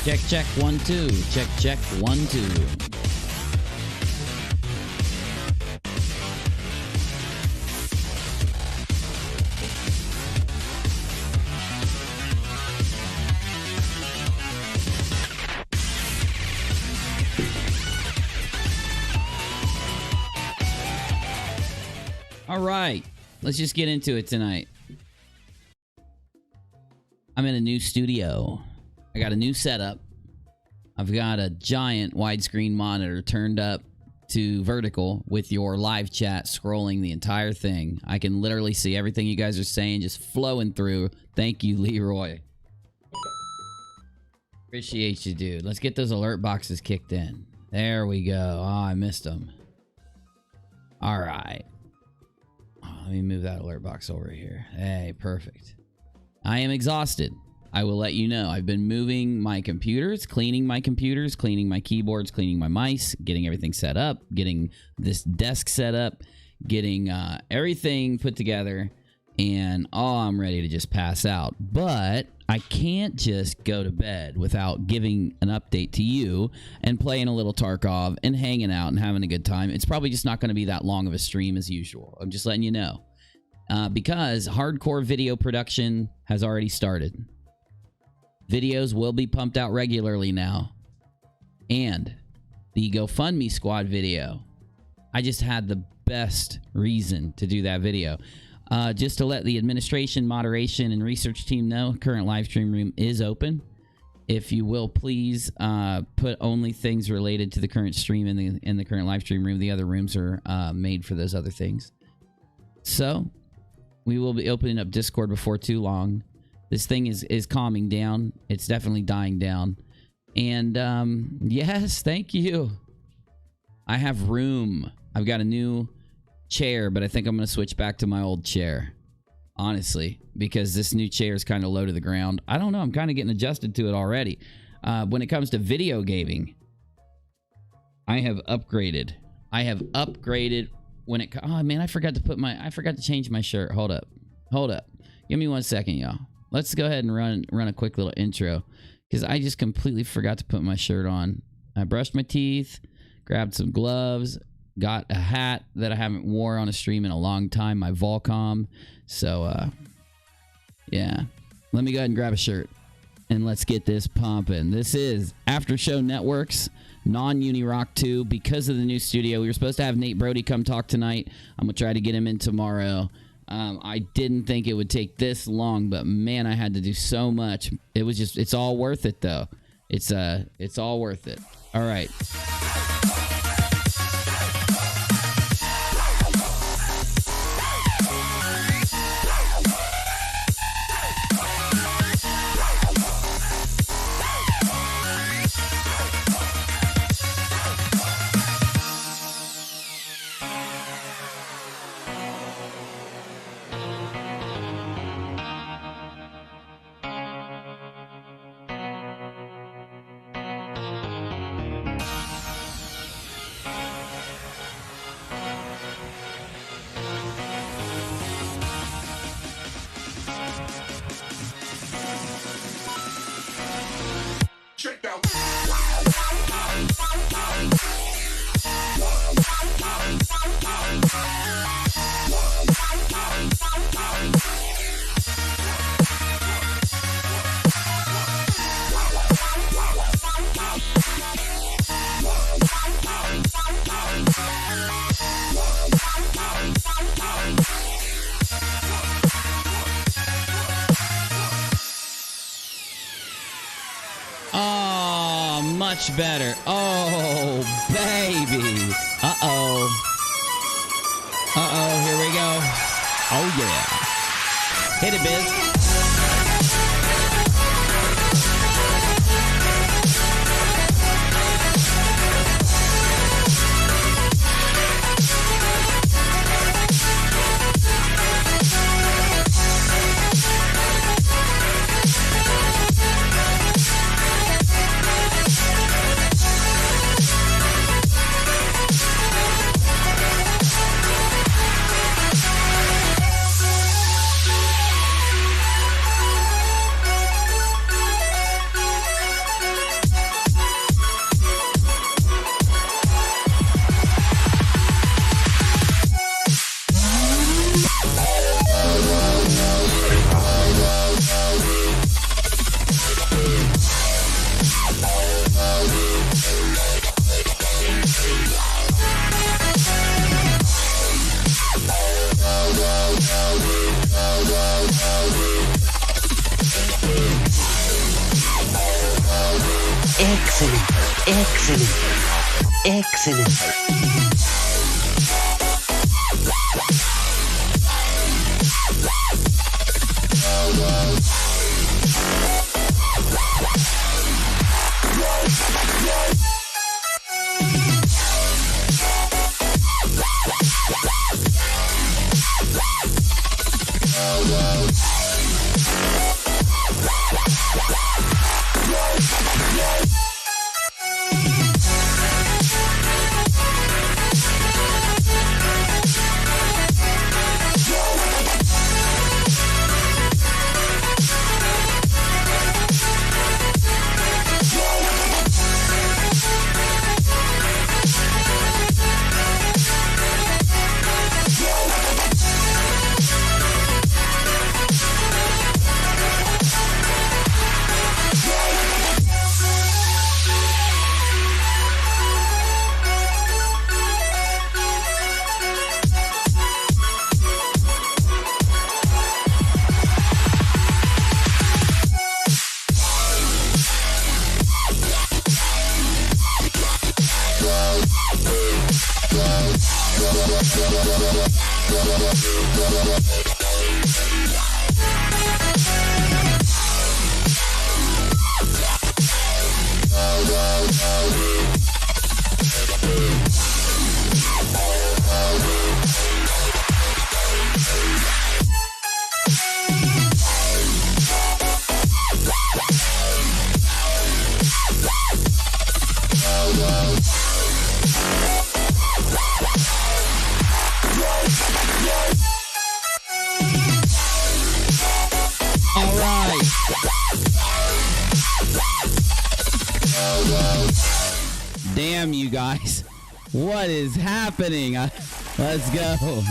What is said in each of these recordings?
Check, check, 1, 2. Check, check, 1, 2. All right, let's just get into it tonight. I'm in a new studio. I got a new setup. I've got a giant widescreen monitor turned up to vertical with your live chat scrolling the entire thing. I can literally see everything you guys are saying just flowing through. Thank you, Leroy. Appreciate you, dude. Let's get those alert boxes kicked in. There we go. Oh, I missed them. All right. Let me move that alert box over here. Hey, perfect. I am exhausted. I will let you know. I've been moving my computers, cleaning my keyboards, cleaning my mice, getting everything set up, getting this desk set up, getting everything put together, and I'm ready to just pass out. But I can't just go to bed without giving an update to you and playing a little Tarkov and hanging out and having a good time. It's probably just not going to be that long of a stream as usual. I'm just letting you know. Because hardcore video production has already started. Videos will be pumped out regularly now. And the GoFundMe squad video, I just had the best reason to do that video. Just to let the administration, moderation, and research team know, current live stream room is open. If you will, please put only things related to the current stream in the current live stream room. The other rooms are made for those other things. So we will be opening up Discord before too long. This thing is calming down. It's definitely dying down. And yes, thank you. I have room. I've got a new chair, but I think I'm going to switch back to my old chair. Honestly, because this new chair is kind of low to the ground. I don't know. I'm kind of getting adjusted to it already. When it comes to video gaming, I have upgraded. When it... Oh, man, I forgot to change my shirt. Hold up. Give me 1 second, y'all. Let's go ahead and run a quick little intro, because I just completely forgot to put my shirt on. I brushed my teeth, grabbed some gloves, got a hat that I haven't wore on a stream in a long time, my Volcom. So, yeah. Let me go ahead and grab a shirt, and let's get this pumping. This is After Show Networks, non-Unirock 2. Because of the new studio, we were supposed to have Nate Brody come talk tonight. I'm going to try to get him in tomorrow. I didn't think it would take this long, but man, I had to do so much. It's all worth it though. It's all worth it. All right. Much better. Oh, baby. Uh-oh. Uh-oh, here we go. Oh, yeah. Hit it, Biz. Damn, you guys. What is happening? Let's go.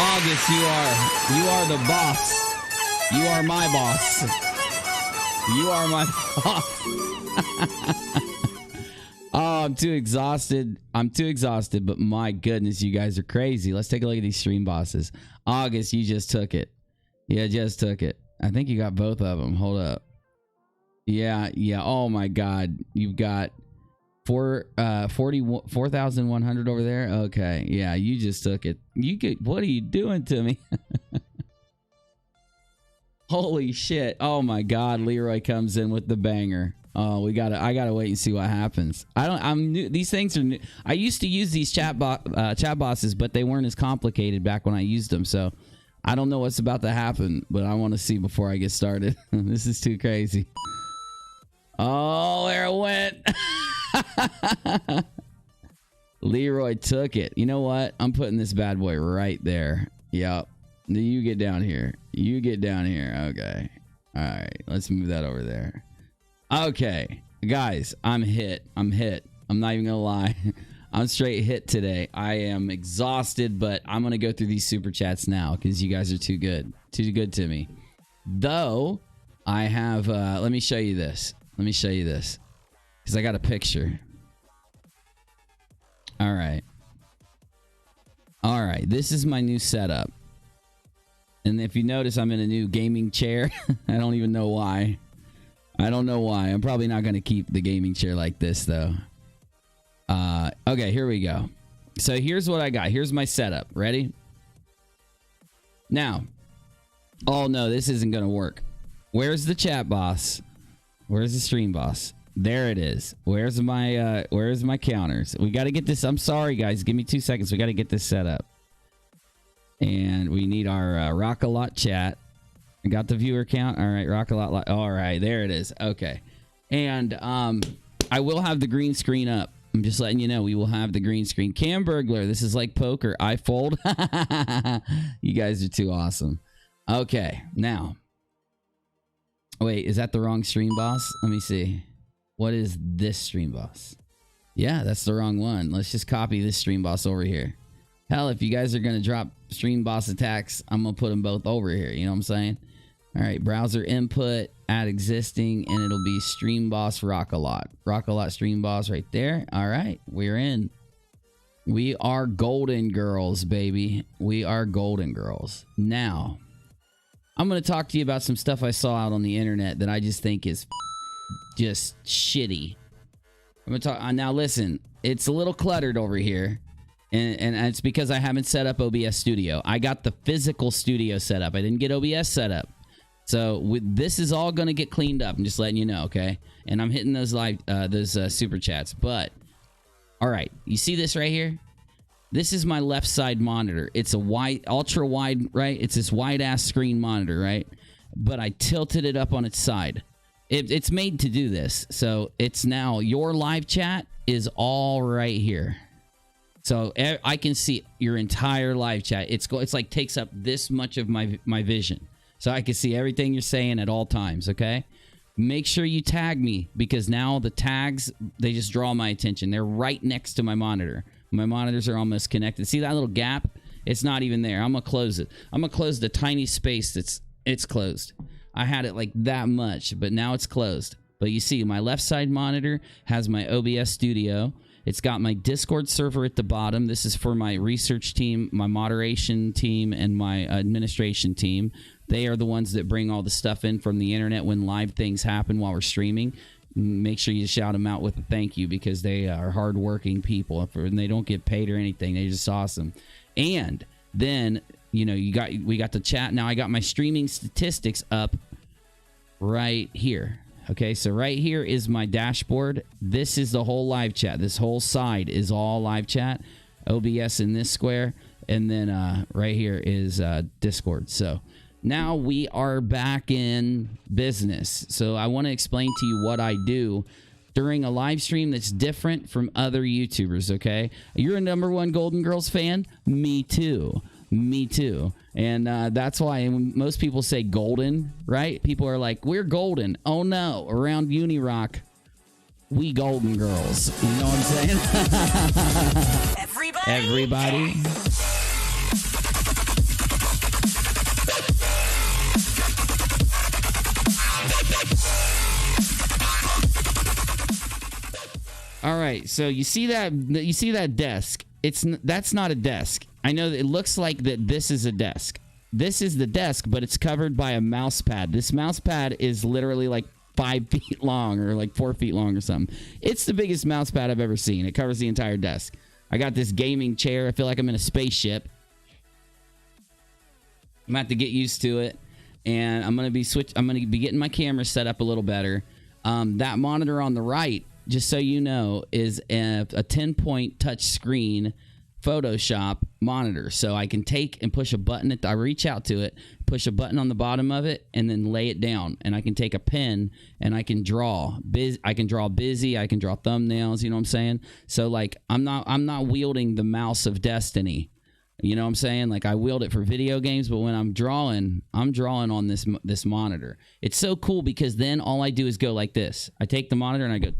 August, you are the boss. You are my boss. You are my boss. Oh, I'm too exhausted. But my goodness, you guys are crazy. Let's take a look at these stream bosses. August, you just took it. Yeah, just took it. I think you got both of them. Hold up. Yeah. Oh my God. You've got 4,100 over there. Okay. Yeah, you just took it. What are you doing to me? Holy shit. Oh my God. Leroy comes in with the banger. Oh, I gotta wait and see what happens. I'm new. These things are new. I used to use these chat bosses, but they weren't as complicated back when I used them. So I don't know what's about to happen, but I want to see before I get started. This is too crazy. Oh, there it went. Leroy took it. You know what? I'm putting this bad boy right there. Yep. You get down here. You get down here. Okay. All right. Let's move that over there. Okay. Guys, I'm hit. I'm not even gonna lie. I'm straight hit today. I am exhausted, but I'm gonna go through these super chats now because you guys are too good. Too good to me. Though, I have... let me show you this. Because I got a picture. All right. This is my new setup. And if you notice, I'm in a new gaming chair. I don't even know why. I'm probably not going to keep the gaming chair like this, though. Okay, here we go. So here's what I got. Here's my setup. Ready? Now. Oh, no, this isn't going to work. Where's the chat boss? Where's the stream boss? There it is. Where's my counters? We got to get this. I'm sorry, guys. Give me 2 seconds. We got to get this set up. And we need our rockAlot chat. I got the viewer count. All right, rockAlot. All right, there it is. Okay. And I will have the green screen up. I'm just letting you know we will have the green screen. Cam Burglar, this is like poker. I fold. You guys are too awesome. Okay, now. Wait, is that the wrong stream boss? Let me see. What is this stream boss? Yeah, that's the wrong one. Let's just copy this stream boss over here. Hell, if you guys are going to drop stream boss attacks, I'm going to put them both over here. You know what I'm saying? All right, browser input, add existing, and it'll be stream boss rockAlot. rockAlot stream boss right there. All right, we're in. We are golden girls, baby. We are golden girls. Now, I'm going to talk to you about some stuff I saw out on the internet that I just think is just shitty. I'm going to talk. Now, listen, it's a little cluttered over here. And it's because I haven't set up OBS Studio. I got the physical studio set up. I didn't get OBS set up. So this is all going to get cleaned up. I'm just letting you know, okay? And I'm hitting those super chats. But, all right, you see this right here? This is my left side monitor. It's a wide, ultra wide, right? It's this wide ass screen monitor, right? But I tilted it up on its side. It's made to do this. So it's now your live chat is all right here. So I can see your entire live chat. It's like takes up this much of my vision. So I can see everything you're saying at all times, okay? Make sure you tag me because now the tags, they just draw my attention. They're right next to my monitor. My monitors are almost connected. See that little gap? It's not even there. I'm going to close it. I'm going to close the tiny space it's closed. I had it like that much, but now it's closed. But you see, my left side monitor has my OBS Studio. It's got my Discord server at the bottom. This is for my research team, my moderation team, and my administration team. They are the ones that bring all the stuff in from the internet when live things happen while we're streaming. Make sure you shout them out with a thank you because they are hardworking people and they don't get paid or anything. They're just awesome. And then, you know, we got the chat. Now I got my streaming statistics up right here. Okay, so right here is my dashboard. This is the whole live chat. This whole side is all live chat. OBS in this square. And then right here is Discord. So now we are back in business. So I want to explain to you what I do during a live stream that's different from other YouTubers, okay? You're a #1 Golden Girls fan? Me too. Me too. And that's why when most people say golden, right? People are like, we're golden. Oh no, around Unirock, we golden girls. You know what I'm saying? Everybody. All right, so you see that desk? That's not a desk. I know that it looks like that this is a desk. This is the desk, but it's covered by a mouse pad. This mouse pad is literally like 5 feet long or like 4 feet long or something. It's the biggest mouse pad I've ever seen. It covers the entire desk. I got this gaming chair. I feel like I'm in a spaceship. I'm going to have to get used to it. And I'm going to be getting my camera set up a little better. That monitor on the right, just so you know, is a 10-point touch screen Photoshop monitor. So I can take and push a button. I reach out to it, push a button on the bottom of it, and then lay it down. And I can take a pen and I can draw. I can draw busy. I can draw thumbnails. You know what I'm saying? So like I'm not wielding the mouse of destiny. You know what I'm saying? Like I wield it for video games, but when I'm drawing on this monitor. It's so cool because then all I do is go like this. I take the monitor and I go,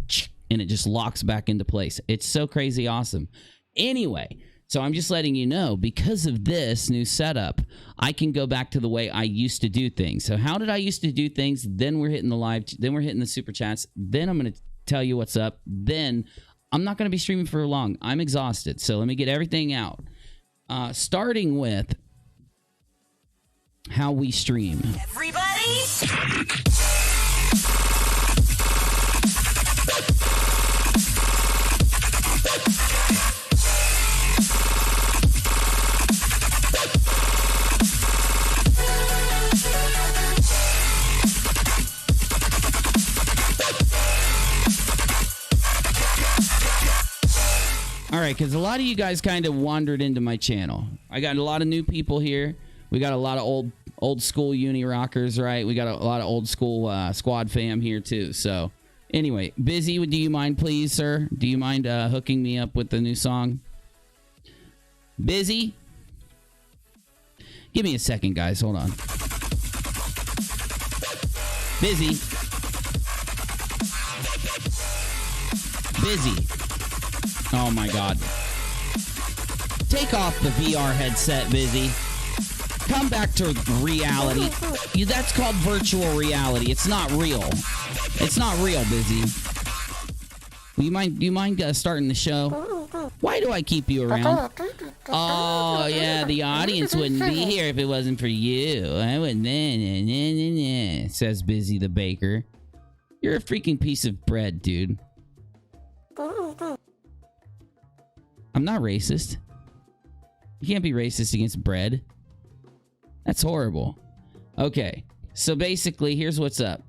and it just locks back into place. It's so crazy awesome. Anyway, so I'm just letting you know, because of this new setup, I can go back to the way I used to do things. So how did I used to do things? Then we're hitting the live, then we're hitting the super chats. Then I'm going to tell you what's up. Then I'm not going to be streaming for long. I'm exhausted. So let me get everything out. Starting with how we stream. Everybody! All right, because a lot of you guys kind of wandered into my channel. I got a lot of new people here. We got a lot of old school uni rockers, right? We got a lot of old school squad fam here too. So anyway, Busy, do you mind please, sir? Do you mind hooking me up with the new song? Busy? Give me a second, guys. Hold on. Busy. Busy. Oh my God. Take off the VR headset, Busy. Come back to reality. That's called virtual reality. It's not real. It's not real, Busy. Do you mind starting the show? Why do I keep you around? Oh, yeah, the audience wouldn't be here if it wasn't for you. I wouldn't. Says Busy the baker. You're a freaking piece of bread, dude. I'm not racist. You can't be racist against bread. That's horrible. Okay, so basically, here's what's up.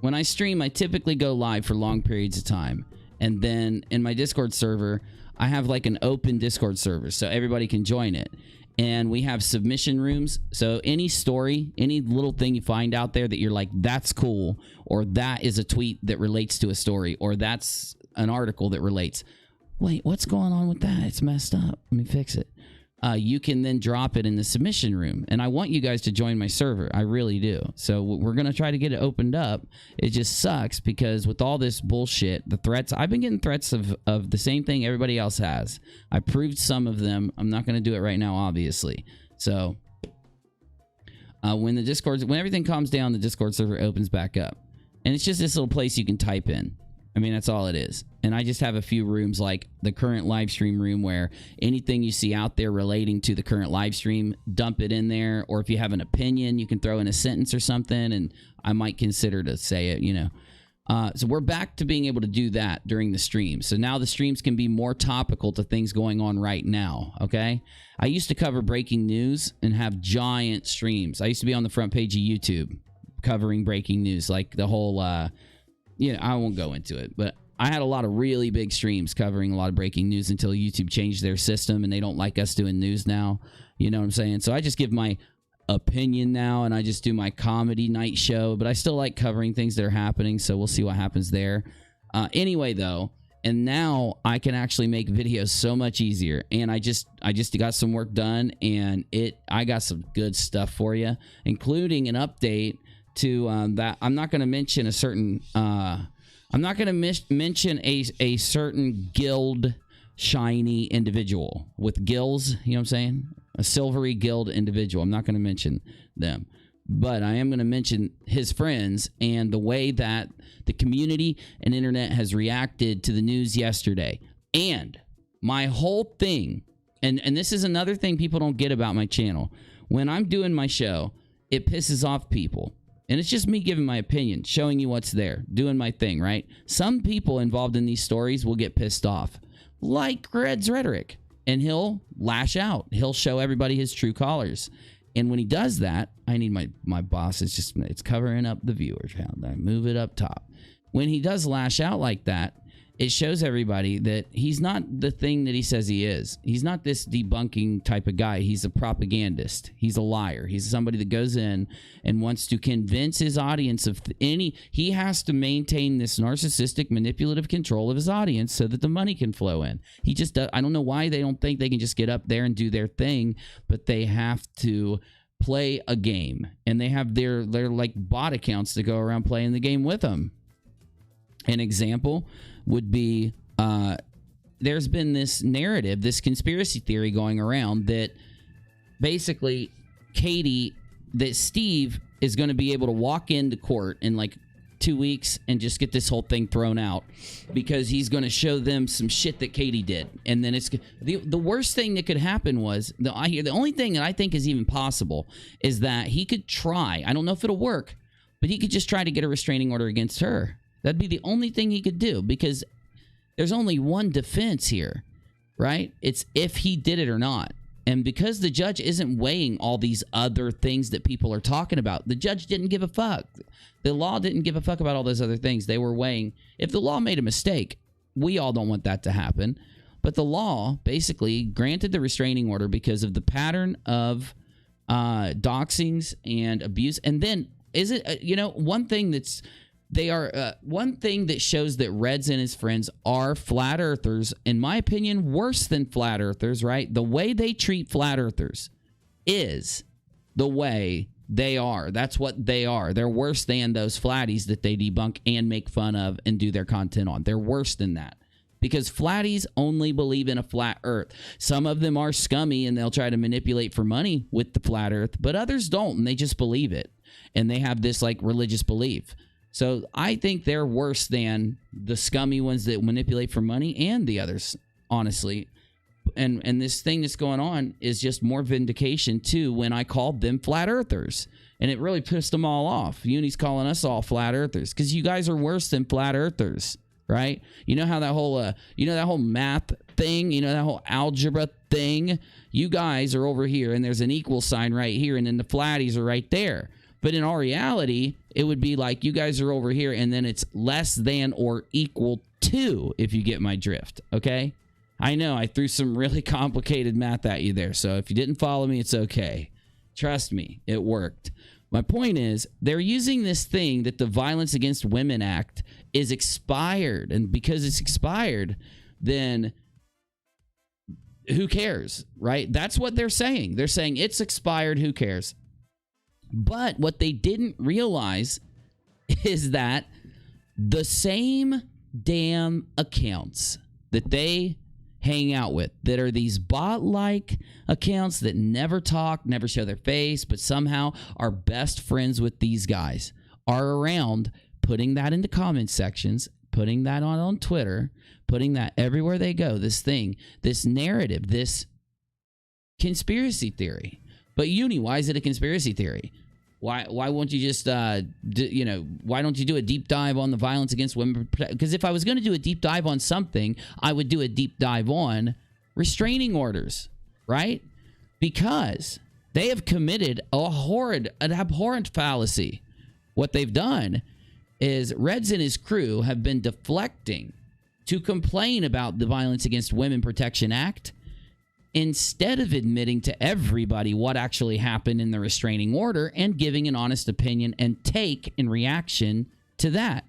When I stream, I typically go live for long periods of time. And then in my Discord server, I have like an open Discord server so everybody can join it. And we have submission rooms. So any story, any little thing you find out there that you're like, that's cool, or that is a tweet that relates to a story, or that's an article that relates. Wait, what's going on with that? It's messed up. Let me fix it. You can then drop it in the submission room. And I want you guys to join my server. I really do. So we're going to try to get it opened up. It just sucks because with all this bullshit, the threats, I've been getting threats of the same thing everybody else has. I proved some of them. I'm not going to do it right now, obviously. So when everything calms down, the Discord server opens back up. And it's just this little place you can type in. I mean, that's all it is. And I just have a few rooms like the current live stream room where anything you see out there relating to the current live stream, dump it in there. Or if you have an opinion, you can throw in a sentence or something and I might consider to say it, you know. So we're back to being able to do that during the stream. So now the streams can be more topical to things going on right now, okay? I used to cover breaking news and have giant streams. I used to be on the front page of YouTube covering breaking news, like the whole... I won't go into it, but I had a lot of really big streams covering a lot of breaking news until YouTube changed their system and they don't like us doing news now. You know what I'm saying? So I just give my opinion now and I just do my comedy night show, but I still like covering things that are happening. So we'll see what happens there. Anyway, though, and now I can actually make videos so much easier. And I just got some work done and I got some good stuff for you, including an update to that. I'm not going to mention a certain mention a certain guild shiny individual with gills, you know what I'm saying? A silvery guild individual. I'm not going to mention them, but I am going to mention his friends and the way that the community and internet has reacted to the news yesterday. And my whole thing, and this is another thing people don't get about my channel. When I'm doing my show, it pisses off people. And it's just me giving my opinion, showing you what's there, doing my thing, right? Some people involved in these stories will get pissed off, like Red's Rhetoric, and he'll lash out. He'll show everybody his true colors. And when he does that, I need my boss, it's covering up the viewers count. I move it up top. When he does lash out like that, it shows everybody that he's not the thing that he says he is. He's not this debunking type of guy. He's a propagandist. He's a liar. He's somebody that goes in and wants to convince his audience of he has to maintain this narcissistic, manipulative control of his audience so that the money can flow in. He just does. I don't know why they don't think they can just get up there and do their thing, but they have to play a game. And they have their like bot accounts that go around playing the game with them. An example would be there's been this narrative, this conspiracy theory going around that basically that Steve is going to be able to walk into court in like 2 weeks and just get this whole thing thrown out because he's going to show them some shit that Katie did. And then it's the worst thing that could happen was the only thing that I think is even possible is that he could try. I don't know if it'll work, but he could just try to get a restraining order against her. That'd be the only thing he could do because there's only one defense here, right? It's if he did it or not. And because the judge isn't weighing all these other things that people are talking about, the judge didn't give a fuck. The law didn't give a fuck about all those other things. They were weighing. If the law made a mistake, we all don't want that to happen. But the law basically granted the restraining order because of the pattern of doxings and abuse. And then is it, one thing that's... one thing that shows that Reds and his friends are flat earthers, in my opinion, worse than flat earthers, right? The way they treat flat earthers is the way they are. That's what they are. They're worse than those flatties that they debunk and make fun of and do their content on. They're worse than that because flatties only believe in a flat earth. Some of them are scummy and they'll try to manipulate for money with the flat earth, but others don't, and they just believe it. And they have this like religious belief. So I think they're worse than the scummy ones that manipulate for money and the others, honestly. And this thing that's going on is just more vindication too when I called them flat earthers. And it really pissed them all off. Uni's calling us all flat earthers because you guys are worse than flat earthers, right? You know how that whole that whole math thing, that whole algebra thing, you guys are over here and there's an equal sign right here and then the flatties are right there. But in all reality, it would be like you guys are over here and then it's less than or equal to, if you get my drift, okay? I know I threw some really complicated math at you there, so if you didn't follow me, it's okay. Trust me, it worked. My point is, they're using this thing that the Violence Against Women Act is expired, and because it's expired, then who cares, right? That's what they're saying. They're saying it's expired, who cares? But what they didn't realize is that the same damn accounts that they hang out with, that are these bot-like accounts that never talk, never show their face, but somehow are best friends with these guys, are around putting that into comment sections, putting that on Twitter, putting that everywhere they go, this thing, this narrative, this conspiracy theory. But Uni, why is it a conspiracy theory? Why won't you just, why don't you do a deep dive on the Violence Against Women? Because if I was going to do a deep dive on something, I would do a deep dive on restraining orders, right? Because they have committed an abhorrent fallacy. What they've done is Reds and his crew have been deflecting to complain about the Violence Against Women Protection Act instead of admitting to everybody what actually happened in the restraining order and giving an honest opinion and take in reaction to that,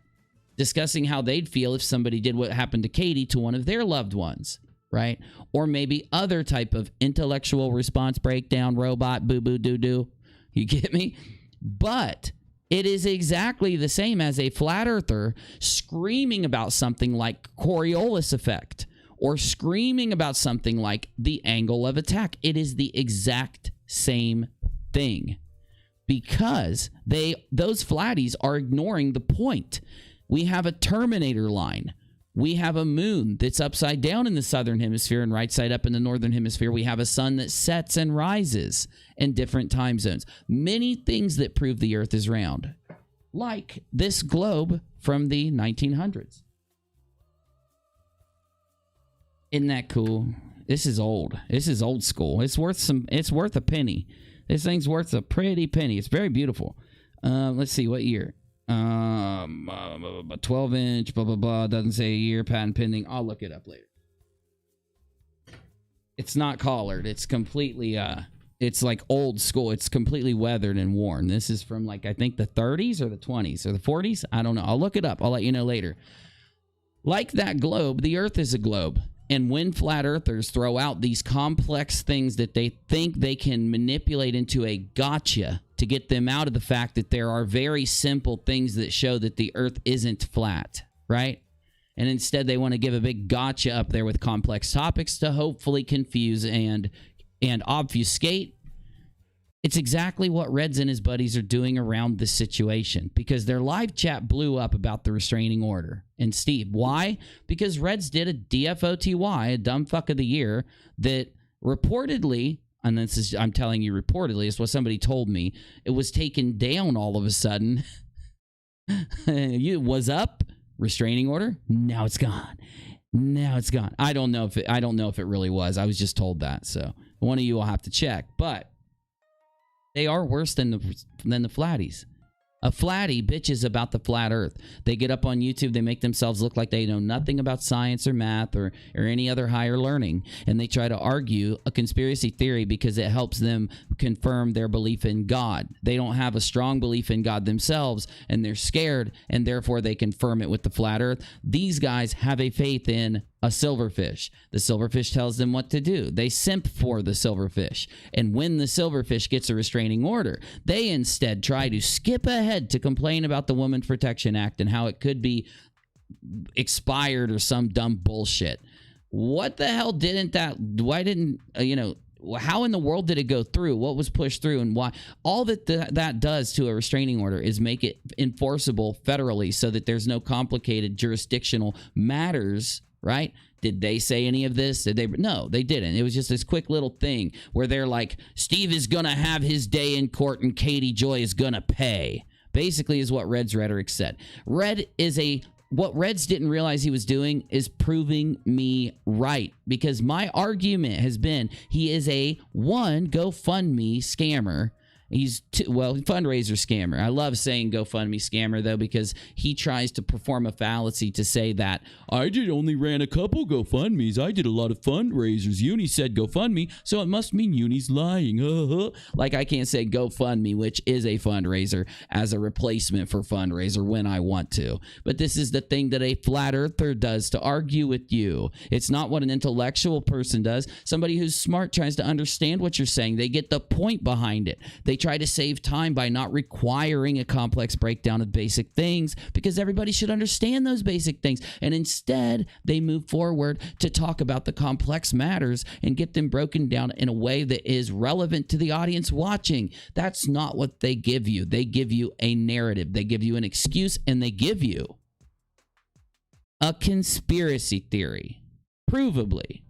discussing how they'd feel if somebody did what happened to Katie to one of their loved ones, right? Or maybe other type of intellectual response breakdown, robot, boo-boo, doo-doo. You get me? But it is exactly the same as a flat earther screaming about something like Coriolis effect, or screaming about something like the angle of attack. It is the exact same thing because those flatties are ignoring the point. We have a Terminator line. We have a moon that's upside down in the southern hemisphere and right side up in the northern hemisphere. We have a sun that sets and rises in different time zones. Many things that prove the earth is round, like this globe from the 1900s. Isn't that cool? This is old. This is old school. It's worth a penny. This thing's worth a pretty penny. It's very beautiful. Let's see what year. 12-inch, blah blah blah. Doesn't say a year. Patent pending. I'll look it up later. It's not collared. It's completely it's like old school. It's completely weathered and worn. This is from like I think the 30s or the 20s or the 40s. I don't know. I'll look it up. I'll let you know later. Like that globe, the earth is a globe. And when flat earthers throw out these complex things that they think they can manipulate into a gotcha to get them out of the fact that there are very simple things that show that the earth isn't flat, right? And instead they want to give a big gotcha up there with complex topics to hopefully confuse and obfuscate. It's exactly what Reds and his buddies are doing around this situation because their live chat blew up about the restraining order. And Steve, why? Because Reds did a DFOTY, a dumb fuck of the year, that reportedly, and this is, I'm telling you reportedly, it's what somebody told me, it was taken down all of a sudden. Was up, restraining order, now it's gone. Now it's gone. I don't know if it really was. I was just told that. So one of you will have to check. But they are worse than the flatties. A flatty bitches about the flat earth. They get up on YouTube, they make themselves look like they know nothing about science or math or any other higher learning, and they try to argue a conspiracy theory because it helps them confirm their belief in God. They don't have a strong belief in God themselves, and they're scared, and therefore they confirm it with the flat earth. These guys have a faith in a silverfish. The silverfish tells them what to do. They simp for the silverfish. And when the silverfish gets a restraining order, they instead try to skip ahead to complain about the Women's Protection Act and how it could be expired or some dumb bullshit. What the hell why didn't, how in the world did it go through? What was pushed through and why? All that does to a restraining order is make it enforceable federally so that there's no complicated jurisdictional matters, right? Did they say any of this? No, they didn't. It was just this quick little thing where they're like, Steve is going to have his day in court and Katie Joy is going to pay. Basically is what Red's rhetoric said. What Reds didn't realize he was doing is proving me right, because my argument has been he is a GoFundMe scammer. He's fundraiser scammer. I love saying GoFundMe scammer though, because he tries to perform a fallacy to say that I only ran a couple GoFundMes. I did a lot of fundraisers. Uni said GoFundMe, so it must mean Uni's lying. Like I can't say GoFundMe, which is a fundraiser, as a replacement for fundraiser when I want to. But this is the thing that a flat earther does to argue with you. It's not what an intellectual person does. Somebody who's smart tries to understand what you're saying. They get the point behind it. They try to save time by not requiring a complex breakdown of basic things, because everybody should understand those basic things. And instead, they move forward to talk about the complex matters and get them broken down in a way that is relevant to the audience watching. That's not what they give you. They give you a narrative. They give you an excuse, and they give you a conspiracy theory, provably.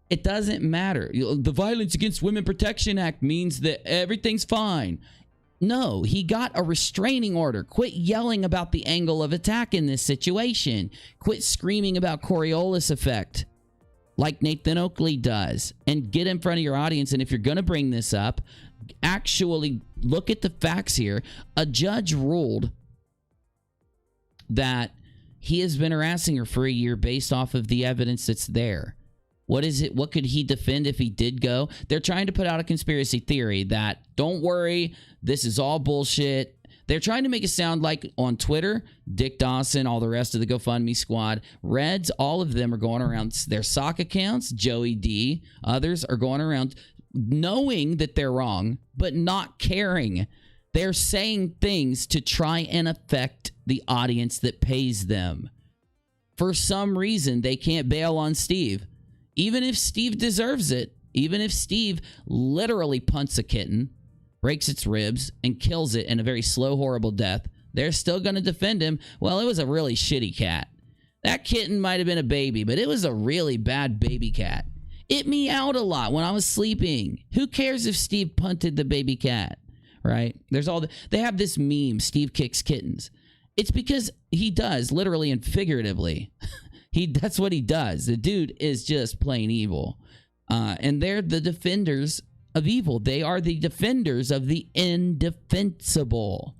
It doesn't matter. The Violence Against Women Protection Act means that everything's fine. No, he got a restraining order. Quit yelling about the angle of attack in this situation. Quit screaming about Coriolis effect like Nathan Oakley does, and get in front of your audience. And if you're going to bring this up, actually look at the facts here. A judge ruled that he has been harassing her for a year based off of the evidence that's there. What is it? What could he defend if he did go? They're trying to put out a conspiracy theory that, don't worry, this is all bullshit. They're trying to make it sound like on Twitter, Dick Dawson, all the rest of the GoFundMe squad, Reds, all of them are going around their sock accounts, Joey D, others are going around knowing that they're wrong, but not caring. They're saying things to try and affect the audience that pays them. For some reason, they can't bail on Steve. Even if Steve deserves it, even if Steve literally punts a kitten, breaks its ribs, and kills it in a very slow, horrible death, they're still going to defend him. Well, it was a really shitty cat. That kitten might have been a baby, but it was a really bad baby cat. It meowed a lot when I was sleeping. Who cares if Steve punted the baby cat, right? They have this meme, Steve kicks kittens. It's because he does, literally and figuratively. That's what he does. The dude is just plain evil. And they're the defenders of evil. They are the defenders of the indefensible.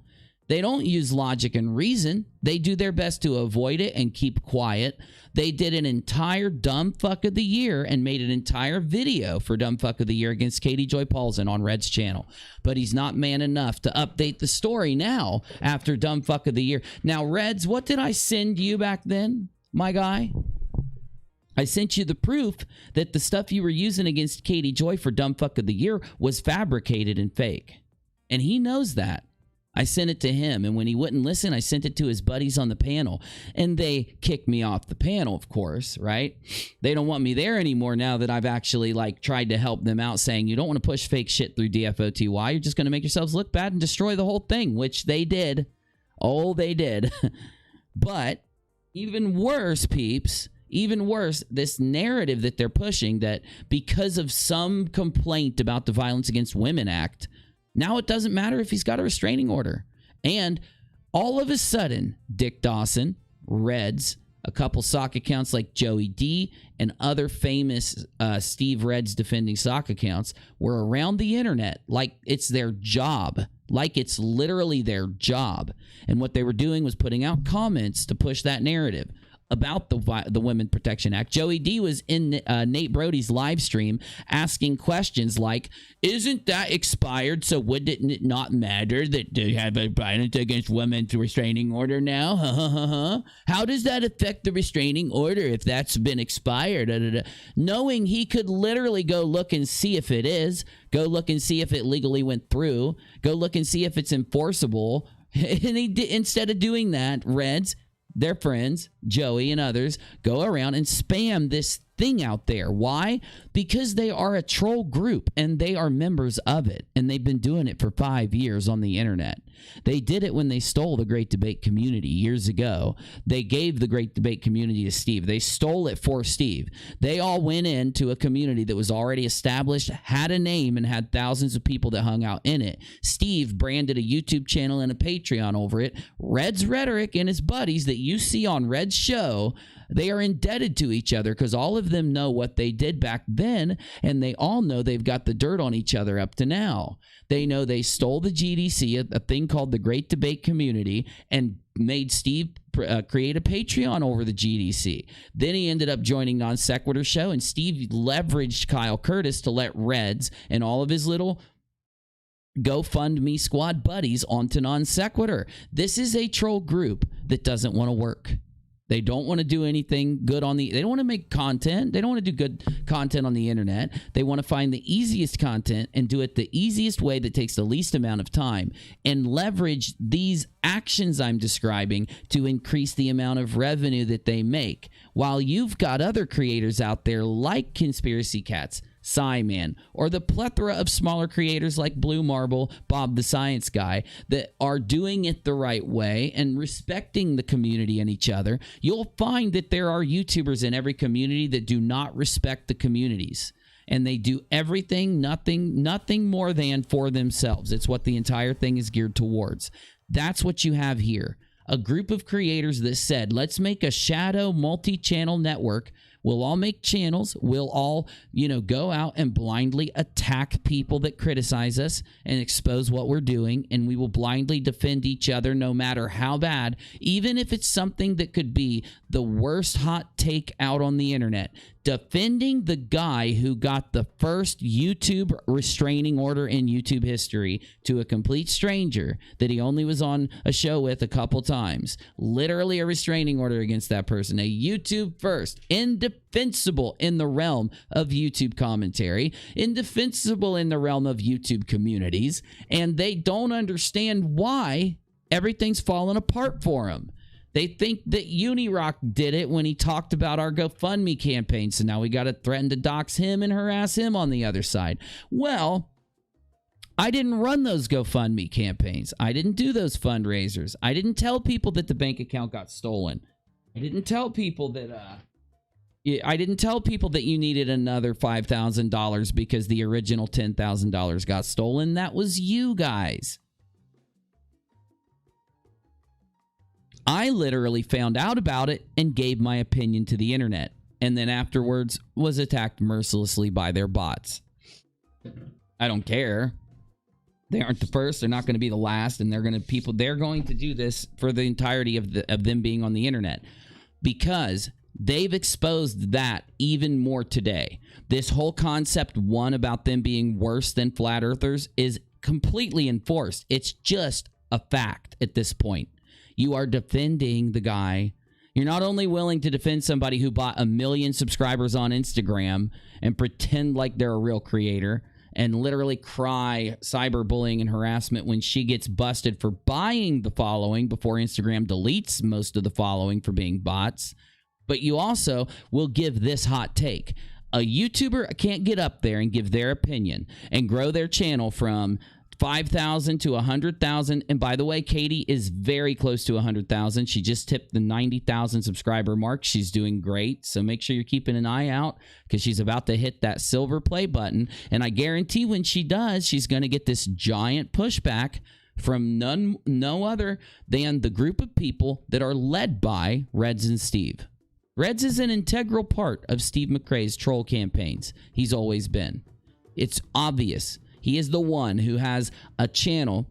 They don't use logic and reason. They do their best to avoid it and keep quiet. They did an entire dumb fuck of the year and made an entire video for dumb fuck of the year against Katie Joy Paulson on Red's channel. But he's not man enough to update the story now after dumb fuck of the year. Now, Reds, what did I send you back then, my guy? I sent you the proof that the stuff you were using against Katie Joy for dumb fuck of the year was fabricated and fake. And he knows that. I sent it to him, and when he wouldn't listen, I sent it to his buddies on the panel. And they kicked me off the panel, of course, right? They don't want me there anymore now that I've actually tried to help them out, saying you don't want to push fake shit through DFOTY. You're just going to make yourselves look bad and destroy the whole thing, which they did. Oh, they did. But even worse, peeps, even worse, this narrative that they're pushing, that because of some complaint about the Violence Against Women Act, now it doesn't matter if he's got a restraining order. And all of a sudden, Dick Dawson, Reds, a couple sock accounts like Joey D, and other famous Steve Reds defending sock accounts were around the internet like it's their job. Like it's literally their job. And what they were doing was putting out comments to push that narrative about the Women Protection Act. Joey D was in Nate Brody's live stream asking questions like, isn't that expired, so would it not matter that they have a Violence Against Women restraining order now? How does that affect the restraining order if that's been expired? Knowing he could literally go look and see if it is, go look and see if it legally went through, go look and see if it's enforceable. And instead of doing that, Reds, their friends, Joey and others, go around and spam this thing out there. Why? Because they are a troll group and they are members of it. And they've been doing it for 5 years on the internet. They did it when they stole the Great Debate community years ago. They gave the Great Debate community to Steve. They stole it for Steve. They all went into a community that was already established, had a name, and had thousands of people that hung out in it. Steve branded a YouTube channel and a Patreon over it. Red's Rhetoric and his buddies that you see on Red's show, they are indebted to each other because all of them know what they did back then, and they all know they've got the dirt on each other up to now. They know they stole the GDC, a thing called the Great Debate Community, and made Steve create a Patreon over the GDC. Then he ended up joining Non Sequitur Show, and Steve leveraged Kyle Curtis to let Reds and all of his little GoFundMe squad buddies onto Non Sequitur. This is a troll group that doesn't want to work. They don't want to do anything good they don't want to make content. They don't want to do good content on the internet. They want to find the easiest content and do it the easiest way that takes the least amount of time and leverage these actions I'm describing to increase the amount of revenue that they make. While you've got other creators out there like Conspiracy Cats, Psyman, or the plethora of smaller creators like Blue Marble, Bob the Science Guy, that are doing it the right way and respecting the community and each other, you'll find that there are YouTubers in every community that do not respect the communities. And they do everything, nothing more than for themselves. It's what the entire thing is geared towards. That's what you have here. A group of creators that said, let's make a shadow multi-channel network. We'll all make channels. We'll all, go out and blindly attack people that criticize us and expose what we're doing. And we will blindly defend each other no matter how bad, even if it's something that could be the worst hot take out on the internet. Defending the guy who got the first YouTube restraining order in YouTube history to a complete stranger that he only was on a show with a couple times. Literally a restraining order against that person. A YouTube first. Indefensible in the realm of YouTube commentary. Indefensible in the realm of YouTube communities. And they don't understand why everything's fallen apart for him. They think that Unirock did it when he talked about our GoFundMe campaign. So now we got to threaten to dox him and harass him on the other side. Well, I didn't run those GoFundMe campaigns. I didn't do those fundraisers. I didn't tell people that the bank account got stolen. I didn't tell people that you needed another $5,000 because the original $10,000 got stolen. That was you guys. I literally found out about it and gave my opinion to the internet, and then afterwards was attacked mercilessly by their bots. I don't care. They aren't the first. They're not going to be the last, and they're going to do this for the entirety of them being on the internet, because they've exposed that even more today. This whole concept, one, about them being worse than flat earthers is completely enforced. It's just a fact at this point. You are defending the guy. You're not only willing to defend somebody who bought 1 million subscribers on Instagram and pretend like they're a real creator and literally cry cyberbullying and harassment when she gets busted for buying the following before Instagram deletes most of the following for being bots, but you also will give this hot take. A YouTuber can't get up there and give their opinion and grow their channel from 5,000 to 100,000. And by the way, Katie is very close to 100,000. She just tipped the 90,000 subscriber mark. She's doing great. So make sure you're keeping an eye out because she's about to hit that silver play button. And I guarantee when she does, she's going to get this giant pushback from no other than the group of people that are led by Reds and Steve. Reds is an integral part of Steve McCrae's troll campaigns. He's always been. It's obvious. He is the one who has a channel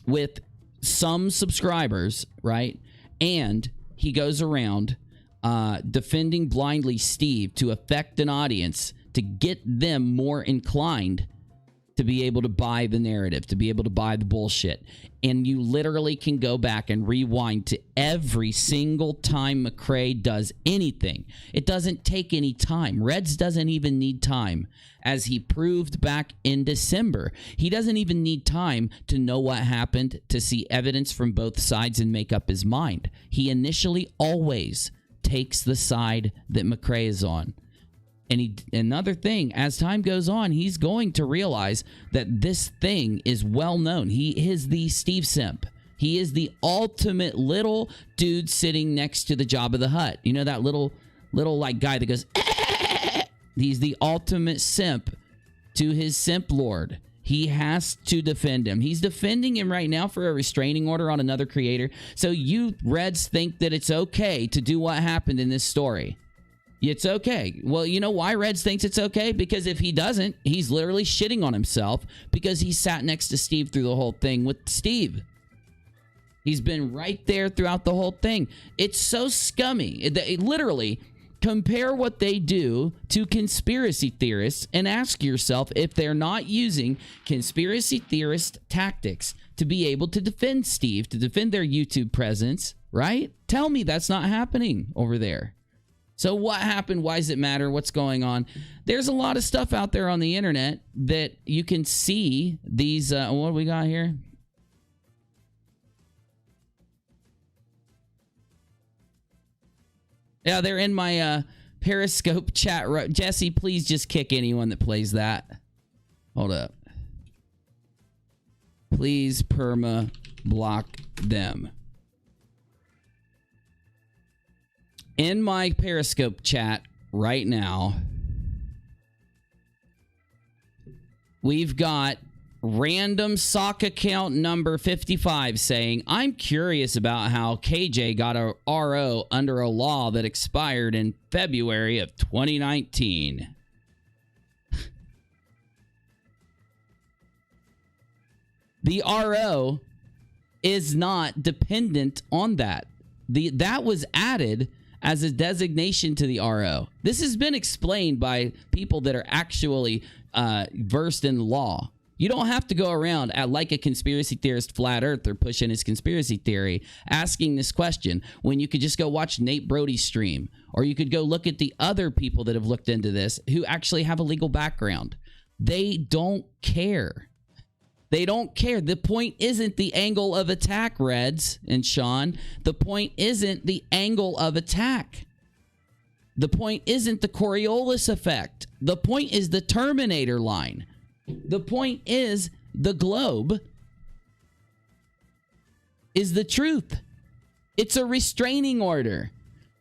with some subscribers, right? And he goes around defending blindly Steve to affect an audience to get them more inclined to be able to buy the narrative, to be able to buy the bullshit. And you literally can go back and rewind to every single time McRae does anything. It doesn't take any time. Reds doesn't even need time. As he proved back in December, he doesn't even need time to know what happened, to see evidence from both sides and make up his mind. He initially always takes the side that McRae is on. And another thing, as time goes on, he's going to realize that this thing is well known. He is the Steve Simp. He is the ultimate little dude sitting next to the Jabba the Hutt. You know that little like guy that goes, he's the ultimate simp to his simp lord. He has to defend him. He's defending him right now for a restraining order on another creator. So you Reds think that it's okay to do what happened in this story. It's okay. Well, you know why Reds thinks it's okay? Because if he doesn't, he's literally shitting on himself because he sat next to Steve through the whole thing with Steve. He's been right there throughout the whole thing. It's so scummy. It literally, compare what they do to conspiracy theorists and ask yourself if they're not using conspiracy theorist tactics to be able to defend Steve, to defend their YouTube presence, right? Tell me that's not happening over there. So what happened? Why does it matter? What's going on? There's a lot of stuff out there on the internet that you can see these. What do we got here? Yeah, they're in my Periscope chat. Jesse, please just kick anyone that plays that. Hold up. Please perma block them. In my Periscope chat right now, we've got random sock account number 55 saying, I'm curious about how KJ got a RO under a law that expired in February of 2019. The RO is not dependent on that. That was added as a designation to the RO. This has been explained by people that are actually versed in law. You don't have to go around like a conspiracy theorist, flat earther, pushing his conspiracy theory, asking this question, when you could just go watch Nate Brody's stream, or you could go look at the other people that have looked into this who actually have a legal background. They don't care. They don't care. The point isn't the angle of attack, Reds and Sean. The point isn't the angle of attack. The point isn't the Coriolis effect. The point is the Terminator line. The point is the globe is the truth. It's a restraining order.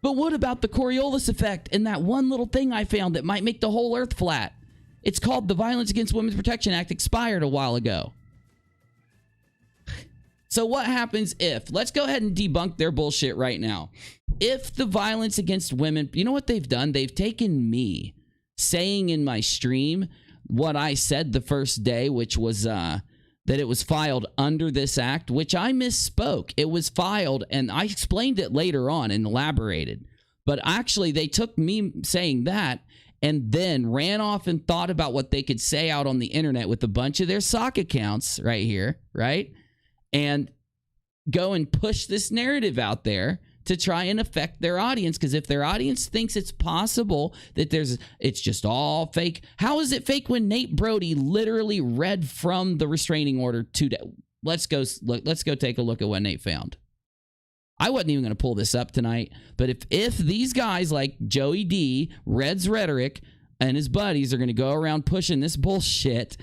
But what about the Coriolis effect and that one little thing I found that might make the whole earth flat? It's called the Violence Against Women's Protection Act, expired a while ago. So what happens if, let's go ahead and debunk their bullshit right now. If the Violence Against Women, you know what they've done? They've taken me saying in my stream what I said the first day, which was that it was filed under this act, which I misspoke. It was filed, and I explained it later on and elaborated. But actually, they took me saying that and then ran off and thought about what they could say out on the internet with a bunch of their sock accounts right here, right? And go and push this narrative out there to try and affect their audience. Because if their audience thinks it's possible that it's just all fake, how is it fake when Nate Brody literally read from the restraining order today? Let's go take a look at what Nate found. I wasn't even going to pull this up tonight, but if these guys like Joey D, Red's Rhetoric, and his buddies are going to go around pushing this bullshit,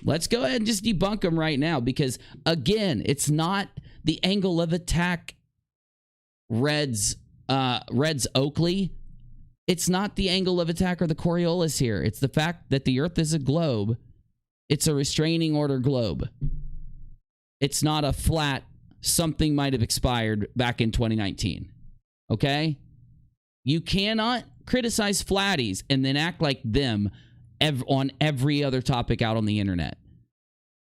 let's go ahead and just debunk them right now. Because again, it's not the angle of attack, Reds Oakley. It's not the angle of attack or the Coriolis here. It's the fact that the earth is a globe. It's a restraining order globe. It's not a flat, something might have expired back in 2019. Okay? You cannot criticize flatties and then act like them on every other topic out on the internet.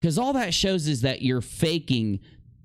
Because all that shows is that you're faking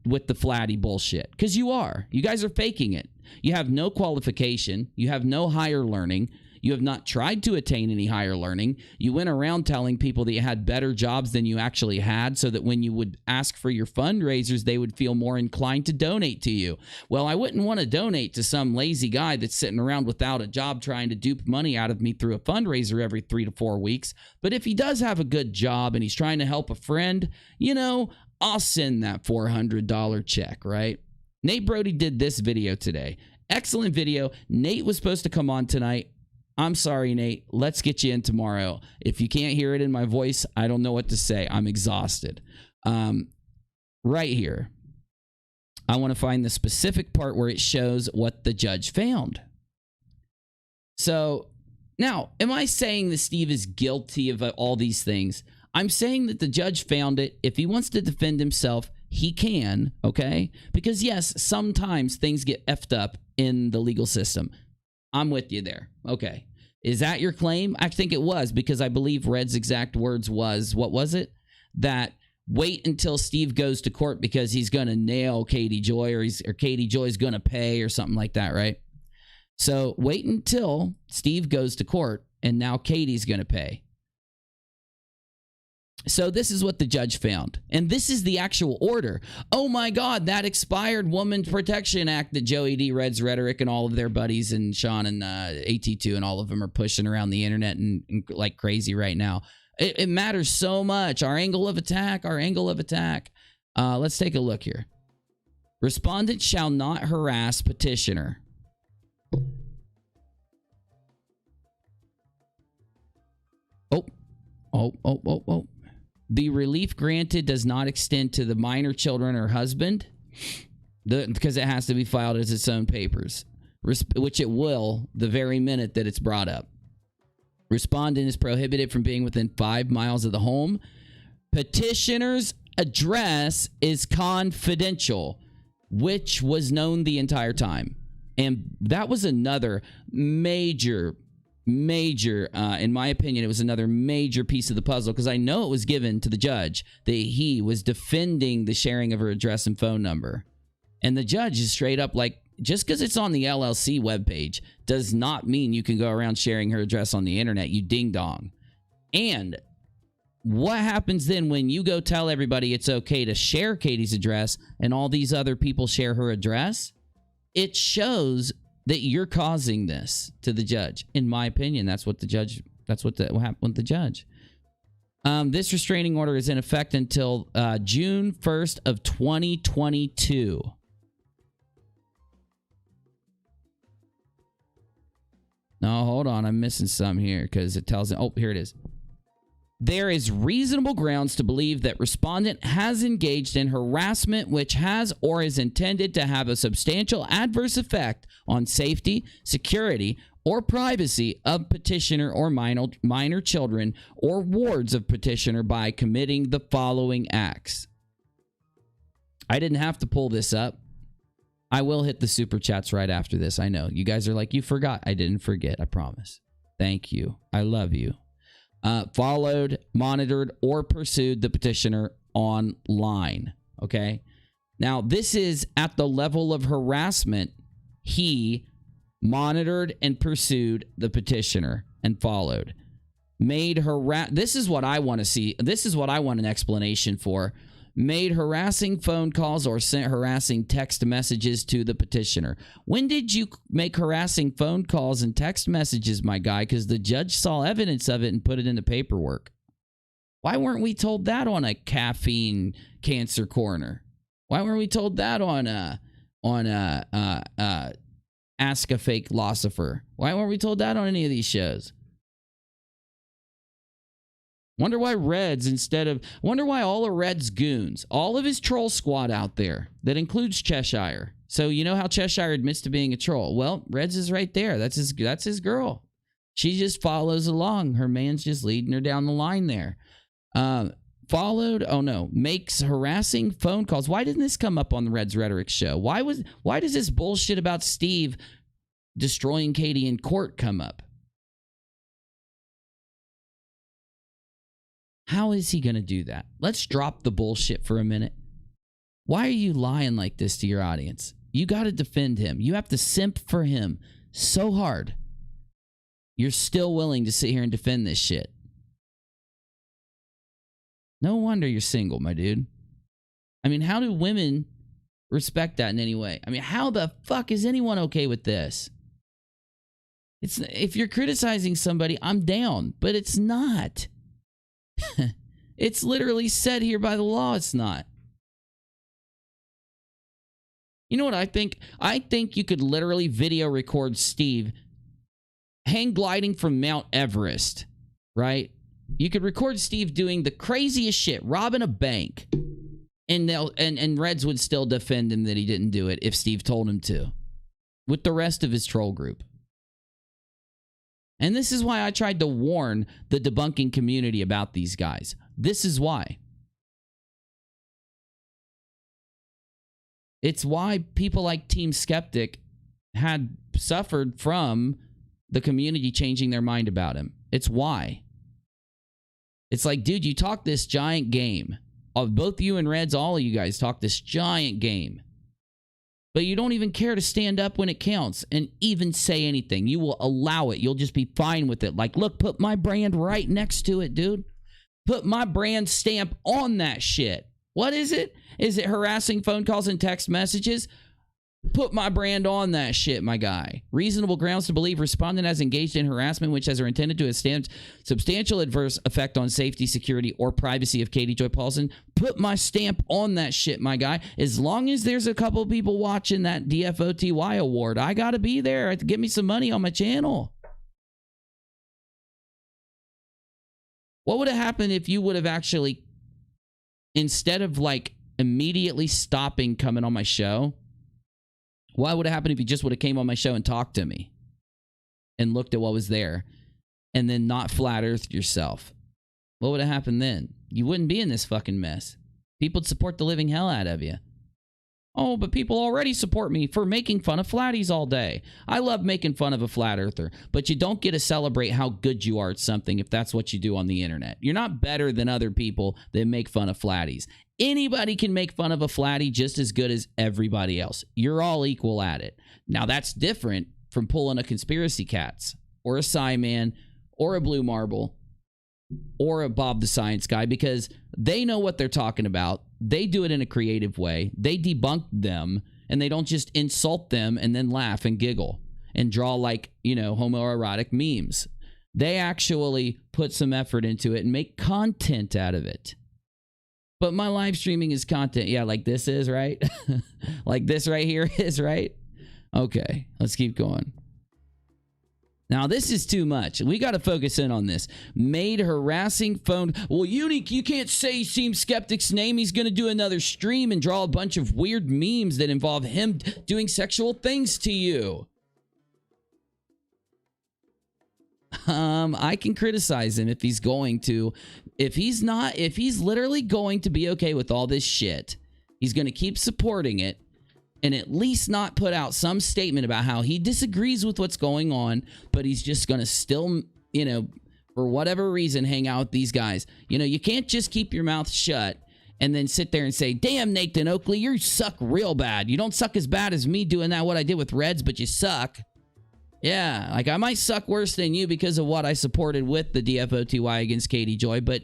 with the flatty bullshit. Because you are. You guys are faking it. You have no qualification. You have no higher learning. You have not tried to attain any higher learning. You went around telling people that you had better jobs than you actually had so that when you would ask for your fundraisers, they would feel more inclined to donate to you. Well, I wouldn't want to donate to some lazy guy that's sitting around without a job trying to dupe money out of me through a fundraiser every 3 to 4 weeks. But if he does have a good job and he's trying to help a friend, you know, I'll send that $400 check, right? Nate Brody did this video today. Excellent video. Nate was supposed to come on tonight. I'm sorry, Nate. Let's get you in tomorrow. If you can't hear it in my voice, I don't know what to say. I'm exhausted. Right here, I want to find the specific part where it shows what the judge found. So now, am I saying that Steve is guilty of all these things? I'm saying that the judge found it. If he wants to defend himself, he can, okay? Because yes, sometimes things get effed up in the legal system. I'm with you there. Okay. Is that your claim? I think it was, because I believe Red's exact words was, what was it? That wait until Steve goes to court because he's going to nail Katie Joy, or Katie Joy's going to pay or something like that, right? So wait until Steve goes to court and now Katie's going to pay. So this is what the judge found. And this is the actual order. Oh my God, that expired Woman Protection Act that Joey D, Red's Rhetoric, and all of their buddies, and Sean and AT2 and all of them are pushing around the internet and like crazy right now. It matters so much. Our angle of attack, our angle of attack. Let's take a look here. Respondent shall not harass petitioner. Oh. The relief granted does not extend to the minor children or husband, because it has to be filed as its own papers, which it will the very minute that it's brought up. Respondent is prohibited from being within 5 miles of the home. Petitioner's address is confidential, which was known the entire time. And that was another major, in my opinion, it was another major piece of the puzzle, because I know it was given to the judge that he was defending the sharing of her address and phone number. And the judge is straight up like, just because it's on the LLC webpage does not mean you can go around sharing her address on the internet, you ding dong. And what happens then when you go tell everybody it's okay to share Katie's address and all these other people share her address? It shows that you're causing this to the judge. In my opinion, that's what happened with the judge. This restraining order is in effect until June 1st of 2022. No, hold on. I'm missing some here because it tells it. Oh, here it is. There is reasonable grounds to believe that respondent has engaged in harassment which has or is intended to have a substantial adverse effect on safety, security, or privacy of petitioner or minor children or wards of petitioner by committing the following acts. I didn't have to pull this up. I will hit the super chats right after this. I know. You guys are like, you forgot. I didn't forget. I promise. Thank you. I love you. Followed, monitored, or pursued the petitioner online. Okay. Now, this is at the level of harassment. He monitored and pursued the petitioner and followed. This is what I want to see. This is what I want an explanation for. Made harassing phone calls or sent harassing text messages to the petitioner. When did you make harassing phone calls and text messages, my guy? Because the judge saw evidence of it and put it in the paperwork. Why weren't we told that on a caffeine cancer corner? Why weren't we told that on Ask a Fake Philosopher? Why weren't we told that on any of these shows? Wonder why all of Red's goons, all of his troll squad out there, that includes Cheshire. So you know how Cheshire admits to being a troll? Well, Red's is right there. That's his girl. She just follows along. Her man's just leading her down the line there. Makes harassing phone calls. Why didn't this come up on the Red's Rhetoric show? Why does this bullshit about Steve destroying Katie in court come up? How is he going to do that? Let's drop the bullshit for a minute. Why are you lying like this to your audience? You got to defend him. You have to simp for him so hard. You're still willing to sit here and defend this shit. No wonder you're single, my dude. I mean, how do women respect that in any way? I mean, how the fuck is anyone okay with this? It's, if you're criticizing somebody, I'm down, but it's not. It's literally said here by the law it's not. You know what I think? I think you could literally video record Steve hang gliding from Mount Everest, right? You could record Steve doing the craziest shit, robbing a bank, and Reds would still defend him that he didn't do it if Steve told him to, with the rest of his troll group. And this is why I tried to warn the debunking community about these guys. This is why. It's why people like Team Skeptic had suffered from the community changing their mind about him. It's why. It's like, dude, you talk this giant game. Both you and Reds, all of you guys talk this giant game. But you don't even care to stand up when it counts and even say anything. You will allow it. You'll just be fine with it. Like, look, put my brand right next to it, dude. Put my brand stamp on that shit. What is it? Is it harassing phone calls and text messages? Put my brand on that shit, my guy. Reasonable grounds to believe respondent has engaged in harassment which has or intended to withstand substantial adverse effect on safety, security, or privacy of Katie Joy Paulson. Put my stamp on that shit, my guy. As long as there's a couple people watching that DFOTY award, I gotta be there. Get me some money on my channel. What would have happened if you would have actually, instead of like immediately stopping coming on my show, what would have happened if you just would have came on my show and talked to me and looked at what was there and then not flat earthed yourself? What would have happened then? You wouldn't be in this fucking mess. People would support the living hell out of you. Oh, but people already support me for making fun of flatties all day. I love making fun of a flat earther, but you don't get to celebrate how good you are at something if that's what you do on the internet. You're not better than other people that make fun of flatties. Anybody can make fun of a flatty just as good as everybody else. You're all equal at it. Now, that's different from pulling a Conspiracy Cats or a Psyman or a Blue Marble or a Bob the Science Guy, because they know what they're talking about. They do it in a creative way. They debunk them, and they don't just insult them and then laugh and giggle and draw like, you know, homoerotic memes. They actually put some effort into it and make content out of it. But my live streaming is content. Yeah, like this is, right? Like this right here is, right? Okay, let's keep going. Now, this is too much. We got to focus in on this. Made harassing phone. Well, Unique, you can't say Team Skeptic's name. He's going to do another stream and draw a bunch of weird memes that involve him doing sexual things to you. I can criticize him if he's going to. If he's not, if he's literally going to be okay with all this shit, he's going to keep supporting it and at least not put out some statement about how he disagrees with what's going on, but he's just going to still, you know, for whatever reason, hang out with these guys. You know, you can't just keep your mouth shut and then sit there and say, damn, Nathan Oakley, you suck real bad. You don't suck as bad as me doing that, what I did with Reds, but you suck. Yeah, like I might suck worse than you because of what I supported with the DFOTY against Katie Joy, but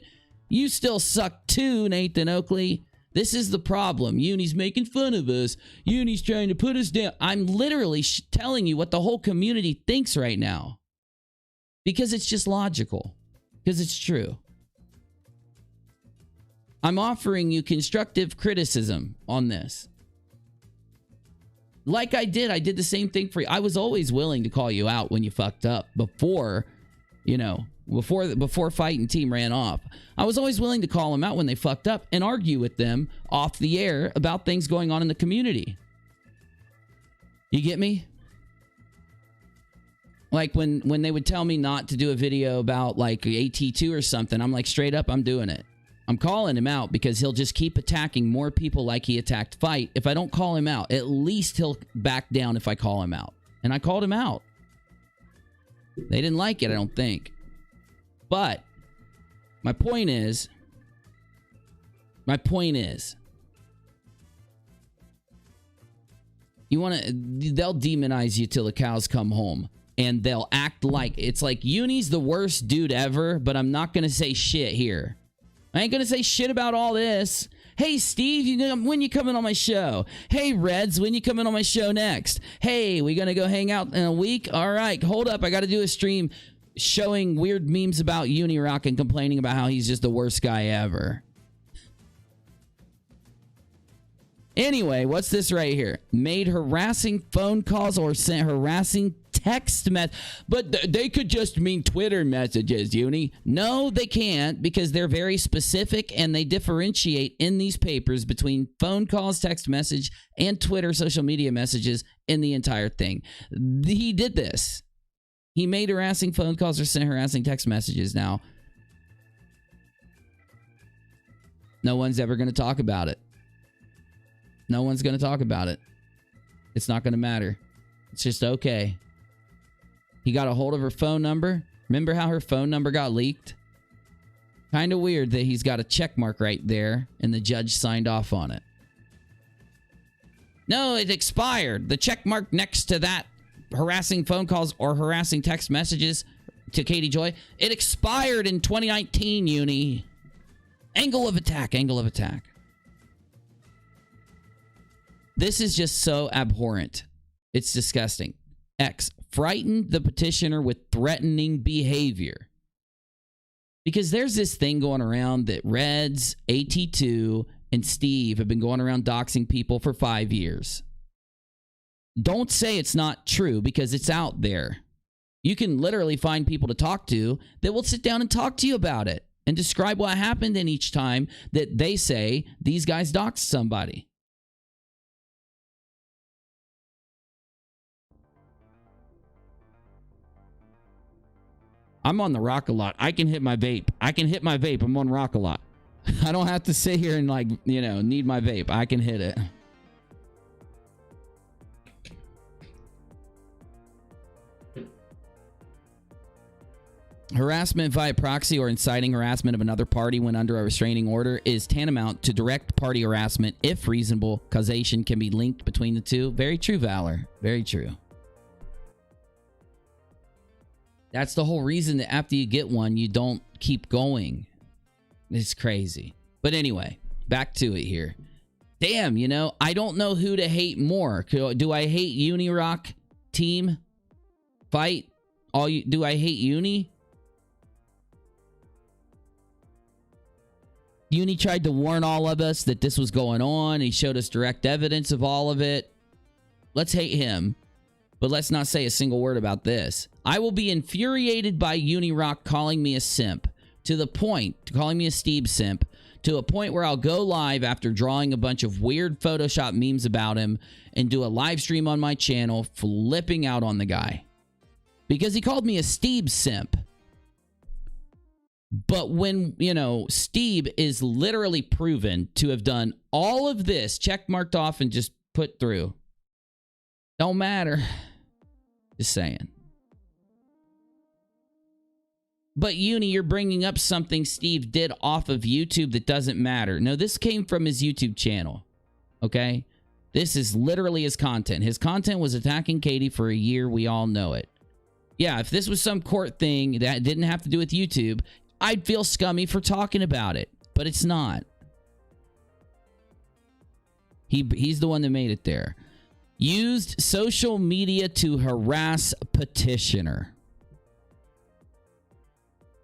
you still suck too, Nathan Oakley. This is the problem. Uni's making fun of us. Uni's trying to put us down. I'm literally telling you what the whole community thinks right now. Because it's just logical. Because it's true. I'm offering you constructive criticism on this. Like I did the same thing for you. I was always willing to call you out when you fucked up before, you know, before Fight and Team ran off. I was always willing to call them out when they fucked up and argue with them off the air about things going on in the community. You get me? Like when they would tell me not to do a video about like AT2 or something, I'm like, straight up, I'm doing it. I'm calling him out because he'll just keep attacking more people like he attacked Fight. If I don't call him out, at least he'll back down if I call him out. And I called him out. They didn't like it, I don't think. But my point is, you want to, they'll demonize you till the cows come home. and they'll act like it's like Uni's the worst dude ever, but I'm not gonna say shit here. I ain't gonna say shit about all this. Hey, Steve, when you coming on my show? Hey, Reds, when you coming on my show next? Hey, we gonna go hang out in a week? All right, hold up. I got to do a stream showing weird memes about Unirock and complaining about how he's just the worst guy ever. Anyway, what's this right here? Made harassing phone calls or sent harassing text messages. But they could just mean Twitter messages, Uni. No, they can't, because they're very specific and they differentiate in these papers between phone calls, text message, and Twitter social media messages in the entire thing. He did this. He made harassing phone calls or sent harassing text messages. Now, no one's ever going to talk about it. No one's going to talk about it. It's not going to matter. It's just okay. He got a hold of her phone number. Remember how her phone number got leaked? Kind of weird that he's got a check mark right there and the judge signed off on it. No, it expired. The check mark next to that harassing phone calls or harassing text messages to Katie Joy, it expired in 2019, Uni. Angle of attack, angle of attack. This is just so abhorrent. It's disgusting. X, frightened the petitioner with threatening behavior. Because there's this thing going around that Reds, AT2, and Steve have been going around doxing people for 5 years. Don't say it's not true, because it's out there. You can literally find people to talk to that will sit down and talk to you about it and describe what happened in each time that they say these guys doxed somebody. I'm on the rockAlot. I can hit my vape. I can hit my vape. I'm on rockAlot. I don't have to sit here and, like, you know, need my vape. I can hit it. Harassment via proxy or inciting harassment of another party when under a restraining order is tantamount to direct party harassment if reasonable causation can be linked between the two. Very true, Valor. Very true. That's the whole reason that after you get one, you don't keep going. It's crazy. But anyway, back to it here. Damn, you know, I don't know who to hate more. Do I hate Unirock team? Fight? Do I hate Uni? Uni tried to warn all of us that this was going on. He showed us direct evidence of all of it. Let's hate him. But let's not say a single word about this. I will be infuriated by Unirock calling me a simp, to the point, calling me a Steve simp, to a point where I'll go live after drawing a bunch of weird Photoshop memes about him and do a live stream on my channel flipping out on the guy. Because he called me a Steve simp. But when, you know, Steve is literally proven to have done all of this, check marked off and just put through. Don't matter. Just saying. But Uni, you're bringing up something Steve did off of YouTube that doesn't matter. No, this came from his YouTube channel. Okay? This is literally his content. His content was attacking Katie for a year. We all know it. Yeah, if this was some court thing that didn't have to do with YouTube, I'd feel scummy for talking about it. But it's not. He's the one that made it there. Used social media to harass petitioner.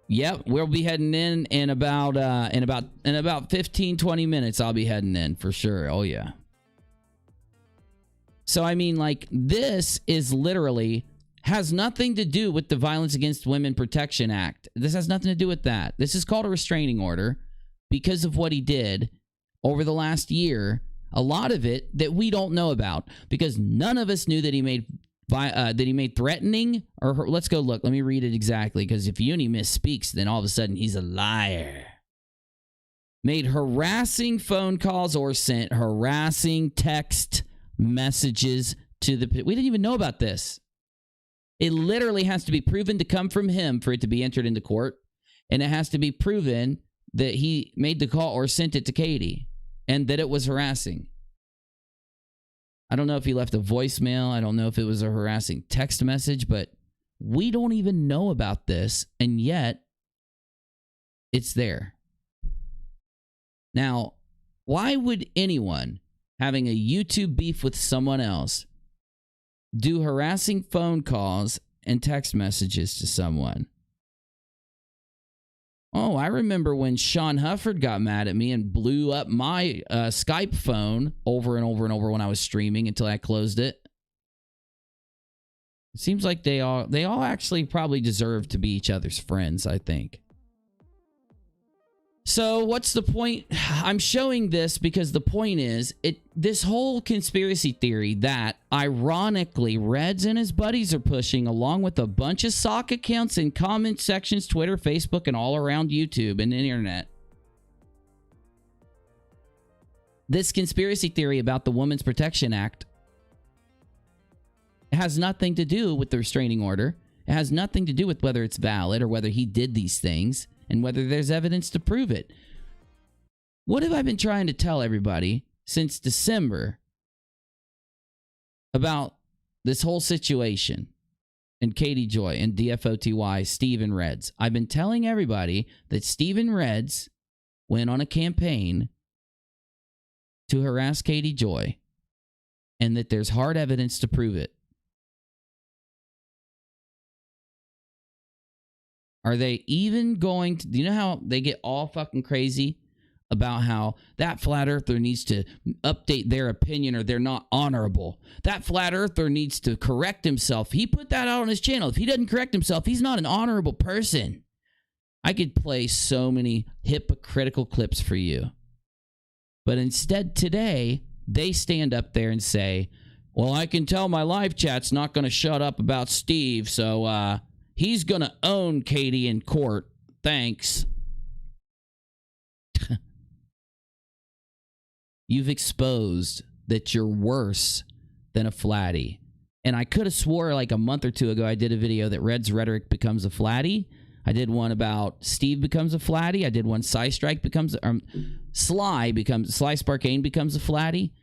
Yep, we'll be heading in about 15-20 minutes. I'll be heading in for sure. Oh yeah. So I mean, like, this is literally has nothing to do with the Violence Against Women Protection Act. This has nothing to do with that. This is called a restraining order because of what he did over the last year. A lot of it that we don't know about because none of us knew that he made threatening, or let's go look. Let me read it exactly, because if Uni misspeaks, then all of a sudden he's a liar. Made harassing phone calls or sent harassing text messages to the... We didn't even know about this. It literally has to be proven to come from him for it to be entered into court, and it has to be proven that he made the call or sent it to Katie, and that it was harassing. I don't know if he left a voicemail. I don't know if it was a harassing text message, but We don't even know about this, and yet it's there. Now, why would anyone having a YouTube beef with someone else do harassing phone calls and text messages to someone? Oh, I remember when Sean Hufford got mad at me and blew up my Skype phone over and over and over when I was streaming until I closed it. It seems like they all actually probably deserve to be each other's friends, I think. So what's the point? I'm showing this because the point is, this whole conspiracy theory that, ironically, Reds and his buddies are pushing, along with a bunch of sock accounts in comment sections, Twitter, Facebook, and all around YouTube and the internet. This conspiracy theory about the Women's Protection Act has nothing to do with the restraining order. It has nothing to do with whether it's valid or whether he did these things and whether there's evidence to prove it. What have I been trying to tell everybody since December about this whole situation and Katie Joy and DFOTY, Steve and Reds? I've been telling everybody that Steve and Reds went on a campaign to harass Katie Joy and that there's hard evidence to prove it. Are they even going to... Do you know how they get all fucking crazy about how that flat earther needs to update their opinion or they're not honorable? That flat earther needs to correct himself. He put that out on his channel. If he doesn't correct himself, he's not an honorable person. I could play so many hypocritical clips for you. But instead today, they stand up there and say, well, I can tell my live chat's not going to shut up about Steve, so he's going to own Katie in court. Thanks. You've exposed that you're worse than a flatty. And I could have swore like a month or two ago I did a video that Red's Rhetoric becomes a flatty. I did one about Steve becomes a flatty. I did one Sly Sparkane becomes a flatty.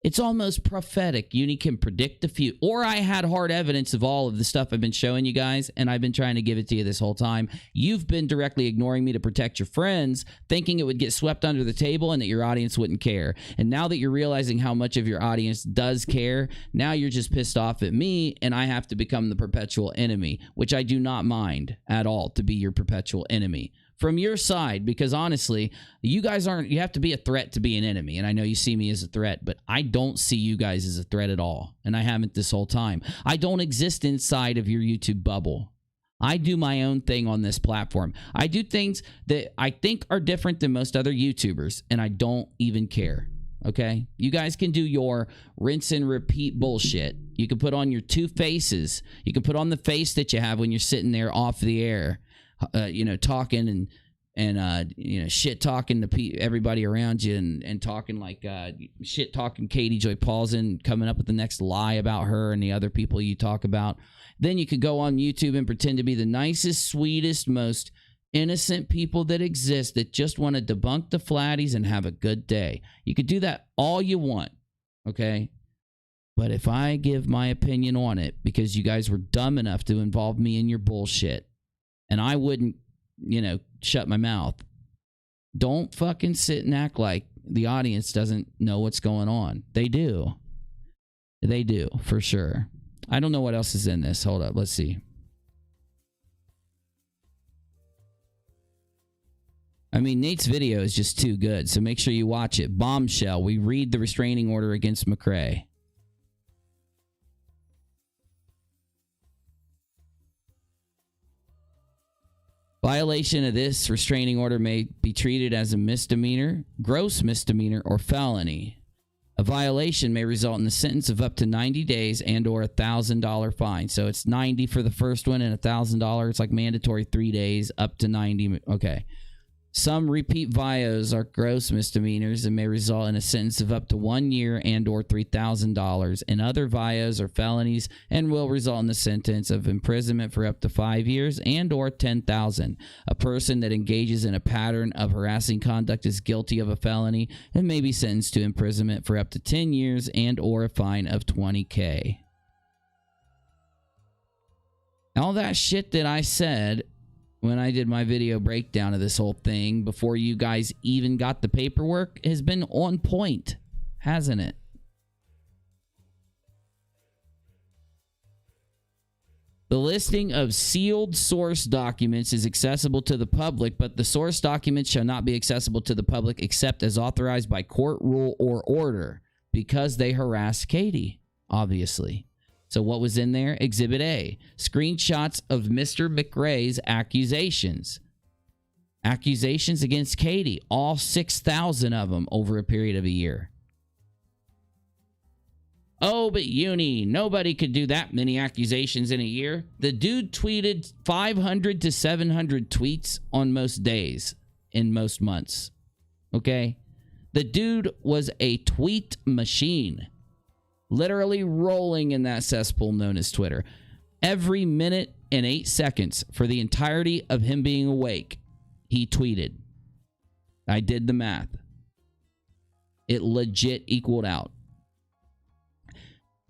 It's almost prophetic. You can predict the future. Or I had hard evidence of all of the stuff I've been showing you guys, and I've been trying to give it to you this whole time. You've been directly ignoring me to protect your friends, thinking it would get swept under the table and that your audience wouldn't care. And now that you're realizing how much of your audience does care, now you're just pissed off at me, and I have to become the perpetual enemy, which I do not mind at all to be your perpetual enemy. From your side, because honestly, you guys aren't, you have to be a threat to be an enemy. And I know you see me as a threat, but I don't see you guys as a threat at all. And I haven't this whole time. I don't exist inside of your YouTube bubble. I do my own thing on this platform. I do things that I think are different than most other YouTubers, and I don't even care. Okay? You guys can do your rinse and repeat bullshit. You can put on your two faces. You can put on the face that you have when you're sitting there off the air. Talking and shit talking to everybody around you and talking like shit talking Katie Joy Paulson, coming up with the next lie about her and the other people you talk about. Then you could go on YouTube and pretend to be the nicest, sweetest, most innocent people that exist that just want to debunk the flatties and have a good day. You could do that all you want, okay? But if I give my opinion on it because you guys were dumb enough to involve me in your bullshit, and I wouldn't, shut my mouth. Don't fucking sit and act like the audience doesn't know what's going on. They do. They do, for sure. I don't know what else is in this. Hold up. Let's see. I mean, Nate's video is just too good, so make sure you watch it. Bombshell. We read the restraining order against McCrae. Violation of this restraining order may be treated as a misdemeanor, gross misdemeanor, or felony. A violation may result in the sentence of up to 90 days and or $1,000 fine. So it's 90 for the first one and $1,000. It's like mandatory 3 days up to 90. Okay. Some repeat vios are gross misdemeanors and may result in a sentence of up to 1 year and or $3,000. And other vios are felonies and will result in the sentence of imprisonment for up to 5 years and or $10,000. A person that engages in a pattern of harassing conduct is guilty of a felony and may be sentenced to imprisonment for up to 10 years and or a fine of $20,000. All that shit that I said when I did my video breakdown of this whole thing before you guys even got the paperwork has been on point, hasn't it? The listing of sealed source documents is accessible to the public, but the source documents shall not be accessible to the public except as authorized by court rule or order, because they harassed Katie, obviously. So what was in there? Exhibit A, screenshots of Mr. McRae's accusations. Accusations against Katie, all 6,000 of them over a period of a year. Oh, but Uni, nobody could do that many accusations in a year. The dude tweeted 500 to 700 tweets on most days in most months. Okay? The dude was a tweet machine. Literally rolling in that cesspool known as Twitter. Every minute and 8 seconds for the entirety of him being awake, he tweeted. I did the math. It legit equaled out.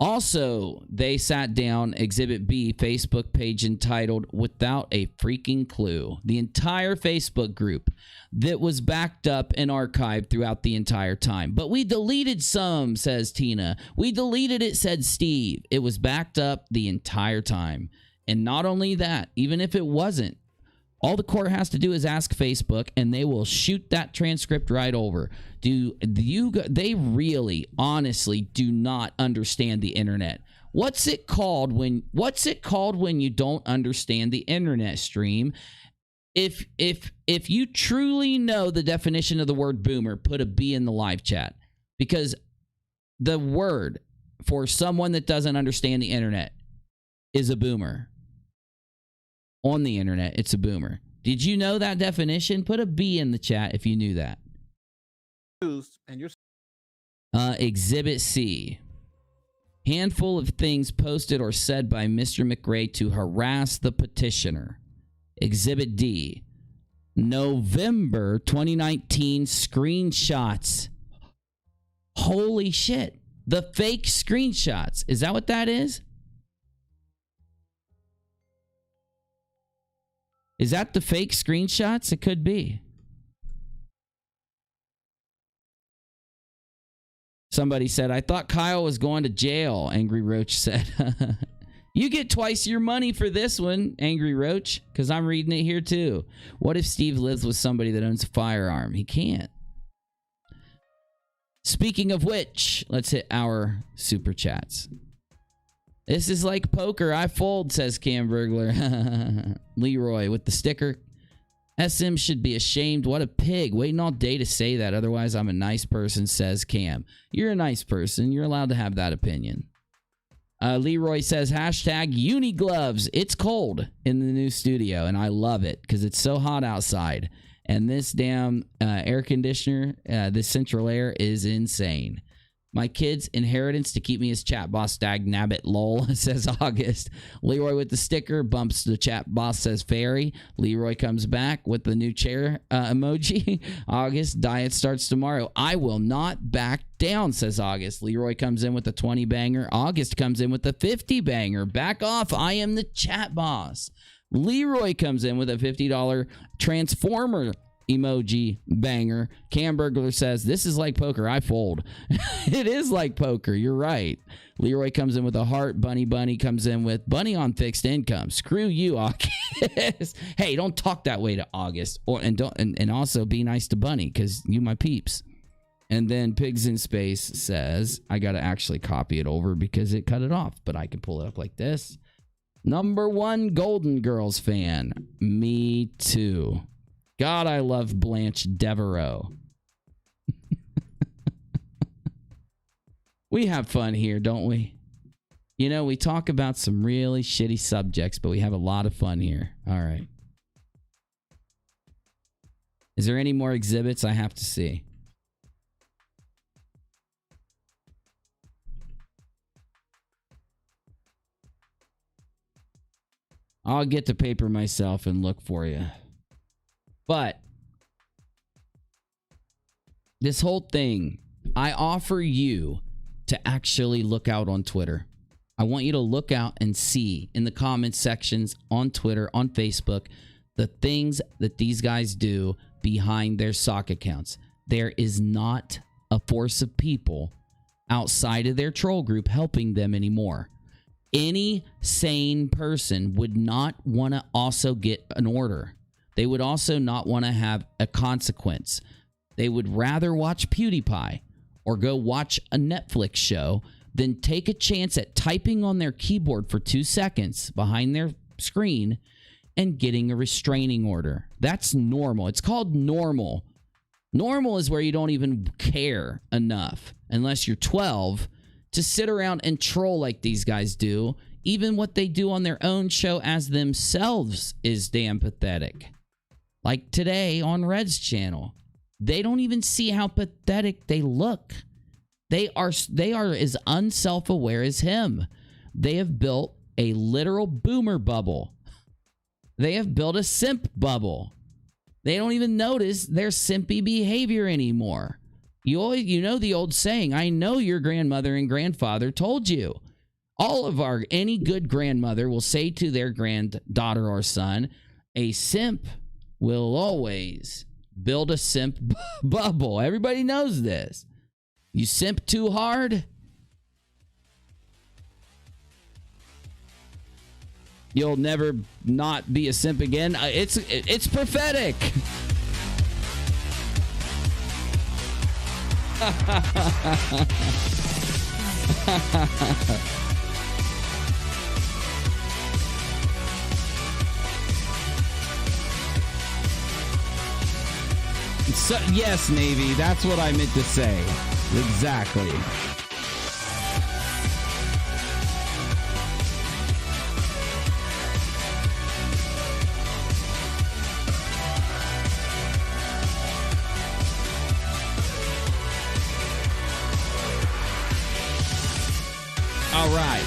Also, they sat down Exhibit B Facebook page entitled Without a Freaking Clue. The entire Facebook group that was backed up and archived throughout the entire time. But we deleted some, says Tina. We deleted it, said Steve. It was backed up the entire time. And not only that, even if it wasn't, all the court has to do is ask Facebook, and they will shoot that transcript right over. They really, honestly, do not understand the internet. What's it called when you don't understand the internet, stream? If you truly know the definition of the word boomer, put a B in the live chat, because the word for someone that doesn't understand the internet is a boomer. On the internet, it's a boomer. Did you know that definition? Put a B in the chat if you knew that. Exhibit C. Handful of things posted or said by Mr. McRae to harass the petitioner. Exhibit D. November 2019 screenshots. Holy shit. The fake screenshots. Is that what that is? Is that the fake screenshots? It could be. Somebody said, I thought Kyle was going to jail, Angry Roach said. You get twice your money for this one, Angry Roach, because I'm reading it here too. What if Steve lives with somebody that owns a firearm? He can't. Speaking of which, let's hit our super chats. This is like poker. I fold, says Cam Burglar. Leroy with the sticker. SM should be ashamed. What a pig. Waiting all day to say that. Otherwise, I'm a nice person, says Cam. You're a nice person. You're allowed to have that opinion. Leroy says, hashtag Unigloves. It's cold in the new studio, and I love it because it's so hot outside. And this damn air conditioner, this central air is insane. My kid's inheritance to keep me as chat boss, dag nabbit lol, says August. Leroy with the sticker bumps the chat boss, says Fairy. Leroy comes back with the new chair emoji. August, diet starts tomorrow. I will not back down, says August. Leroy comes in with a 20 banger. August comes in with a 50 banger. Back off. I am the chat boss. Leroy comes in with a $50 transformer emoji banger. Cam Burglar says, this is like poker. I fold. It is like poker. You're right. Leroy comes in with a heart. Bunny comes in with Bunny on fixed income. Screw you, August. Hey, don't talk that way to August. And also be nice to Bunny, because you my peeps. And then Pigs in Space says, I got to actually copy it over because it cut it off, but I can pull it up like this. #1 Golden Girls fan. Me too. God, I love Blanche Devereaux. We have fun here, don't we? You know, we talk about some really shitty subjects, but we have a lot of fun here. All right. Is there any more exhibits I have to see? I'll get the paper myself and look for you. But this whole thing, I offer you to actually look out on Twitter. I want you to look out and see in the comments sections on Twitter, on Facebook, the things that these guys do behind their sock accounts. There is not a force of people outside of their troll group helping them anymore. Any sane person would not want to also get an order. They would also not want to have a consequence. They would rather watch PewDiePie or go watch a Netflix show than take a chance at typing on their keyboard for 2 seconds behind their screen and getting a restraining order. That's normal. It's called normal. Normal is where you don't even care enough, unless you're 12, to sit around and troll like these guys do. Even what they do on their own show as themselves is damn pathetic. Like today on Red's channel. They don't even see how pathetic they look. They are as unself-aware as him. They have built a literal boomer bubble. They have built a simp bubble. They don't even notice their simpy behavior anymore. You know the old saying, I know your grandmother and grandfather told you. Any good grandmother will say to their granddaughter or son, a simp will always build a simp bubble. Everybody knows this. You simp too hard, you'll never not be a simp again. It's prophetic. So, yes, Navy, that's what I meant to say. Exactly. All right.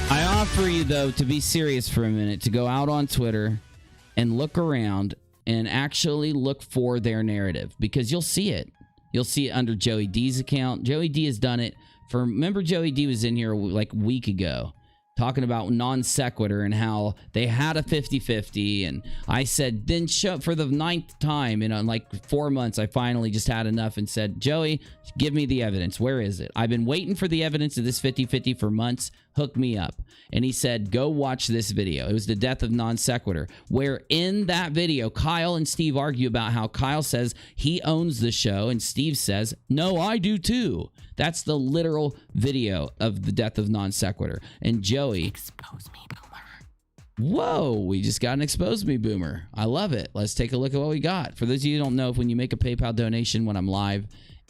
I offer you, though, to be serious for a minute, to go out on Twitter and look around and actually look for their narrative, because you'll see it. You'll see it under Joey D's account. Joey D has done it for, remember Joey D was in here like a week ago talking about non sequitur and how they had a 50-50. And I said, then show for the 9th time in like 4 months, I finally just had enough and said, Joey, give me the evidence. Where is it? I've been waiting for the evidence of this 50-50 for months. Hook me up. And he said, go watch this video. It was the death of non sequitur, where in that video, Kyle and Steve argue about how Kyle says he owns the show and Steve says, no, I do too. That's the literal video of the death of non sequitur. And Joey, expose me, boomer. Whoa, we just got an expose me boomer. I love it. Let's take a look at what we got. For those of you who don't know, if when you make a PayPal donation when I'm live,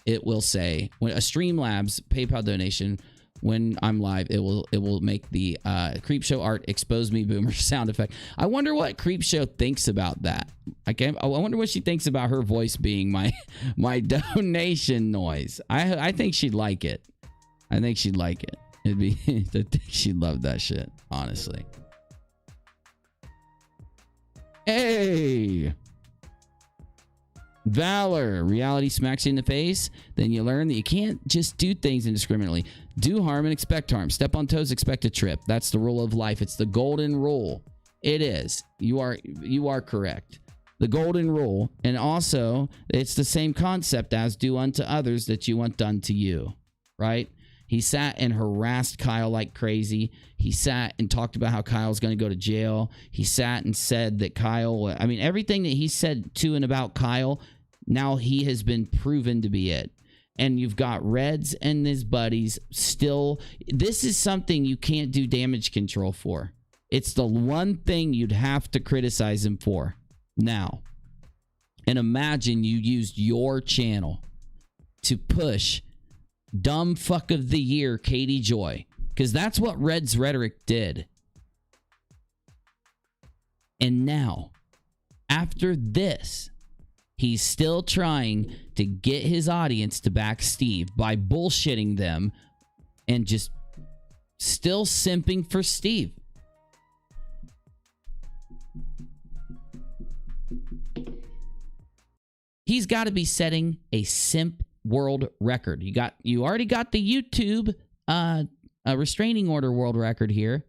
it will say, when a Streamlabs PayPal donation, when I'm live, it will make the Creepshow Art expose me boomer sound effect. I wonder what Creepshow thinks about that. I wonder what she thinks about her voice being my donation noise. I think she'd like it. I think she'd like it. It'd be I think she'd love that shit, honestly. Hey, Valor, reality smacks you in the face. Then you learn that you can't just do things indiscriminately. Do harm and expect harm. Step on toes, expect a trip. That's the rule of life. It's the golden rule. It is. You are correct. The golden rule. And also, it's the same concept as do unto others that you want done to you. Right? He sat and harassed Kyle like crazy. He sat and talked about how Kyle's going to go to jail. He sat and said that Kyle, I mean, everything that he said to and about Kyle, now he has been proven to be it. And you've got Reds and his buddies still. This is something you can't do damage control for. It's the one thing you'd have to criticize him for now. And imagine you used your channel to push dumb fuck of the year Katie Joy, because that's what Red's Rhetoric did. And now, after this, he's still trying to get his audience to back Steve by bullshitting them and just still simping for Steve. He's got to be setting a simp world record. You already got the YouTube a restraining order world record here,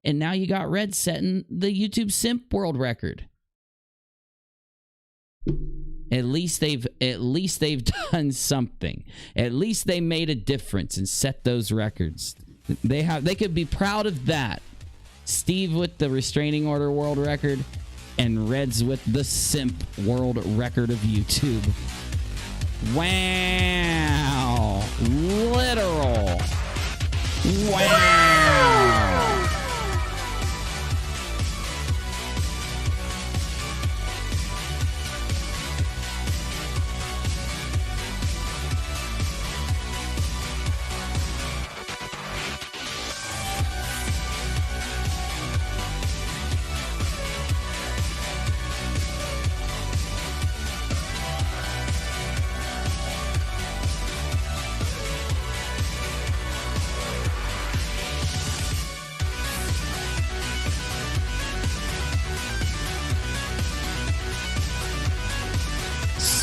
and now you got Red setting the YouTube simp world record. At least they've done something. At least they made a difference and set those records. They could be proud of that. Steve with the restraining order world record, and Reds with the simp world record of YouTube. Wow. Literal. Wow.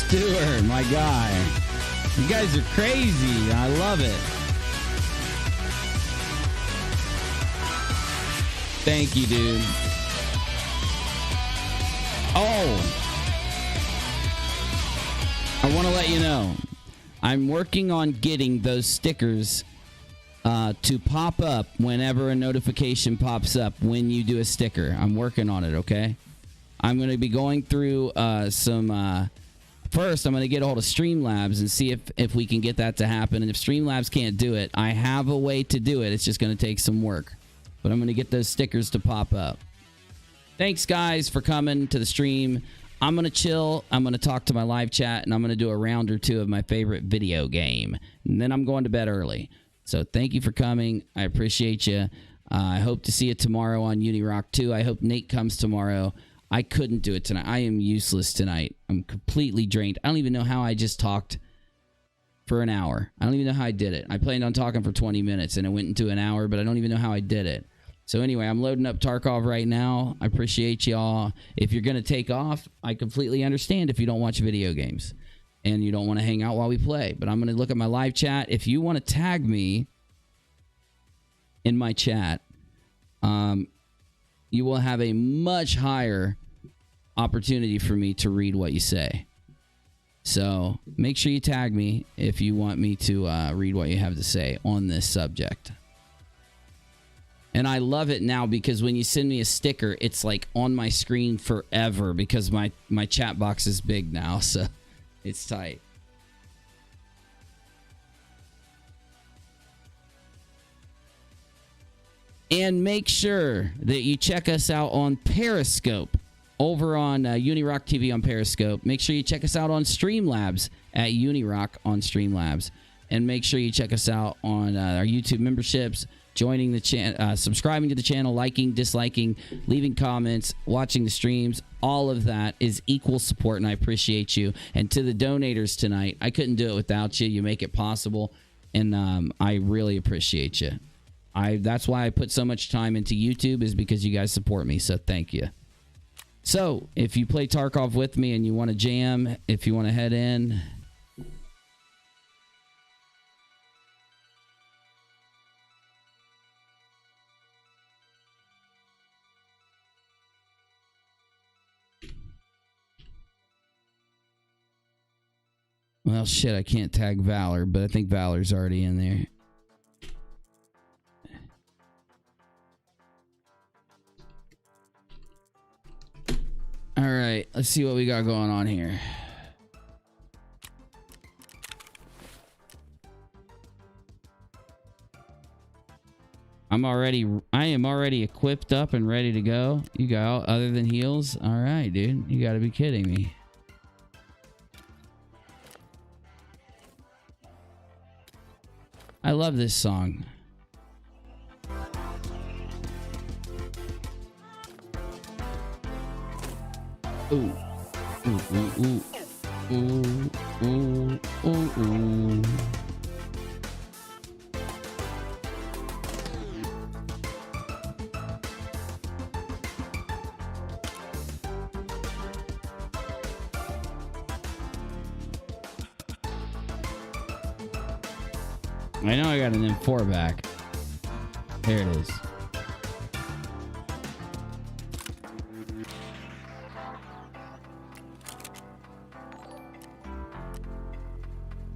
Stewart, my guy. You guys are crazy. I love it. Thank you, dude. Oh, I want to let you know, I'm working on getting those stickers to pop up whenever a notification pops up when you do a sticker. I'm working on it, okay? I'm going to be going through some... First, I'm going to get a hold of Streamlabs and see if we can get that to happen. And if Streamlabs can't do it, I have a way to do it. It's just going to take some work. But I'm going to get those stickers to pop up. Thanks, guys, for coming to the stream. I'm going to chill. I'm going to talk to my live chat, and I'm going to do a round or two of my favorite video game. And then I'm going to bed early. So thank you for coming. I appreciate you. I hope to see you tomorrow on Unirock 2. I hope Nate comes tomorrow. I couldn't do it tonight. I am useless tonight. I'm completely drained. I don't even know how I just talked for an hour. I don't even know how I did it. I planned on talking for 20 minutes, and it went into an hour, but I don't even know how I did it. So anyway, I'm loading up Tarkov right now. I appreciate y'all. If you're going to take off, I completely understand if you don't watch video games and you don't want to hang out while we play. But I'm going to look at my live chat. If you want to tag me in my chat, you will have a much higher opportunity for me to read what you say. So make sure you tag me if you want me to read what you have to say on this subject. And I love it now because when you send me a sticker, it's like on my screen forever because my chat box is big now, so it's tight. And make sure that you check us out on Periscope over on Unirock TV on Periscope. Make sure you check us out on Streamlabs at Unirock on Streamlabs. And make sure you check us out on our YouTube memberships, joining the channel, subscribing to the channel, liking, disliking, leaving comments, watching the streams. All of that is equal support, and I appreciate you. And to the donators tonight, I couldn't do it without you. You make it possible, and I really appreciate you. That's why I put so much time into YouTube, is because you guys support me, so thank you. So, if you play Tarkov with me and you want to jam, if you want to head in... Well, shit, I can't tag Valor, but I think Valor's already in there. All right, let's see what we got going on here. I am already equipped up and ready to go. You got other than heals? All right, dude. You got to be kidding me. I love this song. Ooh. Ooh, ooh, ooh. Ooh, ooh, ooh, ooh. I know I got an M4 back. There it is.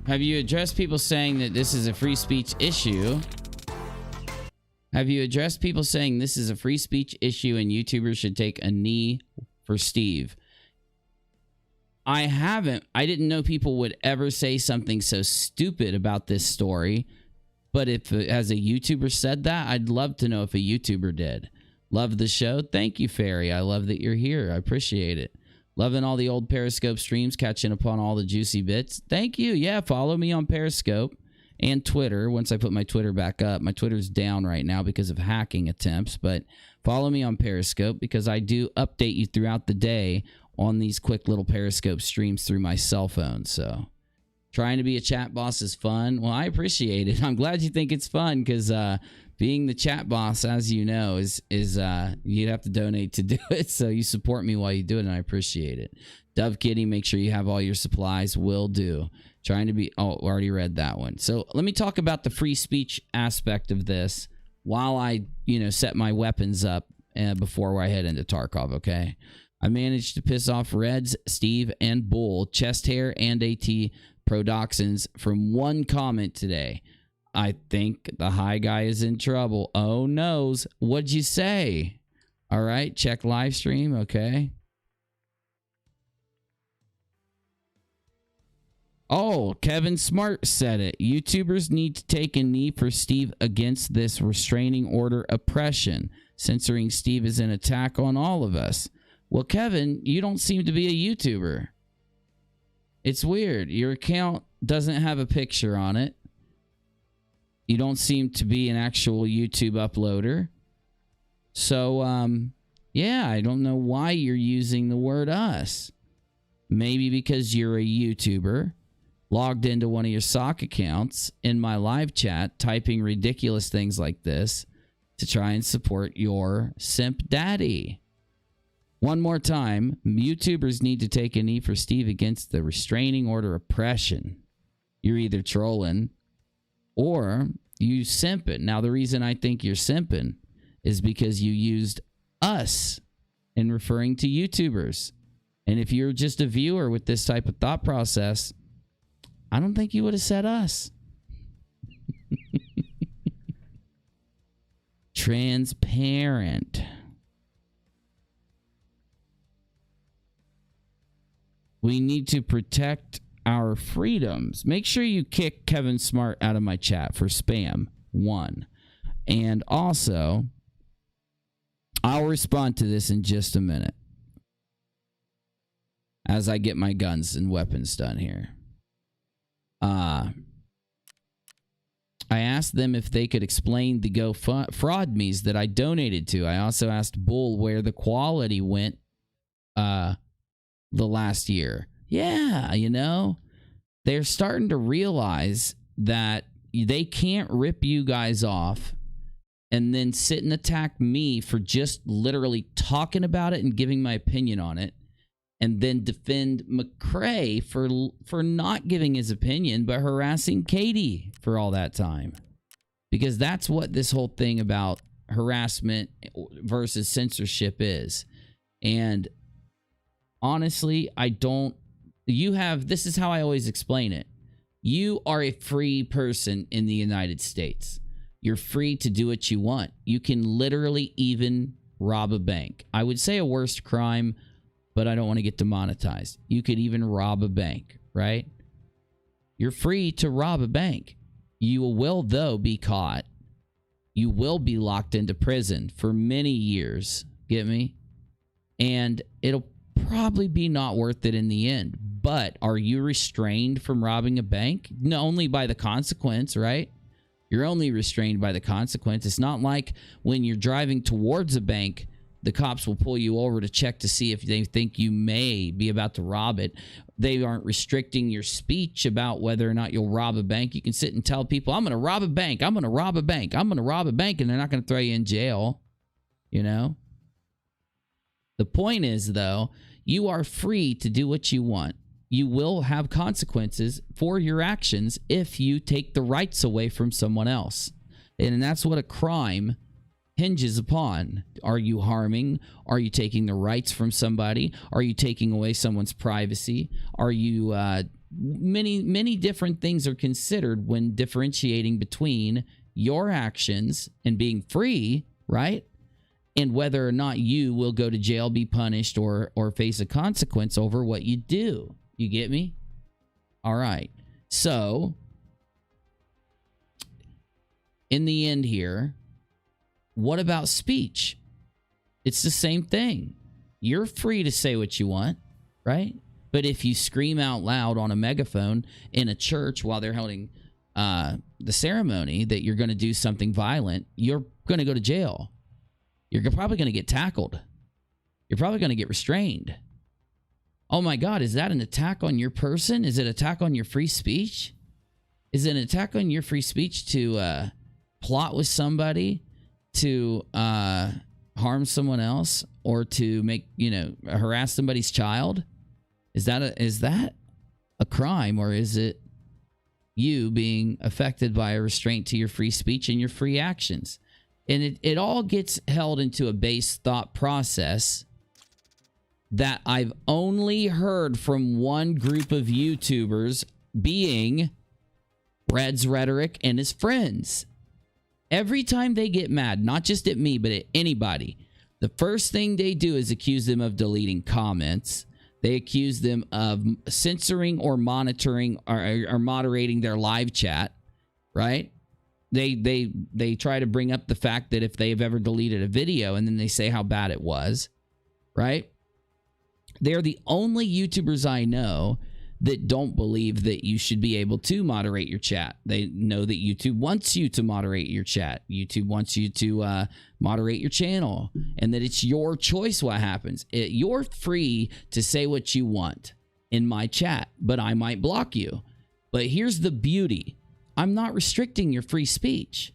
Have you addressed people saying that this is a free speech issue? Have you addressed people saying this is a free speech issue and YouTubers should take a knee for Steve? I haven't. I didn't know people would ever say something so stupid about this story. But if as a YouTuber said that, I'd love to know if a YouTuber did. Love the show. Thank you, Fairy. I love that you're here. I appreciate it. Loving all the old Periscope streams, catching upon all the juicy bits. Thank you. Yeah, follow me on Periscope and Twitter once I put my Twitter back up. My Twitter's down right now because of hacking attempts, but follow me on Periscope because I do update you throughout the day on these quick little Periscope streams through my cell phone. So trying to be a chat boss is fun. Well, I appreciate it. I'm glad you think it's fun because being the chat boss, as you know, is you'd have to donate to do it. So you support me while you do it, and I appreciate it. Dove Kitty, make sure you have all your supplies. Will do. Trying to be... Oh, already read that one. So let me talk about the free speech aspect of this while I, set my weapons up before I head into Tarkov, okay? I managed to piss off Reds, Steve, and Bull, Chest Hair, and AT Prodoxins from one comment today. I think the high guy is in trouble. Oh, noes. What'd you say? All right, check live stream, okay? Oh, Kevin Smart said it. YouTubers need to take a knee for Steve against this restraining order oppression. Censoring Steve is an attack on all of us. Well, Kevin, you don't seem to be a YouTuber. It's weird. Your account doesn't have a picture on it. You don't seem to be an actual YouTube uploader. So, yeah, I don't know why you're using the word us. Maybe because you're a YouTuber, logged into one of your sock accounts in my live chat, typing ridiculous things like this to try and support your simp daddy. One more time, YouTubers need to take a knee for Steve against the restraining order oppression. You're either trolling or you simping. Now, the reason I think you're simping is because you used us in referring to YouTubers. And if you're just a viewer with this type of thought process, I don't think you would have said us. Transparent. We need to protect our freedoms. Make sure you kick Kevin Smart out of my chat for spam. 1. And also, I'll respond to this in just a minute as I get my guns and weapons done here. I asked them if they could explain the GoFundMes that I donated to. I also asked Bull where the quality went the last year. Yeah, they're starting to realize that they can't rip you guys off and then sit and attack me for just literally talking about it and giving my opinion on it, and then defend mcrae for not giving his opinion but harassing Katie for all that time. Because that's what this whole thing about harassment versus censorship is. And honestly, this is how I always explain it. You are a free person in the United States. You're free to do what you want. You can literally even rob a bank. I would say a worst crime, but I don't want to get demonetized. You could even rob a bank, right? You're free to rob a bank. You will, though, be caught. You will be locked into prison for many years. Get me? And it'll probably be not worth it in the end. But are you restrained from robbing a bank? No, only by the consequence, right? You're only restrained by the consequence. It's not like when you're driving towards a bank, the cops will pull you over to check to see if they think you may be about to rob it. They aren't restricting your speech about whether or not you'll rob a bank. You can sit and tell people, I'm going to rob a bank. I'm going to rob a bank. I'm going to rob a bank. And they're not going to throw you in jail. The point is, though, you are free to do what you want. you will have consequences for your actions if you take the rights away from someone else. And that's what a crime hinges upon. Are you harming? Are you taking the rights from somebody? Are you taking away someone's privacy? Are you many different things are considered when differentiating between your actions and being free, right? And whether or not you will go to jail, be punished, or face a consequence over what you do. You get me? All right. So, in the end here, what about speech? It's the same thing. You're free to say what you want, right? But if you scream out loud on a megaphone in a church while they're holding the ceremony that you're going to do something violent, you're going to go to jail. You're probably going to get tackled. You're probably going to get restrained. Oh my God, is that an attack on your person? Is it an attack on your free speech? Is it an attack on your free speech to plot with somebody, to harm someone else, or to make, harass somebody's child? Is that a crime, or is it you being affected by a restraint to your free speech and your free actions? And it all gets held into a base thought process that I've only heard from one group of YouTubers, being Red's Rhetoric and his friends. Every time they get mad, not just at me, but at anybody, the first thing they do is accuse them of deleting comments. They accuse them of censoring or monitoring or moderating their live chat, right? They try to bring up the fact that if they've ever deleted a video, and then they say how bad it was, right? They're the only YouTubers I know that don't believe that you should be able to moderate your chat. They know that YouTube wants you to moderate your chat. YouTube wants you to moderate your channel, and that it's your choice what happens. You're free to say what you want in my chat, but I might block you. But here's the beauty. I'm not restricting your free speech,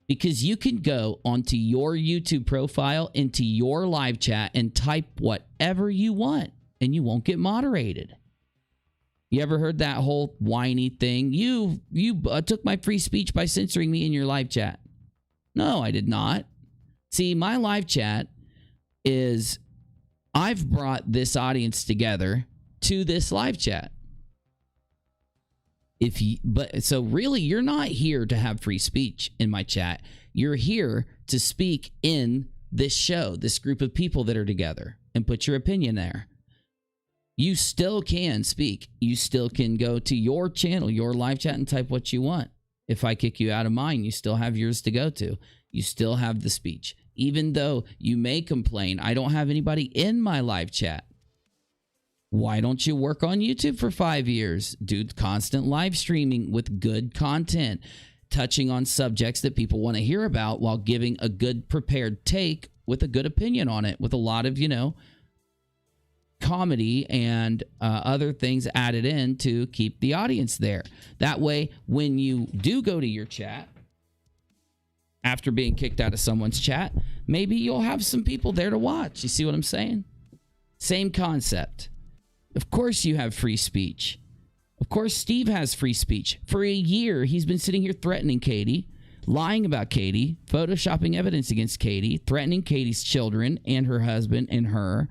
because you can go onto your YouTube profile, into your live chat, and type whatever you want, and you won't get moderated. You ever heard that whole whiny thing? You took my free speech by censoring me in your live chat. No, I did not. See, my live chat is, I've brought this audience together to this live chat. So really, you're not here to have free speech in my chat. You're here to speak in this show, this group of people that are together, and put your opinion there. You still can speak. You still can go to your channel, your live chat, and type what you want. If I kick you out of mine, you still have yours to go to. You still have the speech. Even though you may complain, I don't have anybody in my live chat. Why don't you work on YouTube for 5 years? Do constant live streaming with good content, touching on subjects that people want to hear about, while giving a good prepared take with a good opinion on it, with a lot of, comedy and other things added in to keep the audience there. That way, when you do go to your chat, after being kicked out of someone's chat, maybe you'll have some people there to watch. You see what I'm saying? Same concept. Of course you have free speech. Of course Steve has free speech. For a year, he's been sitting here threatening Katie, lying about Katie, photoshopping evidence against Katie, threatening Katie's children and her husband and her.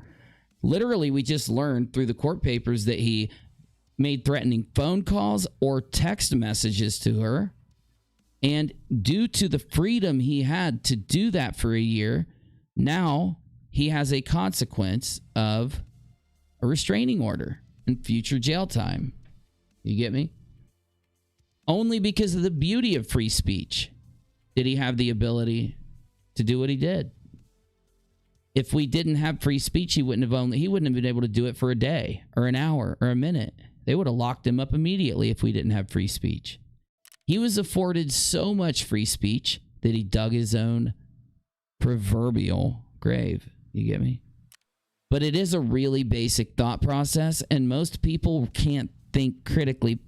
Literally, we just learned through the court papers that he made threatening phone calls or text messages to her. And due to the freedom he had to do that for a year, now he has a consequence of a restraining order and future jail time. You get me? Only because of the beauty of free speech did he have the ability to do what he did. If we didn't have free speech, he wouldn't have been able to do it for a day or an hour or a minute. They would have locked him up immediately if we didn't have free speech. He was afforded so much free speech that he dug his own proverbial grave. You get me? But it is a really basic thought process, and most people can't think critically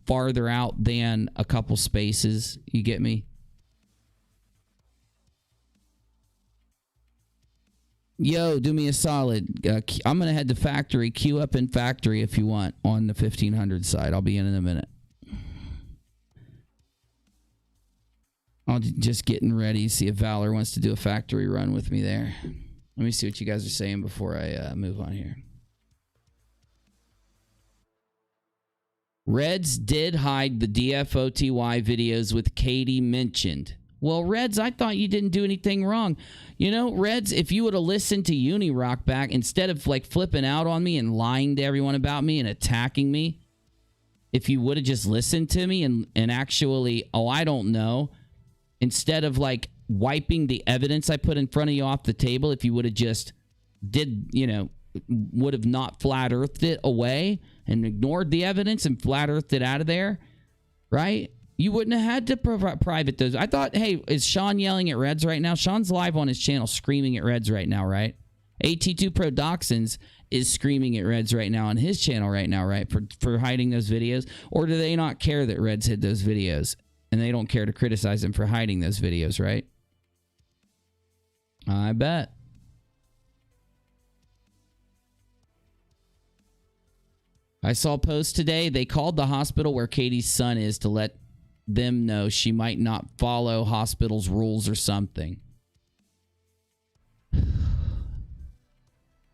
farther out than a couple spaces. You get me? Yo, do me a solid. I'm going to head to factory. Queue up in factory if you want on the 1500 side. I'll be in a minute. I'm just getting ready. See if Valor wants to do a factory run with me there. Let me see what you guys are saying before I move on here. Reds did hide the DFOTY videos with Katie mentioned. Well, Reds, I thought you didn't do anything wrong. You know, Reds, if you would have listened to Unirock back, instead of like flipping out on me and lying to everyone about me and attacking me, if you would have just listened to me and actually, oh, I don't know, instead of like wiping the evidence I put in front of you off the table, if you would have just would have not flat earthed it away and ignored the evidence and flat earthed it out of there, right? You wouldn't have had to private those. I thought, hey, is Sean yelling at Reds right now? Sean's live on his channel screaming at Reds right now, right? AT2 Pro Dachshunds is screaming at Reds right now on his channel right now, right? For hiding those videos. Or do they not care that Reds hid those videos? And they don't care to criticize him for hiding those videos, right? I bet. I saw a post today. They called the hospital where Katie's son is to let them know she might not follow hospital's rules or something.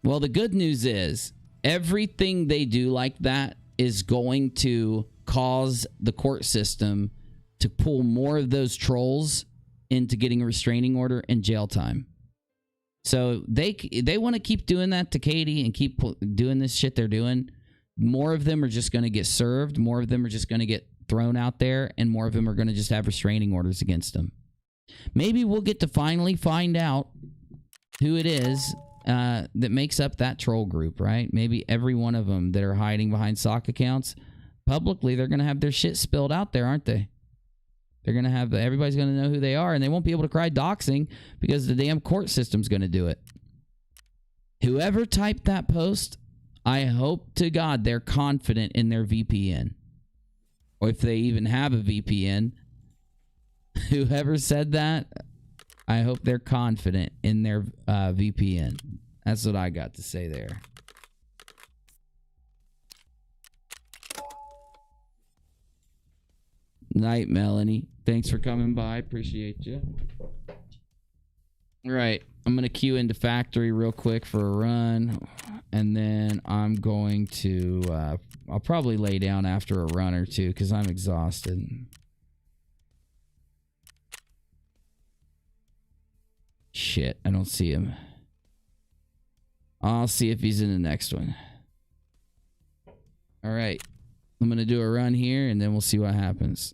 Well, the good news is everything they do like that is going to cause the court system to pull more of those trolls into getting a restraining order and jail time. So they want to keep doing that to Katie and keep doing this shit they're doing. More of them are just going to get served. More of them are just going to get thrown out there, and more of them are going to just have restraining orders against them. Maybe we'll get to finally find out who it is that makes up that troll group, right? Maybe every one of them that are hiding behind sock accounts, publicly, they're going to have their shit spilled out there, aren't they? They're going to have, everybody's going to know who they are, and they won't be able to cry doxing because the damn court system's going to do it. Whoever typed that post, I hope to God they're confident in their VPN. Or if they even have a VPN. Whoever said that, I hope they're confident in their VPN. That's what I got to say there. Night, Melanie. Thanks for coming by. Appreciate you. All right. I'm going to queue into factory real quick for a run. And then I'm going to... I'll probably lay down after a run or two because I'm exhausted. Shit, I don't see him. I'll see if he's in the next one. All right. I'm going to do a run here and then we'll see what happens.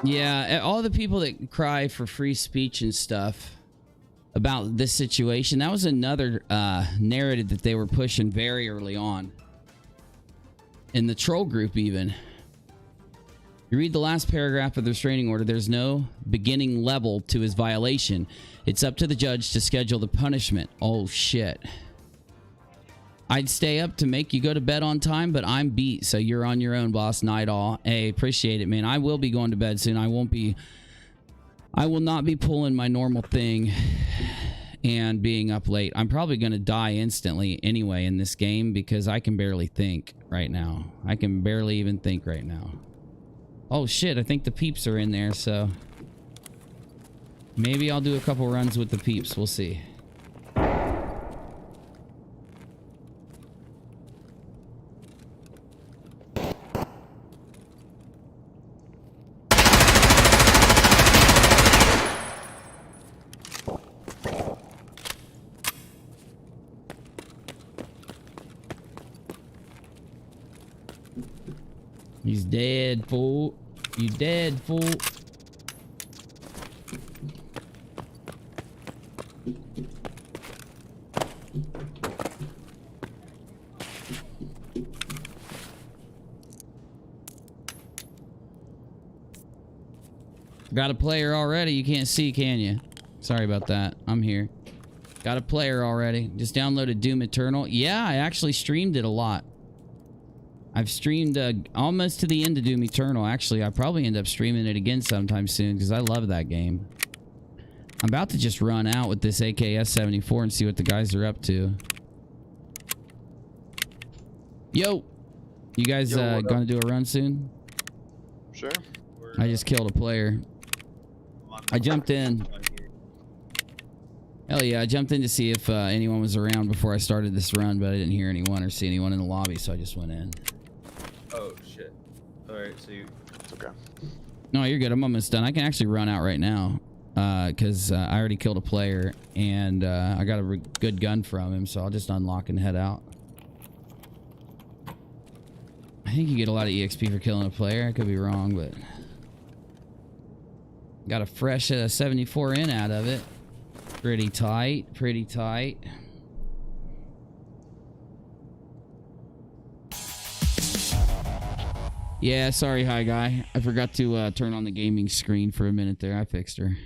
Yeah, all the people that cry for free speech and stuff about this situation, that was another narrative that they were pushing very early on. In the troll group even. You read the last paragraph of the restraining order, there's no beginning level to his violation. It's up to the judge to schedule the punishment. Oh, shit. I'd stay up to make you go to bed on time, but I'm beat, so you're on your own, boss. Night all. Hey, appreciate it, man. I will be going to bed soon. I will not be pulling my normal thing and being up late. I'm probably going to die instantly anyway in this game because I can barely think right now. I can barely even think right now. Oh shit, I think the peeps are in there, so maybe I'll do a couple runs with the peeps. We'll see. He's dead, fool. You dead, fool. Got a player already. You can't see, can you? Sorry about that. I'm here. Got a player already. Just downloaded Doom Eternal. Yeah, I actually streamed it a lot. I've streamed almost to the end of Doom Eternal. Actually, I probably end up streaming it again sometime soon because I love that game. I'm about to just run out with this AKS-74 and see what the guys are up to. Yo! You guys gonna do a run soon? Sure. I just killed a player. I jumped in. Hell yeah, I jumped in to see if anyone was around before I started this run, but I didn't hear anyone or see anyone in the lobby, so I just went in. Oh, shit. Alright, so you... It's okay. No, you're good. I'm almost done. I can actually run out right now because I already killed a player, and I got a good gun from him, so I'll just unlock and head out. I think you get a lot of EXP for killing a player. I could be wrong, but... Got a fresh 74 in out of it. Pretty tight, pretty tight. Yeah, sorry, hi guy. I forgot to turn on the gaming screen for a minute there. I fixed her.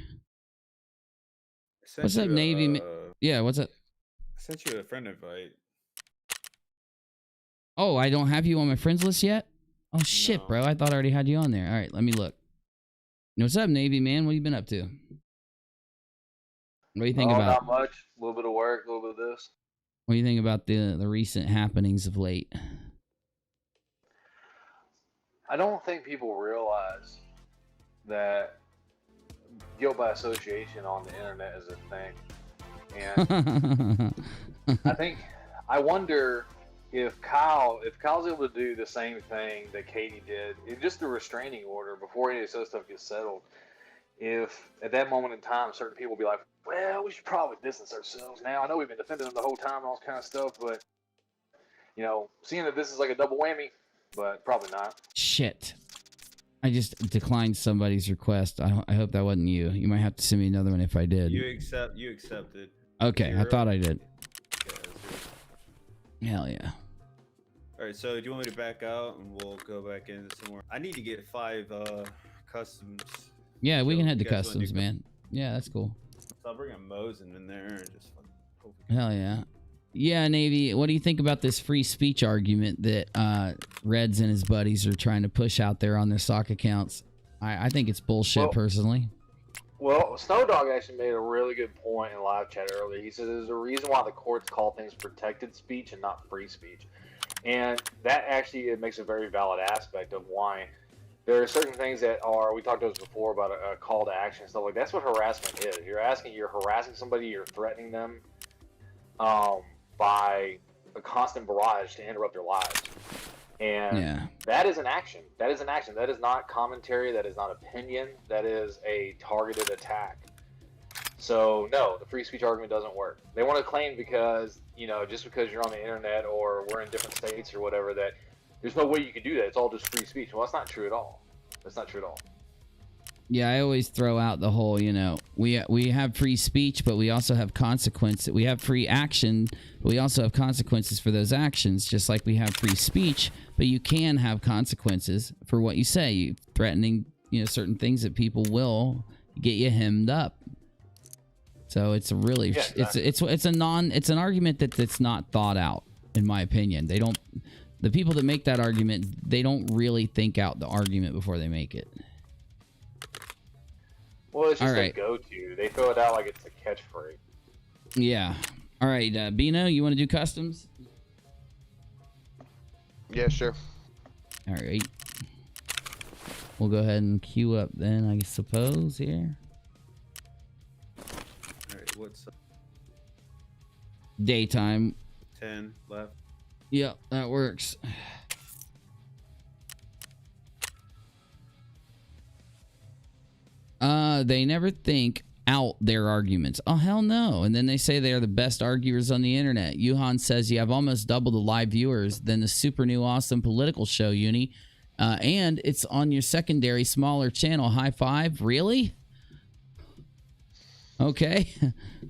What's up, Navy? Yeah, what's up? I sent you a friend invite. Oh, I don't have you on my friends list yet? Oh shit, No. bro. I thought I already had you on there. All right, let me look. What's up, Navy man? What have you been up to? What do you think about? Not much. A little bit of work, a little bit of this. What do you think about the recent happenings of late? I don't think people realize that guilt by association on the internet is a thing. And I wonder if Kyle's able to do the same thing that Katie did, just the restraining order before any of this other stuff gets settled. If at that moment in time, certain people will be like, well, we should probably distance ourselves now. I know we've been defending them the whole time and all this kind of stuff, but, you know, seeing that this is like a double whammy, but probably not. Shit. I just declined somebody's request. I hope that wasn't you. You might have to send me another one if I did. You accepted. Okay, Zero. I thought I did. Yeah, Hell yeah. Alright, so do you want me to back out and we'll go back in somewhere? I need to get 5 customs. Yeah, we So can head to you guys wanna customs, do man. Yeah, that's cool. So I'll bring a Mosin in there and just hope Hell yeah. Yeah, Navy, what do you think about this free speech argument that Reds and his buddies are trying to push out there on their sock accounts? I think it's bullshit, personally. Well, Snowdog actually made a really good point in live chat earlier. He said there's a reason why the courts call things protected speech and not free speech. And that actually it makes a very valid aspect of why there are certain things that are, we talked to us before about a call to action and stuff like that. That's what harassment is. You're harassing somebody, you're threatening them by a constant barrage to interrupt their lives. And that is an action. That is an action. That is not commentary. That is not opinion. That is a targeted attack. So, no, the free speech argument doesn't work. They want to claim because, you know, just because you're on the internet or we're in different states or whatever, that there's no way you can do that. It's all just free speech. Well, that's not true at all. That's not true at all. Yeah, I always throw out the whole, you know, we have free speech, but we also have consequences. We have free action, but we also have consequences for those actions, just like we have free speech, but you can have consequences for what you say. You threatening, you know, certain things that people will get you hemmed up. So it's a really, it's an argument that's not thought out. in my opinion. They don't. The people that make that argument, they don't really think out the argument before they make it. Well, it's just All right. a go-to. They throw it out like it's a catchphrase. Yeah. All right, Bino, you want to do customs? Yeah, sure. All right. We'll go ahead and queue up then, I suppose, here. All right, what's up? Daytime. 10 left. Yep, that works. They never think out their arguments. Oh, hell no. And then they say they are the best arguers on the internet. Yuhan says you have almost double the live viewers than the super new awesome political show, Uni. And it's on your secondary smaller channel. High five. Really? Okay.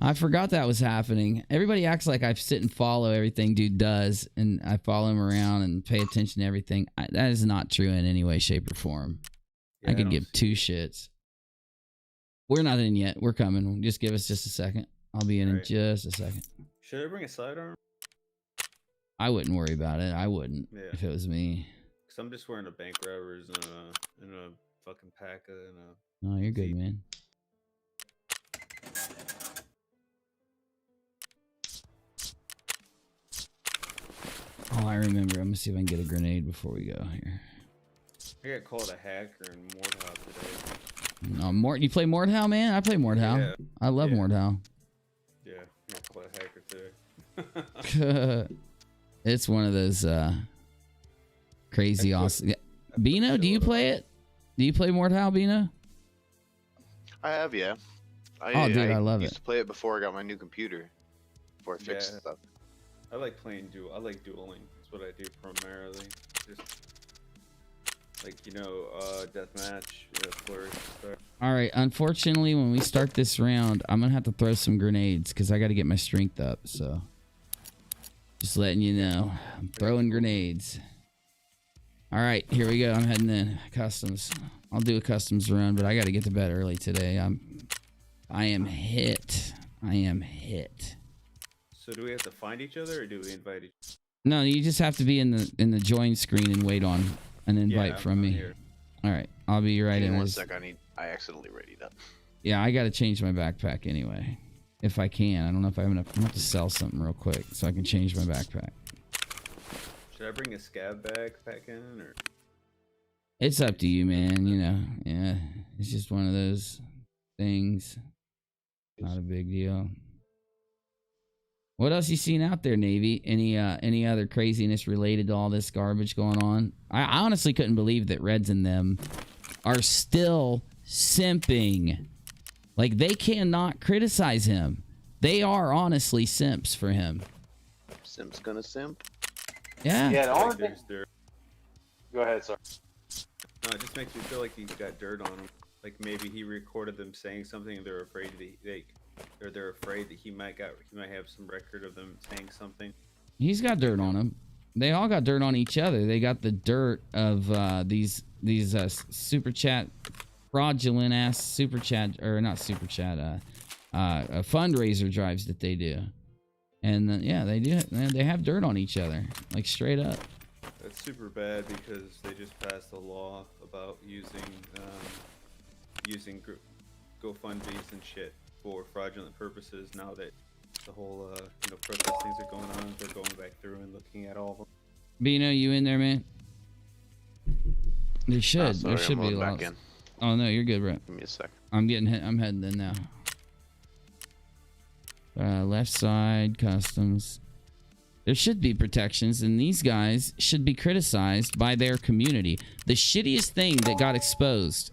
I forgot that was happening. Everybody acts like I sit and follow everything dude does, and I follow him around and pay attention to everything. That is not true in any way, shape, or form. Yeah, I could give two shits. We're not in yet. We're coming. Just give us just a second. I'll be in just a second. Should I bring a sidearm? I wouldn't worry about it. I wouldn't if it was me. Cause I'm just wearing a bank robbers and a fucking pack and a. No, you're good, man. Oh, I remember. I'm gonna see if I can get a grenade before we go here. I got called a hacker in Mordhau today. No, you play Mordhau, man? I play Mordhau. Yeah. I love Mordhau. Yeah, I got called a hacker today. It's one of those crazy awesome. Bino, do you play it? Do you play Mordhau, Bino? I have, yeah. I love it. I used to play it before I got my new computer. Before I fixed stuff. I like playing I like dueling. That's what I do primarily. Just like, deathmatch, flourish stuff. All right. Unfortunately, when we start this round, I'm gonna have to throw some grenades because I got to get my strength up. So, just letting you know, I'm throwing grenades. All right, here we go. I'm heading in customs. I'll do a customs run, but I got to get to bed early today. I am hit. I am hit. So do we have to find each other, or do we invite each other? No, you just have to be in the join screen and wait on an invite from me. Here. All right, I'll be right in. One sec, I accidentally readied up. Yeah, I got to change my backpack anyway, if I can. I don't know if I have enough. I'm gonna have to sell something real quick so I can change my backpack. Should I bring a scab backpack in, or? It's up to you, man. Yeah, it's just one of those things. Not a big deal. What else you seen out there, Navy? Any other craziness related to all this garbage going on? I honestly couldn't believe that Reds and them are still simping. Like, they cannot criticize him. They are honestly simps for him. Simp's gonna simp. Yeah. Yeah, the I only think thing... there's dirt. Go ahead, sir. No, it just makes me feel like he's got dirt on him. Like maybe he recorded them saying something, and they're afraid they're afraid that he might have some record of them saying something. He's got dirt on him. They all got dirt on each other. They got the dirt of these super chat, fraudulent ass super chat, or not super chat, fundraiser drives that they do, and yeah, they do. They have dirt on each other, like straight up. That's super bad because they just passed a law about using GoFundMe's and shit for fraudulent purposes. Now that the whole protest things are going on, they're going back through and looking at all of them. Bino, you in there, man? There should. Sorry, there should be a lot. Oh no, you're good, bro. Give me a sec. I'm heading in now. Left side customs. There should be protections, and these guys should be criticized by their community. The shittiest thing that got exposed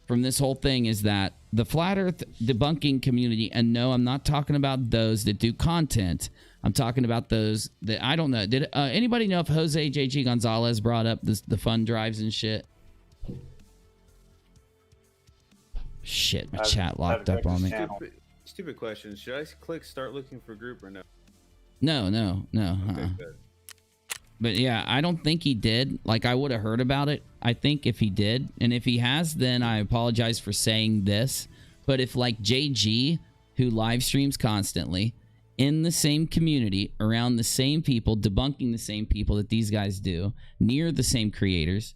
from this whole thing is that the flat earth debunking community, and no, I'm not talking about those that do content. I'm talking about those that, I don't know. Did anybody know if Jose JG Gonzalez brought up the fund drives and shit? Shit, my chat locked up on me. Stupid question. Should I click start looking for group or no? No. Okay, good. But yeah, I don't think he did. Like, I would have heard about it, I think, if he did. And if he has, then I apologize for saying this. But if, like, JG, who live streams constantly, in the same community, around the same people, debunking the same people that these guys do, near the same creators.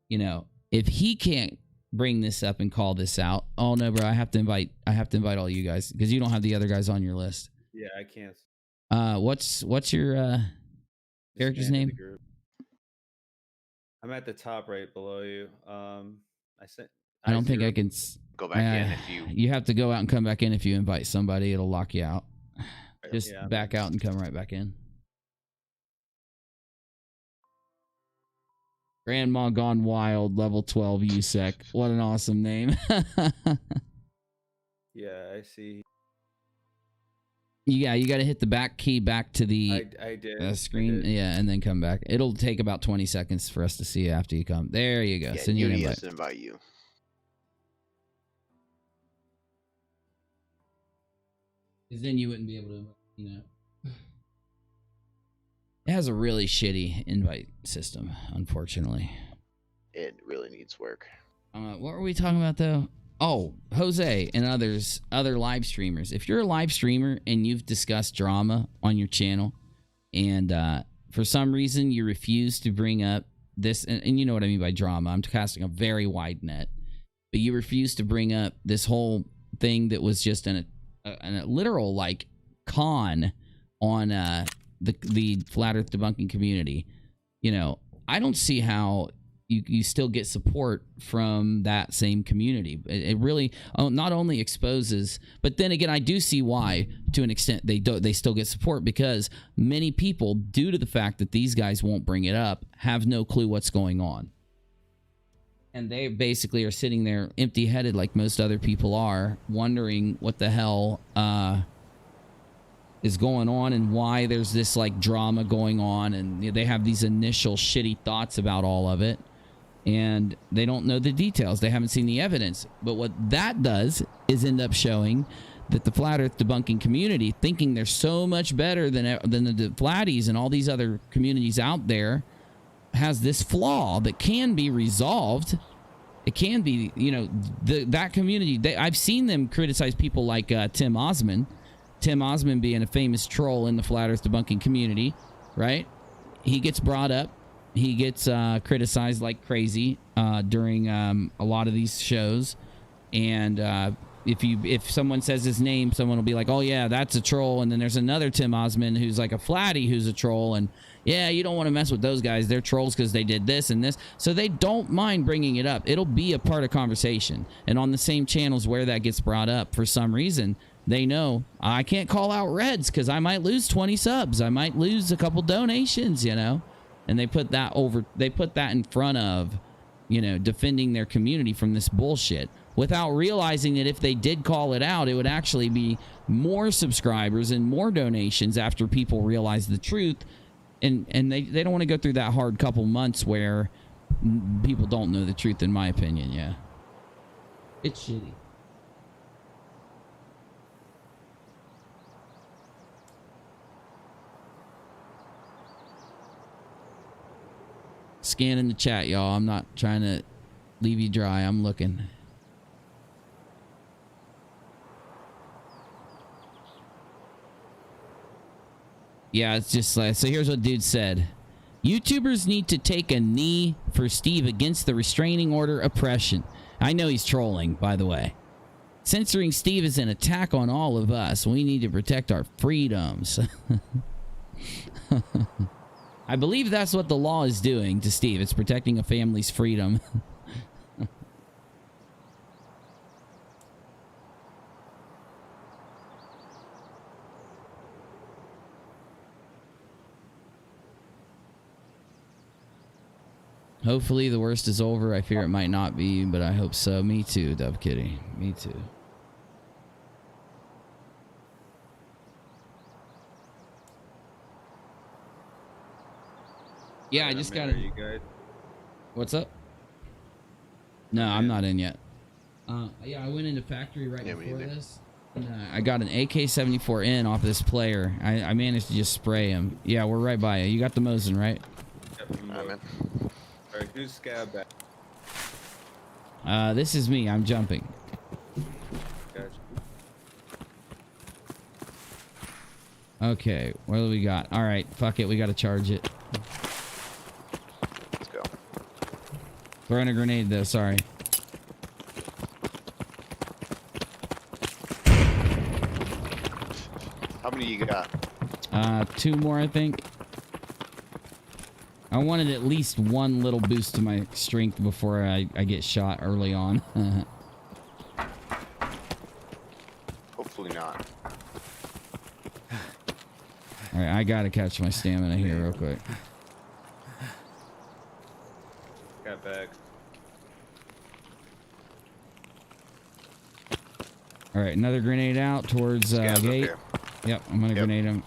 You know, if he can't bring this up and call this out, oh no, bro, I have to invite all you guys because you don't have the other guys on your list. Yeah, I can't. What's your character's name? I'm at the top right below you. I don't think I can. Go back in if you. You have to go out and come back in if you invite somebody. It'll lock you out. Just Yeah, back out and come right back in. Grandma Gone Wild, level 12 USEC. What an awesome name. Yeah, I see. Yeah, you got to hit the back key back to the I did. screen. I did. Yeah, and then come back. It'll take about 20 seconds for us to see you after you come. There you go. Yeah, Send you an Yuri invite. has to invite you. Because then you wouldn't be able to, you know. It has a really shitty invite system, unfortunately. It really needs work. What were we talking about, though? Oh, Jose and other live streamers. If you're a live streamer and you've discussed drama on your channel, and for some reason you refuse to bring up this, and you know what I mean by drama. I'm casting a very wide net. But you refuse to bring up this whole thing that was just a literal, like, con on the flat earth debunking community. You know, I don't see how you still get support from that same community. It really not only exposes, but then again, I do see why to an extent they still get support, because many people, due to the fact that these guys won't bring it up, have no clue what's going on. And they basically are sitting there empty-headed like most other people are, wondering what the hell is going on and why there's this like drama going on, and they have these initial shitty thoughts about all of it, and they don't know the details. They haven't seen the evidence. But what that does is end up showing that the flat earth debunking community, thinking they're so much better than the flatties and all these other communities out there, has this flaw that can be resolved. It can be, you know, that community. I've seen them criticize people like Tim Osman. Tim Osman being a famous troll in the flat earth debunking community, right? He gets brought up. He gets criticized like crazy during a lot of these shows. And if someone says his name, someone will be like, oh, yeah, that's a troll. And then there's another Tim Osman who's like a flatty who's a troll. And, yeah, you don't want to mess with those guys. They're trolls because they did this and this. So they don't mind bringing it up. It'll be a part of conversation. And on the same channels where that gets brought up, for some reason, they know I can't call out Reds because I might lose 20 subs. I might lose a couple donations, you know. And they put that in front of, you know, defending their community from this bullshit, without realizing that if they did call it out, it would actually be more subscribers and more donations after people realize the truth. And they don't want to go through that hard couple months where people don't know the truth, in my opinion. Yeah. It's shitty. Scanning the chat, y'all. I'm not trying to leave you dry. I'm looking. Yeah, it's just like, so here's what dude said. YouTubers need to take a knee for Steve against the restraining order oppression. I know he's trolling, by the way. Censoring Steve is an attack on all of us. We need to protect our freedoms. I believe that's what the law is doing to Steve. It's protecting a family's freedom. Hopefully the worst is over. I fear it might not be, but I hope so. Me too, Dove Kitty. Me too. Yeah, I just got it. You guys? What's up? No, I'm not in yet. Yeah, I went into factory right before this. And, I got an AK-74N off this player. I managed to just spray him. Yeah, we're right by you. You got the Mosin, right? Yep, man. Alright, who's scab back? This is me. I'm jumping. Gotcha. Okay, what do we got? All right, fuck it, we gotta charge it. Let's go. Throwing a grenade though, sorry. How many you got? 2 more, I think. I wanted at least one little boost to my strength before I get shot early on. Hopefully not. All right, I gotta catch my stamina here real quick. Got back. All right, another grenade out towards Scavs up gate. here. Yep, I'm gonna grenade him.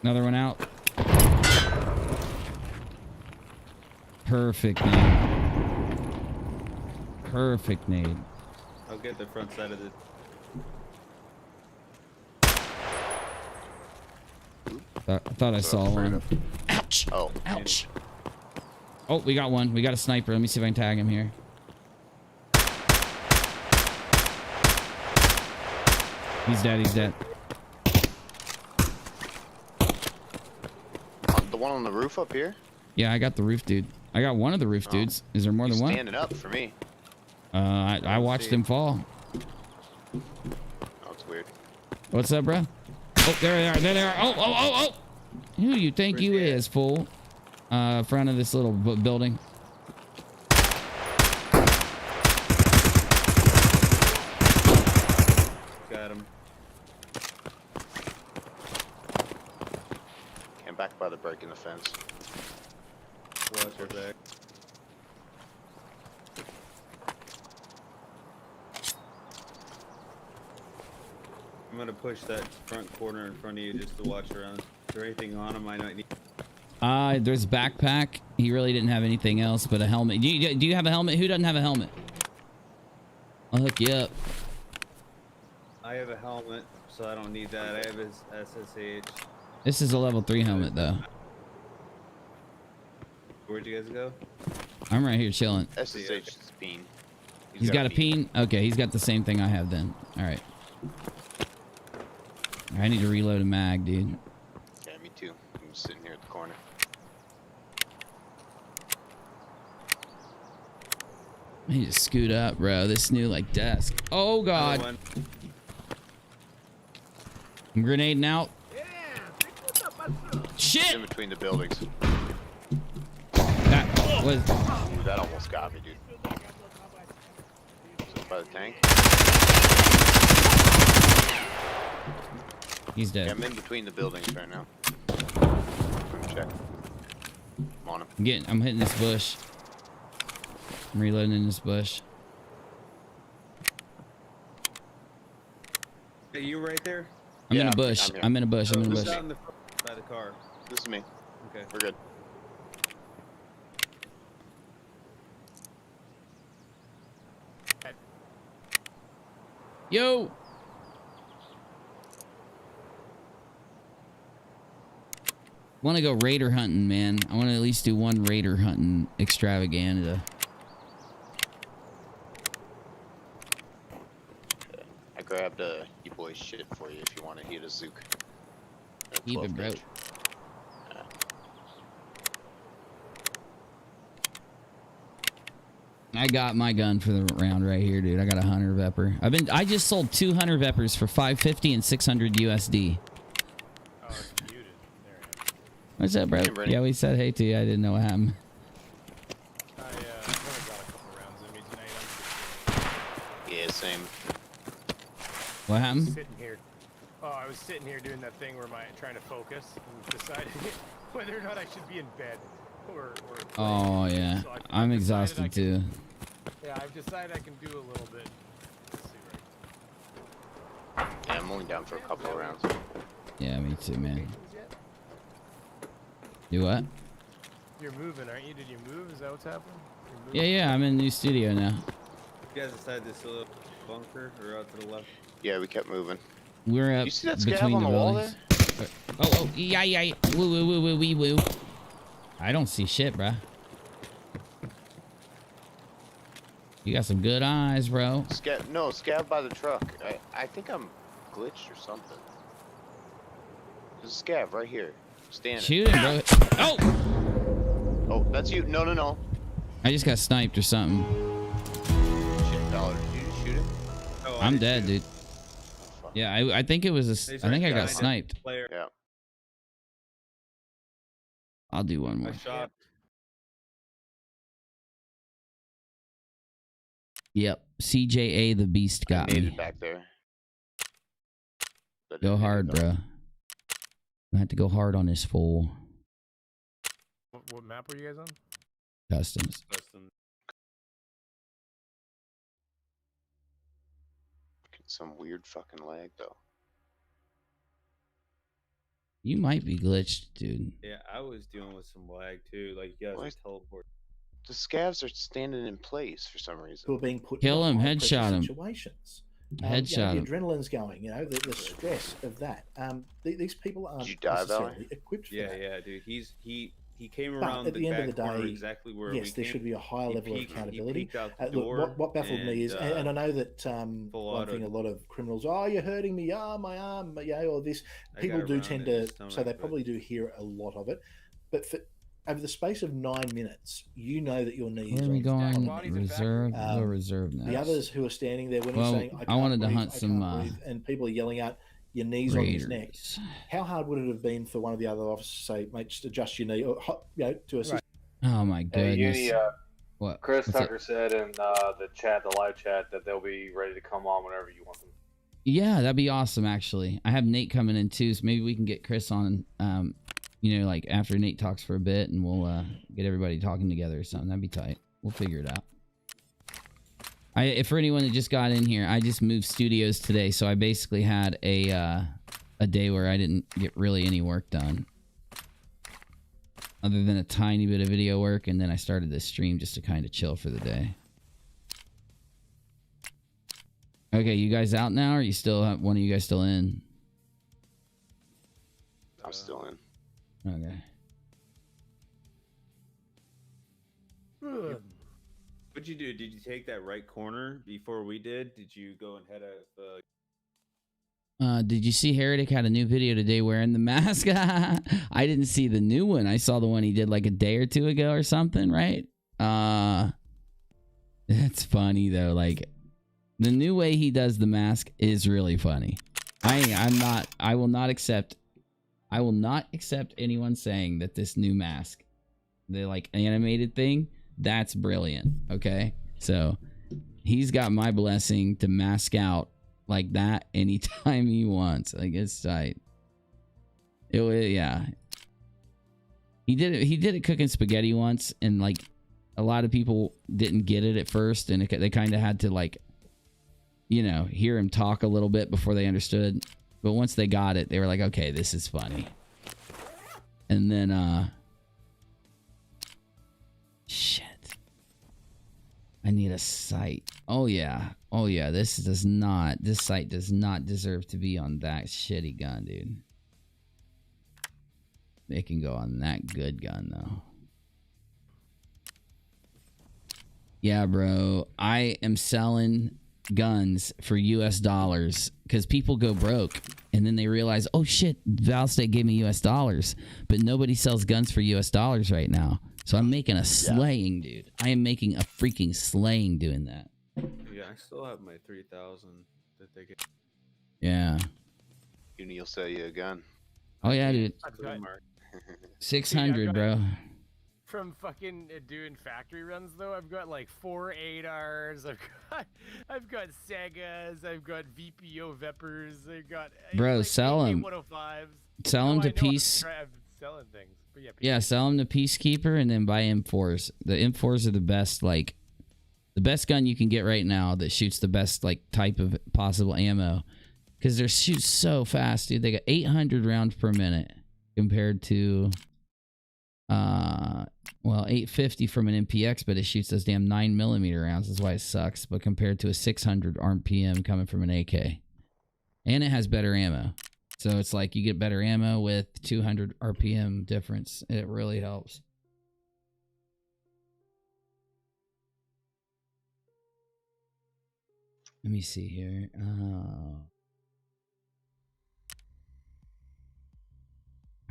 Another one out. Perfect nade. Perfect nade. I'll get the front side of the. I thought I saw one. Ouch! Oh. Ouch! Oh, we got one. We got a sniper. Let me see if I can tag him here. He's dead. He's dead. The one on the roof up here? Yeah, I got the roof dude. I got one of the roof dudes. Is there more He's than one? standing up for me. I watched him fall. Oh, it's weird. What's up, bro? Oh, there they are. There they are. Oh, oh, oh, oh! Who you think you is, fool? Front of this little building. Got him. Came back by the break in the fence. Watch her back. I'm gonna push that front corner in front of you just to watch around. Is there anything on him I might need? There's a backpack. He really didn't have anything else but a helmet. Do you have a helmet? Who doesn't have a helmet? I'll hook you up. I have a helmet, so I don't need that. I have his SSH. This is a level 3 helmet, though. Where'd you guys go? I'm right here chilling. SSH is peen. He's got a peen? Okay, he's got the same thing I have then. All right. I need to reload a mag, dude. Yeah, me too. I'm just sitting here at the corner. I need to scoot up, bro. This new, like, desk. Oh, God. I'm grenading out. Shit! In between the buildings. That was... Ooh, that almost got me, dude. Is it by the tank? He's dead. Yeah, I'm in between the buildings right now. Let me check. I'm on him. I'm hitting this bush. I'm reloading in this bush. Are you right there? I'm in Yeah, a bush. I'm in a bush. I'm in a Just bush. out in the front by the car. This is me. Okay. We're good. Yo! Want to go raider hunting, man. I want to at least do one raider hunting extravaganza. I grabbed E-boy shit for you if you want to hit a zook. Keep it, bro. I got my gun for the round right here, dude. I got a hunter vepper. I just sold 2 hunter veppers for $550 and $600 USD. Oh, it's muted. There I am. What's up, bro? Hey, Yeah, we said hey to you. I didn't know what happened. I only got a couple rounds in me tonight. Yeah, same. What I'm happened? sitting here. Oh, I was sitting here doing that thing where trying to focus and deciding whether or not I should be in bed or Oh, yeah. So I'm I've decided exhausted, too. Yeah, I've decided I can do a little bit. Let's see right. Yeah, I'm only down for a couple of rounds. Yeah, me too, man. You what? You're moving, aren't you? Did you move? Is that what's happening? Yeah, yeah. I'm in a new studio now. You guys decided this little bunker or out to the left? Yeah, we kept moving. We're up You see that scav between on the the wall buildings. Oh, yeah, yeah. Woo, woo, woo, woo, wee, woo. I don't see shit, bruh. You got some good eyes, bro. Scav by the truck. I think I'm glitched or something. There's a scav right here. Standing. Shoot him, bro. Oh! Oh, that's you. No, no, no. I just got sniped or something. Shit, dollar. Did you just shoot him? Oh, I'm dead, dude. Oh, fuck. Yeah, I think it was a. He's I think right I got behind him. sniped. Player. Yeah. I'll do one I more. shot. Yep. CJA the Beast got I made me. it back there. But Go it hard, didn't bro. I have to go hard on this fool. What map were you guys on? Customs. Custom. Some weird fucking lag though. You might be glitched, dude. Yeah, I was dealing with some lag too. Like you guys What? would teleport. The scavs are standing in place for some Who reason. are being put Kill in him, high-pressure headshot him. situations. Headshot the him. adrenaline's going. You know, the stress of that. These people aren't Did you die, Valerie? necessarily equipped for Yeah, that. yeah, dude. He came But around at the end of back the corner day, exactly where yes, we there came. should be a high He level of peeked- accountability. He peeked out the Look, door what baffled me is, and I know that full one auto. thing a lot of criminals, oh, you're hurting me, oh, my arm, yeah, or this. I People got do around tend it in to, his so stomach, they but- probably do hear a lot of it. But for over the space of 9 minutes, you know that your knee Where is are we on going? Bodies in Reserve. factory. We'll reserve now. the others who are standing there when Well, you're saying, I, I can't wanted to breathe, hunt I some, can't breathe, and people are yelling out, your knee's on his neck. Raiders. How hard would it have been for one of the other officers to say, mate, just adjust your knee, or to assist? Right. Oh my Hey, goodness. Uni, What? Chris What's up? Tucker said in the chat, the live chat, that they'll be ready to come on whenever you want them. Yeah, that'd be awesome. Actually, I have Nate coming in too, so maybe we can get Chris on. You know, like after Nate talks for a bit, and we'll get everybody talking together or something. That'd be tight. We'll figure it out. If for anyone that just got in here, I just moved studios today, so I basically had a day where I didn't get really any work done, other than a tiny bit of video work, and then I started this stream just to kind of chill for the day. Okay, you guys out now, or you still have one of you guys still in? I'm still in. Okay. What'd you do? Did you take that right corner before we did? Did you go and head out? Did you see Heretic had a new video today wearing the mask? I didn't see the new one. I saw the one he did like a day or two ago or something, right? That's funny though. Like the new way he does the mask is really funny. I will not accept anyone saying that this new mask, the like animated thing, that's brilliant. Okay. So he's got my blessing to mask out like that anytime he wants. Like it's tight. Yeah. He did it cooking spaghetti once, and like a lot of people didn't get it at first, and they kind of had to like, you know, hear him talk a little bit before they understood. But once they got it, they were like, okay, this is funny. And then shit. I need a site. Oh yeah. Oh yeah. This site does not deserve to be on that shitty gun, dude. It can go on that good gun though. Yeah, bro. I am selling guns for US dollars because people go broke and then they realize, oh shit, Val State gave me US dollars, but nobody sells guns for US dollars right now. So I'm making a slaying, dude. I am making a freaking slaying doing that. Yeah, I still have my 3,000 that they get. Yeah. Uni will sell you a gun. Oh yeah, dude. I've got 600, bro. from fucking doing factory runs though. I've got like 4 ADARs. I've got Segas. I've got VPO Vepers. I've got Bro, like sell 'em. 105s. Sell them to I know, Peace. I'm selling things, but yeah. Yeah, sell them to Peacekeeper and then buy M4s. The M4s are the best, like, the best gun you can get right now that shoots the best, like, type of possible ammo. Because they shoot so fast, dude. They got 800 rounds per minute compared to, well, 850 from an MPX, but it shoots those damn 9mm rounds. That's why it sucks. But compared to a 600 RPM coming from an AK. And it has better ammo. So it's like you get better ammo with 200 RPM difference. It really helps. Let me see here.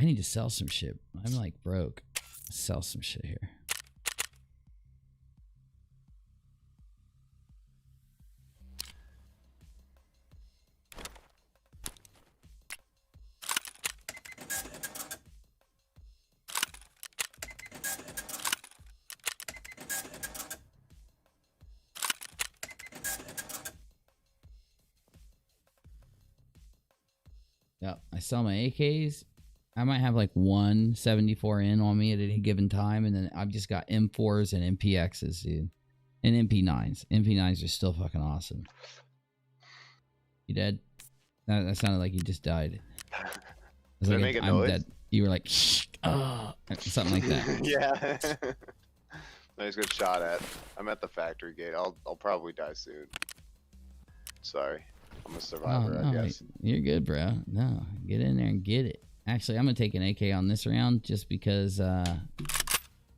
I need to sell some shit. I'm like broke. Sell some shit here. Yep, I sell my AKs. I might have like 174 in on me at any given time, and then I've just got M4s and MPXs, dude. And MP9s. MP9s are still fucking awesome. You dead? That sounded like you just died. I was Did I like, make a I'm noise? dead. You were like, oh, something like that. Yeah. Nice, good shot at. I'm at the factory gate. I'll probably die soon. Sorry. I'm a survivor, no, I guess. You're good, bro. No, get in there and get it. Actually, I'm gonna take an AK on this round just because I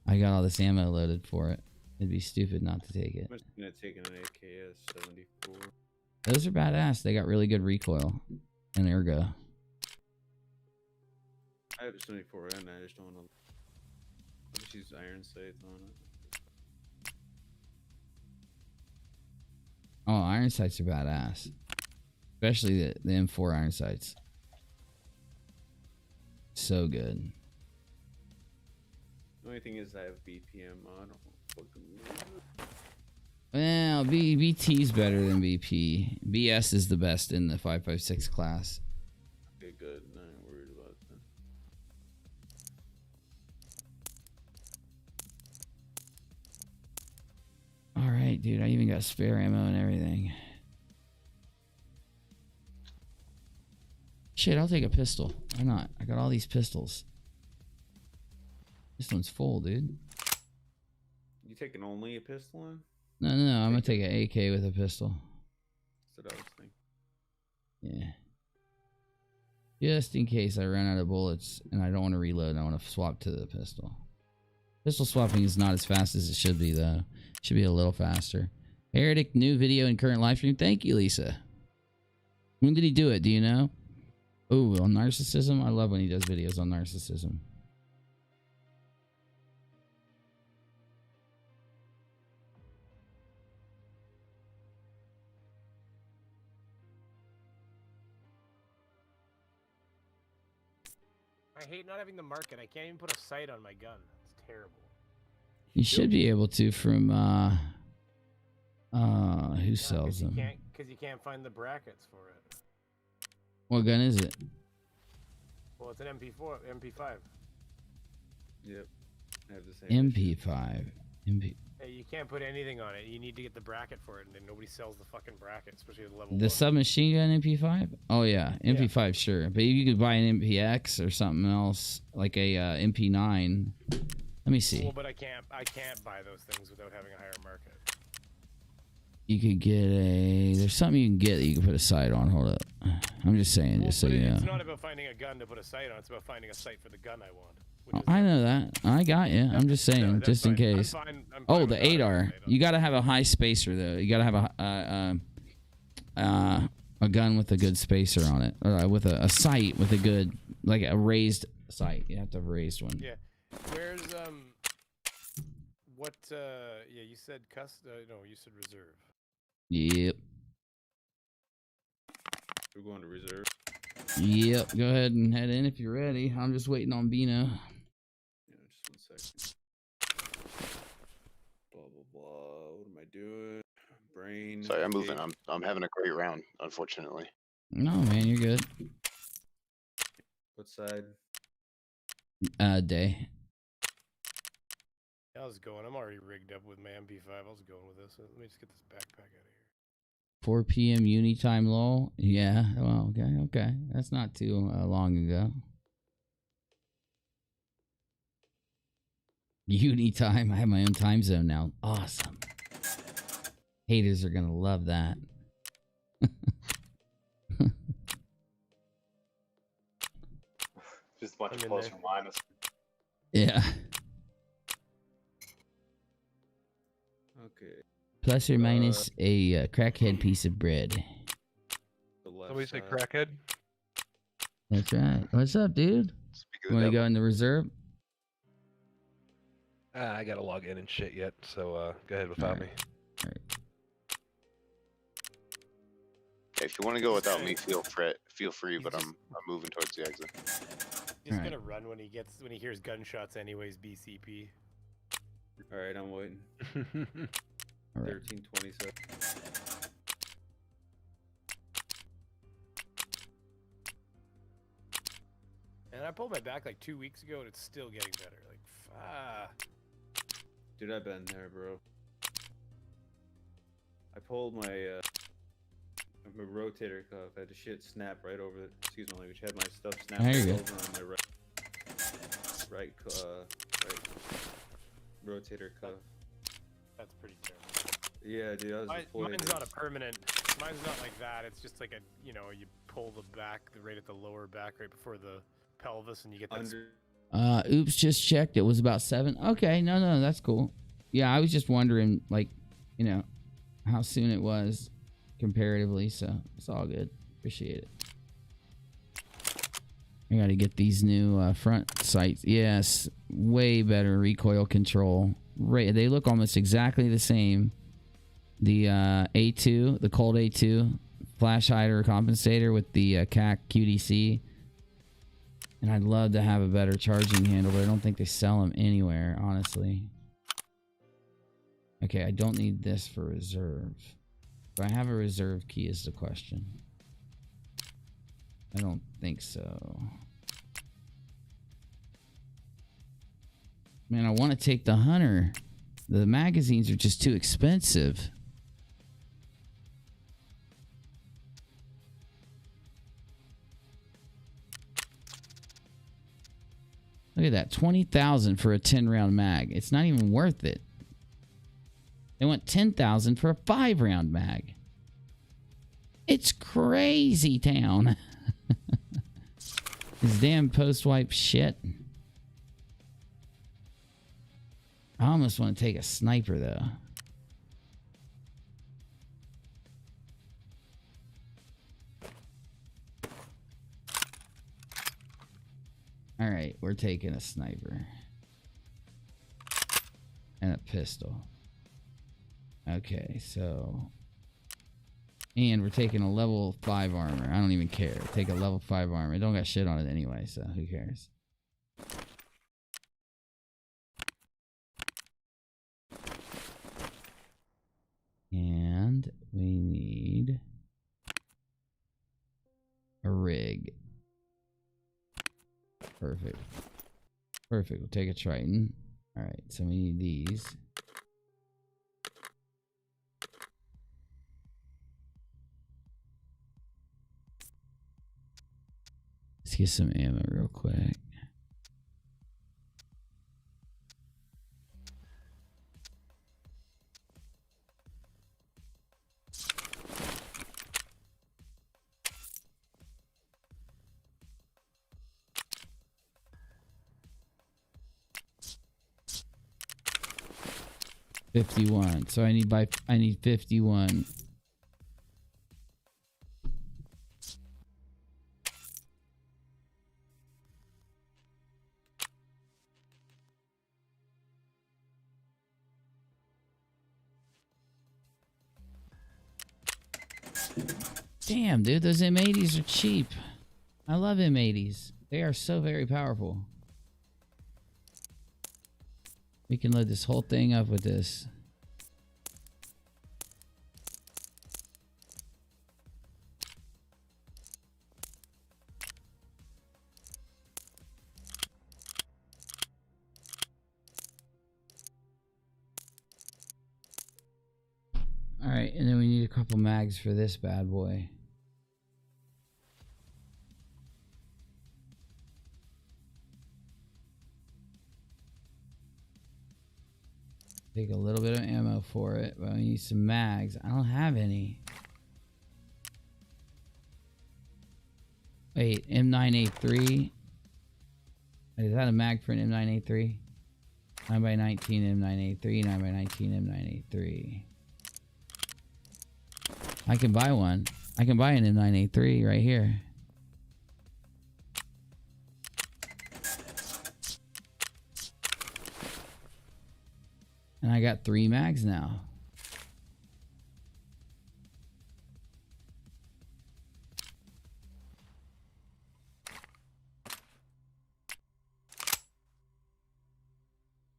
got all this ammo loaded for it. It'd be stupid not to take it. I'm just gonna take an AKS 74. Those are badass. They got really good recoil and ergo. I have a 74 and I just don't want to. I'll just use iron sights on it. Oh, iron sights are badass. Especially the M4 iron sights. So good. The only thing is I have BPM on. Fucking... Well, BT's better than BP. BS is the best in the 5.56 class. Okay, good. I ain't worried about that. Alright, dude. I even got spare ammo and everything. Shit, I'll take a pistol. Why not? I got all these pistols. This one's full, dude. You taking only a pistol in? No, I'm gonna take an AK with a pistol. That's what I was thinking. Yeah. Just in case I run out of bullets and I don't want to reload and I want to swap to the pistol. Pistol swapping is not as fast as it should be, though. It should be a little faster. Heretic, new video in current live stream. Thank you, Lisa. When did he do it? Do you know? Ooh, on narcissism? I love when he does videos on narcissism. I hate not having the market. I can't even put a sight on my gun. It's terrible. You should be able to from, who sells them? Because you can't find the brackets for it. What gun is it? Well, it's an MP4, MP5. Yep. I have the same. MP5. Hey, you can't put anything on it. You need to get the bracket for it, and then nobody sells the fucking bracket, especially at level 1. The submachine gun MP5? Oh yeah, MP5 sure. But you could buy an MPX or something else, like a MP9. Let me see. Well, but I can't buy those things without having a higher market. You could get there's something you can get that you can put a sight on. Hold up. I'm just saying, just so you know. It's not about finding a gun to put a sight on. It's about finding a sight for the gun I want. I know that. I got you. I'm just saying, just in case. I'm fine Oh, the with not having 8R. a sight on. You gotta have a high spacer though. You gotta have a gun with a good spacer on it, or with a sight with a good, like a raised sight. You have to have a raised one. Yeah. Where's what? Yeah, you said no, you said reserve. Yep. We're going to reserve. Yep. Go ahead and head in if you're ready. I'm just waiting on Bino. Yeah, just 1 second. Blah blah blah. What am I doing? Brain. Sorry, I'm moving. I'm having a great round, unfortunately. No, man, you're good. What side? Day. How's it going? I'm already rigged up with my MP5. I was going with this. Let me just get this backpack out of here. 4 p.m. uni time lull. Yeah. Well, okay. That's not too long ago. Uni time. I have my own time zone now. Awesome. Haters are gonna love that. Just a bunch of plus or minus. Yeah. Okay. Plus or minus a crackhead piece of bread. The left Somebody say side. crackhead? That's right. What's up, dude? Speak of You the want to devil. go in the reserve? I gotta log in and shit yet, so go ahead without me. All right. If you want to go without me, feel free. But I'm moving towards the exit. He's Alright. gonna run when he hears gunshots anyways, BCP. Alright, I'm waiting. All right. 1327. And I pulled my back like 2 weeks ago and it's still getting better. Like, Dude, I've been there, bro. I pulled my rotator cuff. I had the shit snap right over it. Excuse my language. Had my stuff snap There you right go. over on my right rotator cuff. that's pretty terrible. Yeah, dude, I was deployed. Mine's not a permanent. Mine's not like that. It's just like a, you pull the back right at the lower back right before the pelvis and you get that. Oops, just checked. It was about 7. Okay, no, that's cool. Yeah, I was just wondering, like, how soon it was comparatively, so it's all good. Appreciate it. I gotta get these new front sights. Yes, way better recoil control. They look almost exactly the same. The A2, the Colt A2 flash hider compensator with the CAC QDC. And I'd love to have a better charging handle, but I don't think they sell them anywhere, honestly. Okay, I don't need this for reserve. Do I have a reserve key is the question. I don't think so. Man, I want to take the Hunter. The magazines are just too expensive. Look at that, 20,000 for a 10-round mag. It's not even worth it. They want 10,000 for a 5-round mag. It's crazy town. This damn post-wipe shit. I almost want to take a sniper though. All right, we're taking a sniper and a pistol. Okay, so, and we're taking a level 5 armor. I don't even care. Take a level 5 armor. It don't got shit on it anyway, so who cares? And we need a rig. Perfect. Perfect. We'll take a Triton. All right, so we need these. Let's get some ammo real quick. $51. So I need 51. Damn, dude, those M80s are cheap. I love M80s. They are so very powerful. We can load this whole thing up with this. All right, and then we need a couple mags for this bad boy. Take a little bit of ammo for it, but we need some mags. I don't have any. Wait, M9A3. Is that a mag for an M9A3? 9x19 M9A3, 9x19 M9A3. I can buy one. I can buy an M9A3 right here. And I got 3 mags now.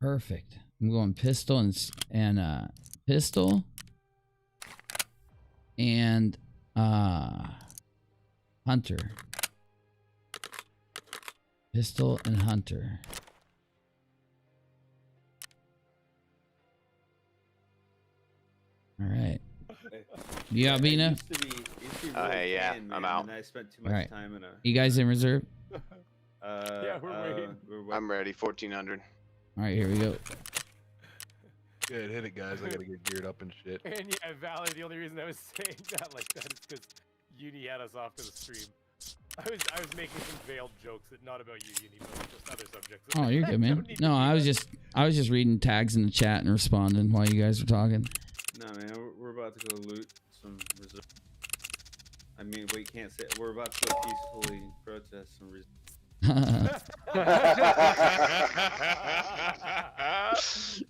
Perfect. I'm going pistol and pistol and hunter. Pistol and hunter. All right. You out, Bina? Yeah, I'm out. And I spent too much Alright. time in a. You guys in reserve? Yeah, we're waiting. I'm ready. 1400. All right, here we go. Good, hit it, guys. I gotta get geared up and shit. And yeah, Valley, the only reason I was saying that like that is because Uni had us off to the stream. I was making some veiled jokes that not about you, Uni, but just other subjects. Oh, you're good, man. No, I was just reading tags in the chat and responding while you guys were talking. No, man, we're about to go loot some reserve. I mean, we can't say we're about to go peacefully protest some reserve.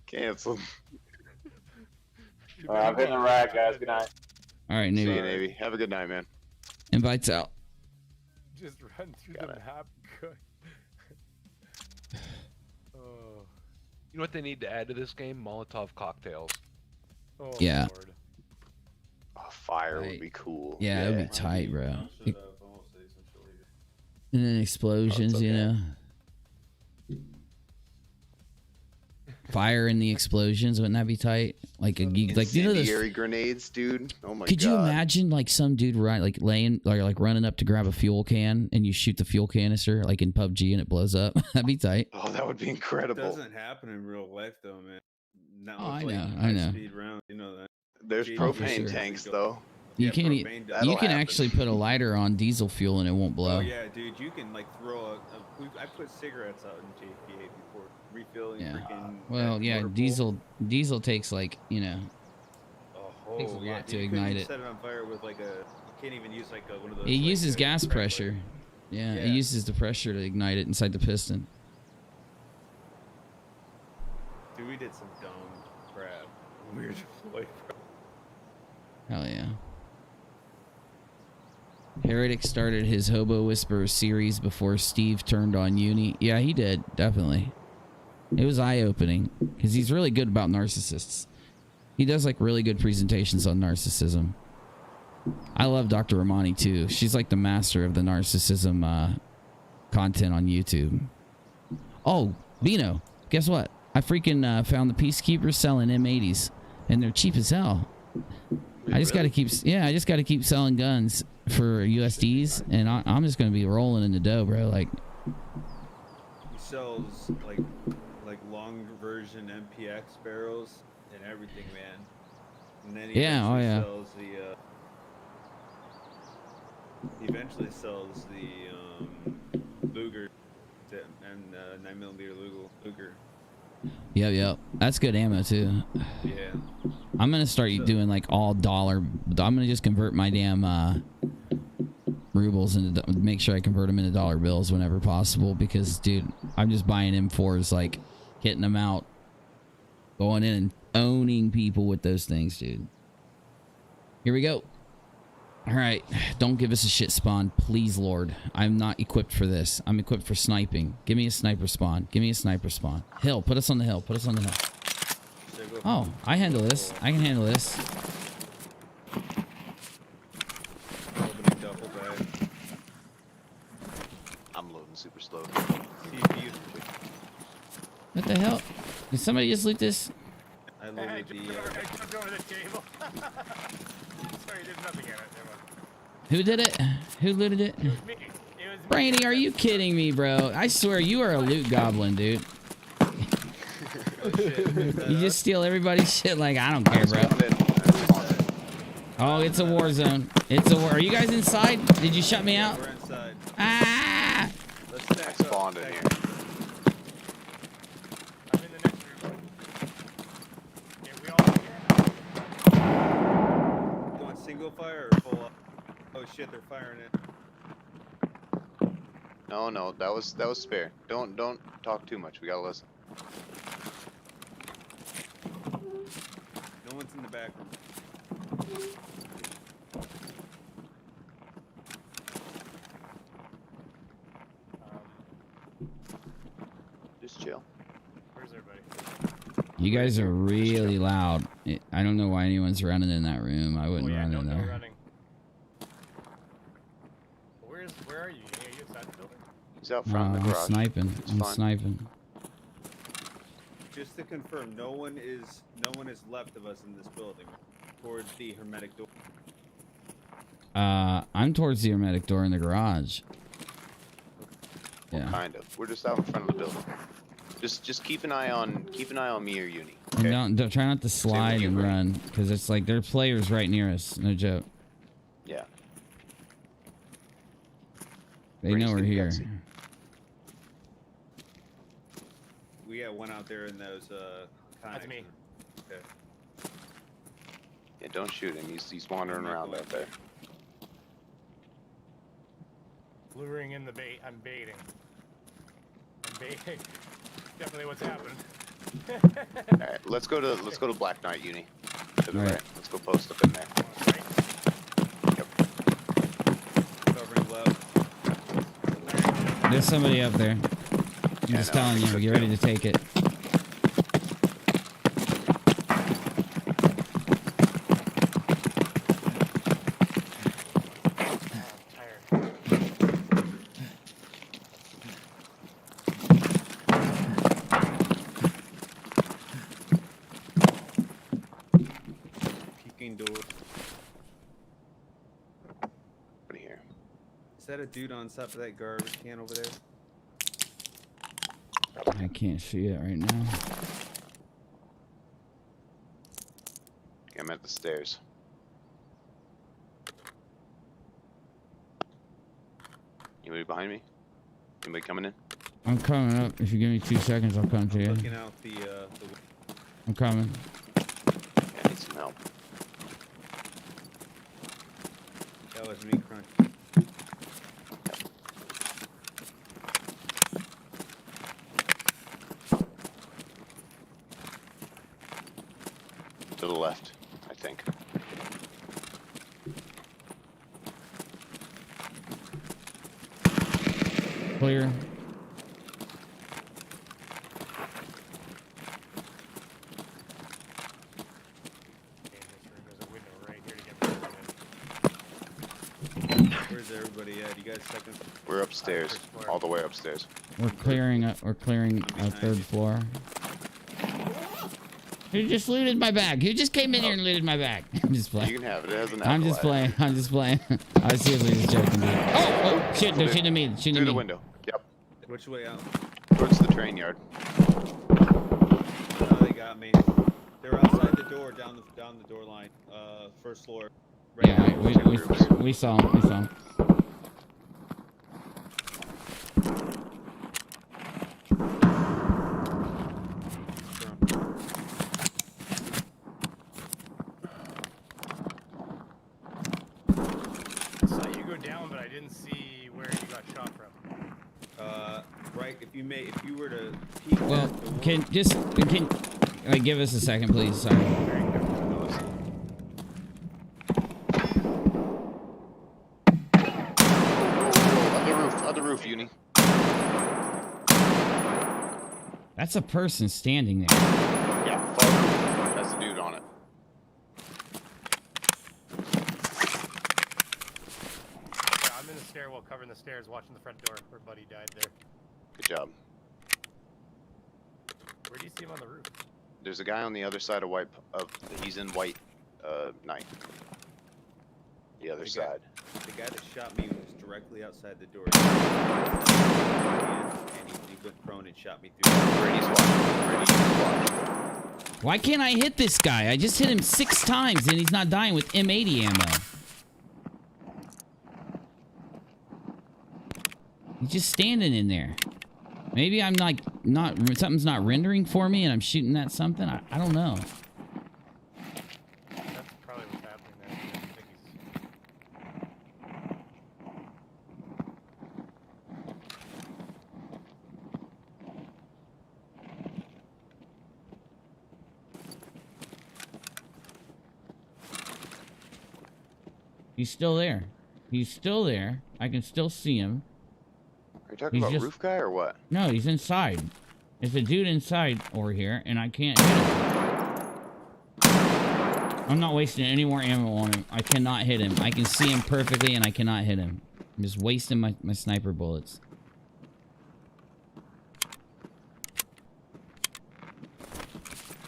Cancel. I'm hitting the rag, guys. Good night. All right, See you, Navy. Navy. Have a good night, man. Invites out. Just run through Got the it. map. Good. Oh, You know what they need to add to this game? Molotov cocktails. oh Yeah. Lord. Oh, fire Right. would be cool. Yeah, it would be tight, bro. Should almost say some shit like that. And then explosions, Oh, it's you okay. know. Fire in the explosions, wouldn't that be tight? Like you know those. Incendiary grenades, dude. Oh my god. Could you imagine like some dude laying or like running up to grab a fuel can and you shoot the fuel canister like in PUBG and it blows up? That'd be tight. Oh, that would be It incredible. doesn't happen in real life, though, man. Not Oh, with, I like, know, I know. high-speed rounds, you know that. There's Oh, for propane sure. tanks, though. You Yeah, can't. propane does. You That'll can happen. actually put a lighter on diesel fuel and it won't blow. Oh yeah, dude, you can like throw I put cigarettes out in JPA before refilling. Yeah. Freaking Well, that yeah, motor pool. diesel takes like, you know. Oh, takes a yeah, lot dude, to you ignite couldn't it. Set it on fire with like a. You can't even use like one of those. It like, uses gas crack pressure. lighters. Yeah, it Yeah. uses the pressure to ignite it inside the piston. Dude, we did some dumb crap. Weird deployed. Hell yeah. Heretic started his Hobo Whisperer series before Steve turned on Uni. Yeah, he did, definitely. It was eye-opening because he's really good about narcissists. He does like really good presentations on narcissism. I love Dr. Romani too. She's like the master of the narcissism content on YouTube. Oh, Bino, guess what? I freaking found the Peacekeepers selling M80s and they're cheap as hell. I just gotta keep, I just gotta keep selling guns for USDs, and I'm just gonna be rolling in the dough, bro. Like, He sells like long version MPX barrels and everything, man. And then he Yeah, oh, eventually yeah. sells the. He eventually sells the Luger and 9mm Luger. yep, that's good ammo too. Yeah. I'm gonna start doing like all dollar. I'm gonna just convert my damn rubles into, make sure I convert them into dollar bills whenever possible. Because, dude, I'm just buying M4s, like hitting them out, going in and owning people with those things, dude. Here we go. All right, don't give us a shit spawn, please, Lord. I'm not equipped for this. I'm equipped for sniping. Give me a sniper spawn. Give me a sniper spawn. Hill, put us on the hill. Put us on the hill. Oh, I handle this. I can handle this. Opening duffel bag. I'm loading super slow. CPU. What the hell? Did somebody just loot this? I I loaded jumped the. over the table. Sorry, there's nothing in it. Never mind. Who did it? Who looted it? It was me. It was me. Brainy, are you kidding me, bro? I swear you are a loot goblin, dude. You just steal everybody's shit like, I don't care, bro. Oh, it's a war zone. It's a war. Are you guys inside? Did you shut me out? We're inside. Ah! Let's I stack spawned in up. here. I'm in the next room. Yeah, we all here. Going single fire or full up? Oh shit, they're firing it. No, that was spare. Don't talk too much. We gotta listen. in the back room. Just chill. Where's everybody? You guys are really loud. I don't know why anyone's running in that room. I wouldn't Oh, yeah, run no, in no there. running. Where are you? Are you outside the building? He's out front in the I'm garage. sniping. It's I'm fine. sniping. Just to confirm, no one is left of us in this building towards the hermetic door. I'm towards the hermetic door in the garage. Well, Yeah. kind of. We're just out in front of the building. Just keep an eye on me or Uni. And Okay? don't try not to slide you, and Ray. run, because it's like there are players right near us. No joke. Yeah. They Ray's know we're getting here. gutsy. We got one out there in those That's me. Okay. Yeah, don't shoot him. He's wandering around out there. Luring in the bait. I'm baiting. Definitely what's happened. All right, let's go to Black Knight, Uni. To the Right. right. Let's go post up in there. Right? Yep. Covering left. There's somebody up there. I'm Yeah, just no, I telling think you, so get too. ready to take it. I'm tired. Peeking door. Over here. Is that a dude on top of that garbage can over there? I can't see it right now. Okay, I'm at the stairs. Anybody behind me? Anybody coming in? I'm coming up. If you give me 2 seconds, I'll come to you. Looking out the I'm coming. Yeah, I need some help. that was me crunch. To the left, I think. Clear. Okay, in this room, there's a window right here to get in. Where's everybody at? You guys second? We're upstairs, First floor. all the way upstairs. We're clearing a third floor. You just looted my bag. You just came in here and looted my bag. I'm just You playing. can have it. It has an I'm just playing. I'm just playing. I was seriously just joking, dude. Oh, shit! They're shooting at me. They're shooting Through at the me. window. Yep. Which way out? Towards the train yard. No, they got me. They're outside the door, down the door line. First floor. Right Yeah, now. we saw him. We saw him. Saw you go down, but I didn't see where you got shot from. Right. If you were to peek Well, at the can give us a second, please? Sorry. Very good. Other roof, Uni. That's a person standing there. Yeah, far roof. That's a dude on it. Yeah, I'm in the stairwell, covering the stairs, watching the front door where Buddy died there. Good job. Where do you see him on the roof? There's a guy on the other side of he's in white night. The other The guy- side. The guy that shot me was directly outside the door. And he went prone and shot me through. Brady's watching. Brady's watching. Why can't I hit this guy? I just hit him 6 times and he's not dying with M80 ammo. He's just standing in there. Maybe I'm like something's not rendering for me and I'm shooting at something. I don't know. That's probably what's happening there. I think he's... He's still there. He's still there. I can still see him. Are you talking He's about just- roof guy or what? No, he's inside. There's a dude inside over here, and I can't hit him. I'm not wasting any more ammo on him. I cannot hit him. I can see him perfectly, and I cannot hit him. I'm just wasting my sniper bullets.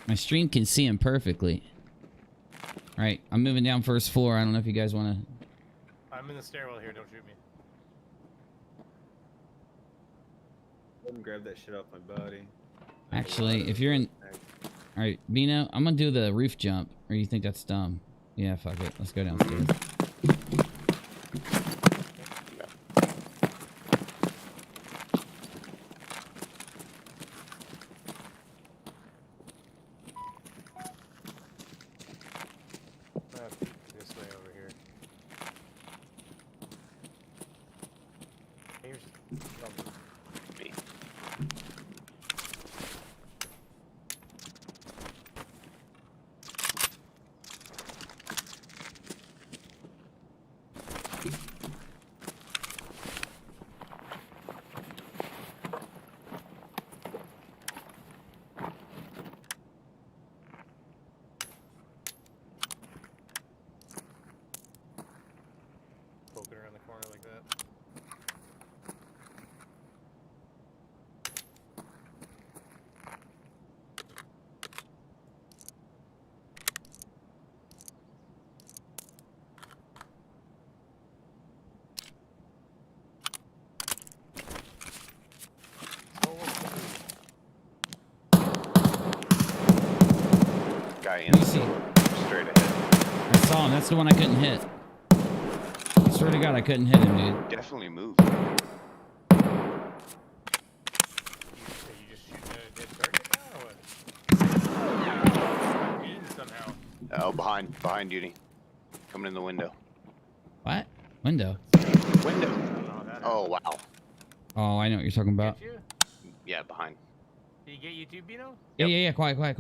My stream can see him perfectly. All right, I'm moving down first floor. I don't know if you guys want to... I'm in the stairwell here. Don't shoot me. Let him grab that shit off my body. Actually, if you're in... All right, Bino, I'm going to do the roof jump. Or you think that's dumb? Yeah, fuck it. Let's go downstairs. This way over here. Here's Me. poking around the corner like that. Guy in Let the me see. door, straight ahead. I saw him. That's the one I couldn't hit. I swear to God, I couldn't hit him, dude. Definitely moved. You just shooting at a dead target now, or what? Aim somehow. Oh, behind Duty. Coming in the window. What? Window? Window. Oh, that Oh, happened. wow. Oh, I know what you're talking about. Get you? Yeah, behind. Did he get you too, Bino? Yeah. Quiet. Fuck's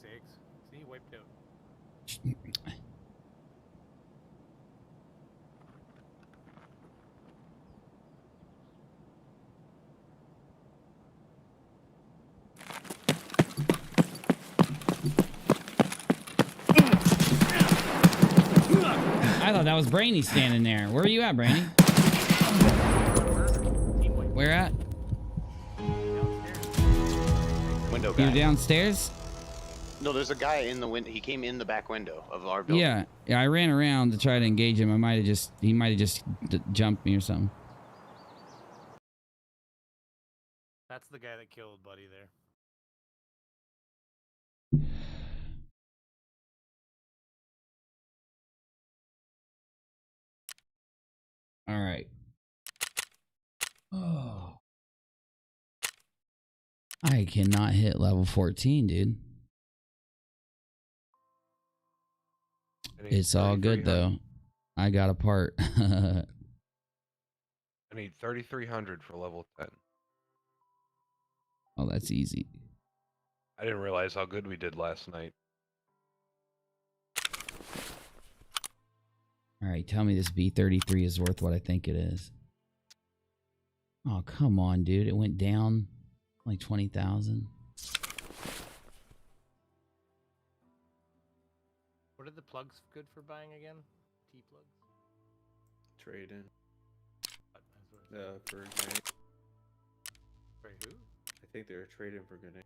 sakes. See, he wiped out. I thought that was Brainy standing there. Where are you at, Brainy? Team wipe. Where at? Downstairs. Window You guy. downstairs? No, there's a guy in the window. He came in the back window of our building. Yeah. I ran around to try to engage him. He might have just jumped me or something. That's the guy that killed Buddy there. All right. Oh. I cannot hit level 14, dude. I need It's all good 3,300. though. I got a part. I need 3,300 for level 10. Oh, that's easy. I didn't realize how good we did last night. All right, tell me this B33 is worth what I think it is. Oh, come on, dude. It went down like 20,000. What are the plugs good for buying again? T-plugs? Trade in. What? For grenade. Sorry, who? I think they're trading for grenade.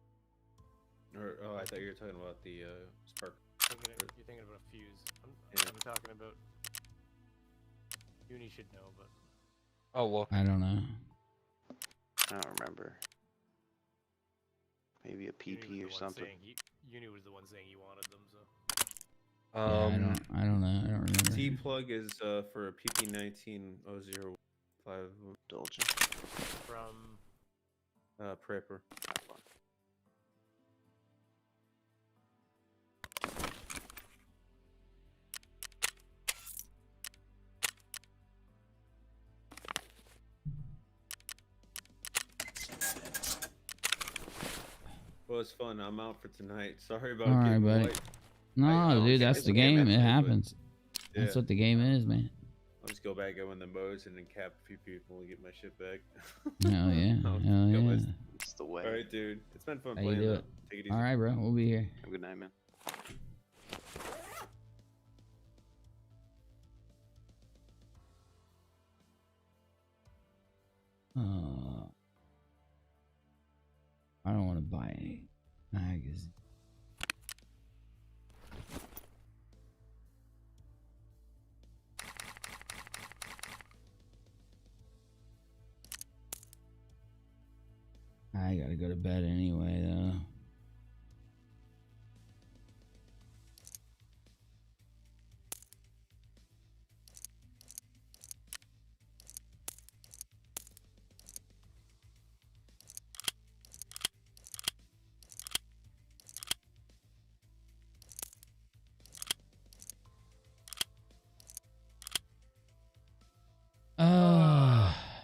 Or I thought you were talking about the spark. You're thinking about a fuse. Yeah. I'm talking about... Uni should know, but... Oh, look. I don't know. I don't remember. Maybe a Uni PP or was the one something. saying Uni was the one saying he wanted them, so... Yeah, I don't know. I don't remember. T plug is for a PP19005 Indulgent. From... prepper. Well, it's fun. I'm out for tonight. Sorry about All right, getting buddy. wiped. No, I know, dude, it's that's a the game game. It actually, but- happens. That's what the game is, man. I'll just go back, go in the modes, and then cap a few people and get my shit back. Hell yeah. I'll Hell go yeah. my- It's the way. All right, dude. It's been fun How you playing. do Though. it? Take it easy. All right, bro. We'll be here. Have a good night, man. I don't want to buy any magazines. I gotta go to bed anyway, though.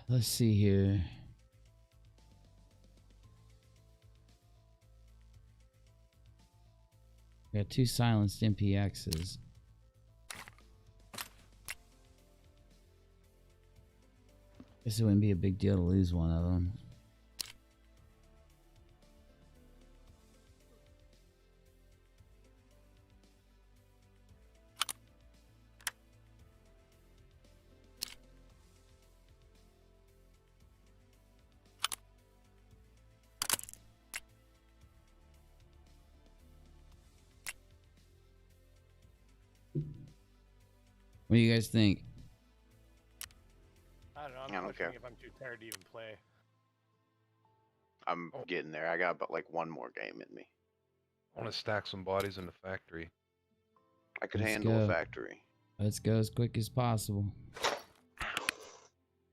Let's see here. Got 2 silenced MPXs. Guess it wouldn't be a big deal to lose one of them. What do you guys think? I don't know. I I'm don't questioning care. if I'm too tired to even play. I'm getting there. I got but like one more game in me. I want to stack some bodies in the factory. I could Let's handle go. a factory. Let's go as quick as possible.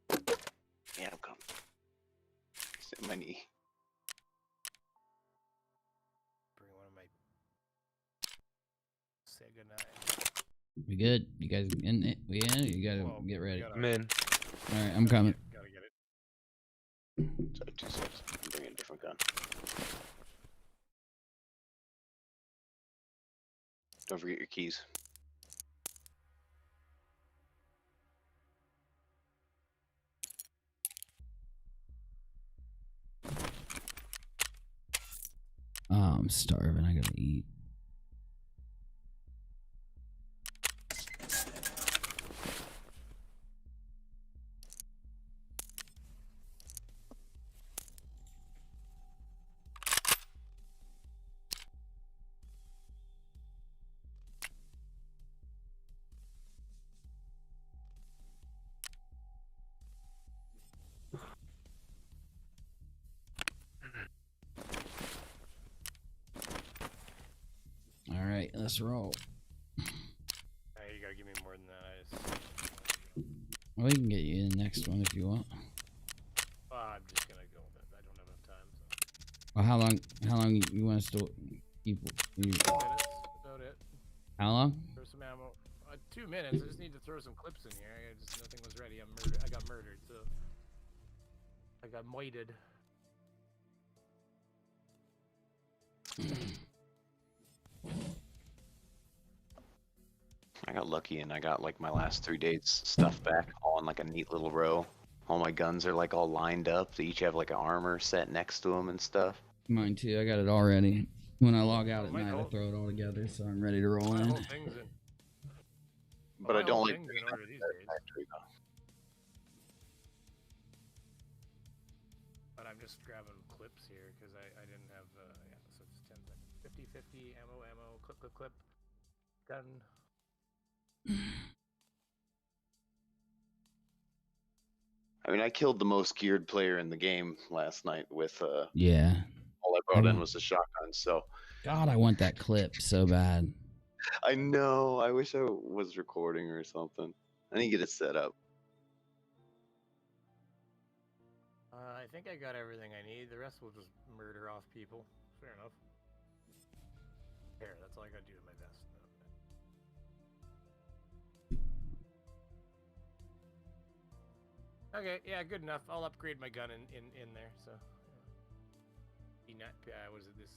Yeah, I'm coming. Sit my knee. Bring one of my Sega 9. We good? You guys in it? We in? You gotta Well, get ready. gotta- I'm in. All right, I'm coming. Gotta get it. Sorry, 2 seconds. I'm bringing a different gun. Don't forget your keys. Oh, I'm starving. I gotta eat. All right, let's roll. Hey, you gotta give me more than that. Well, we can get you in the next one if you want. I'm just gonna go with it. I don't have enough time. So. Well, how long you want us to keep? 2 minutes. About it. How long? Throw some ammo. 2 minutes. I just need to throw some clips in here. Nothing was ready. I got murdered. So I got moited. I got lucky and I got like my last 3 days stuff back all in like a neat little row. All my guns are like all lined up. They each have like an armor set next to them and stuff. Mine too. I got it all ready. When I log out at My night, I whole- throw it all together, so I'm ready to roll My in. whole thing's in. But my I don't whole like thing's being in order these days. factory though. But I'm just grabbing clips here because I didn't have. Yeah, so it's 10 seconds. 50, ammo, clip, gun. I mean, I killed the most geared player in the game last night with Yeah. all I brought in was a shotgun. So God, I want that clip so bad. I know. I wish I was recording or something. I need to get it set up. I think I got everything I need. The rest will just murder off people. Fair enough. Here, that's all I gotta do in my best. Okay, yeah, good enough. I'll upgrade my gun in there. So, was it this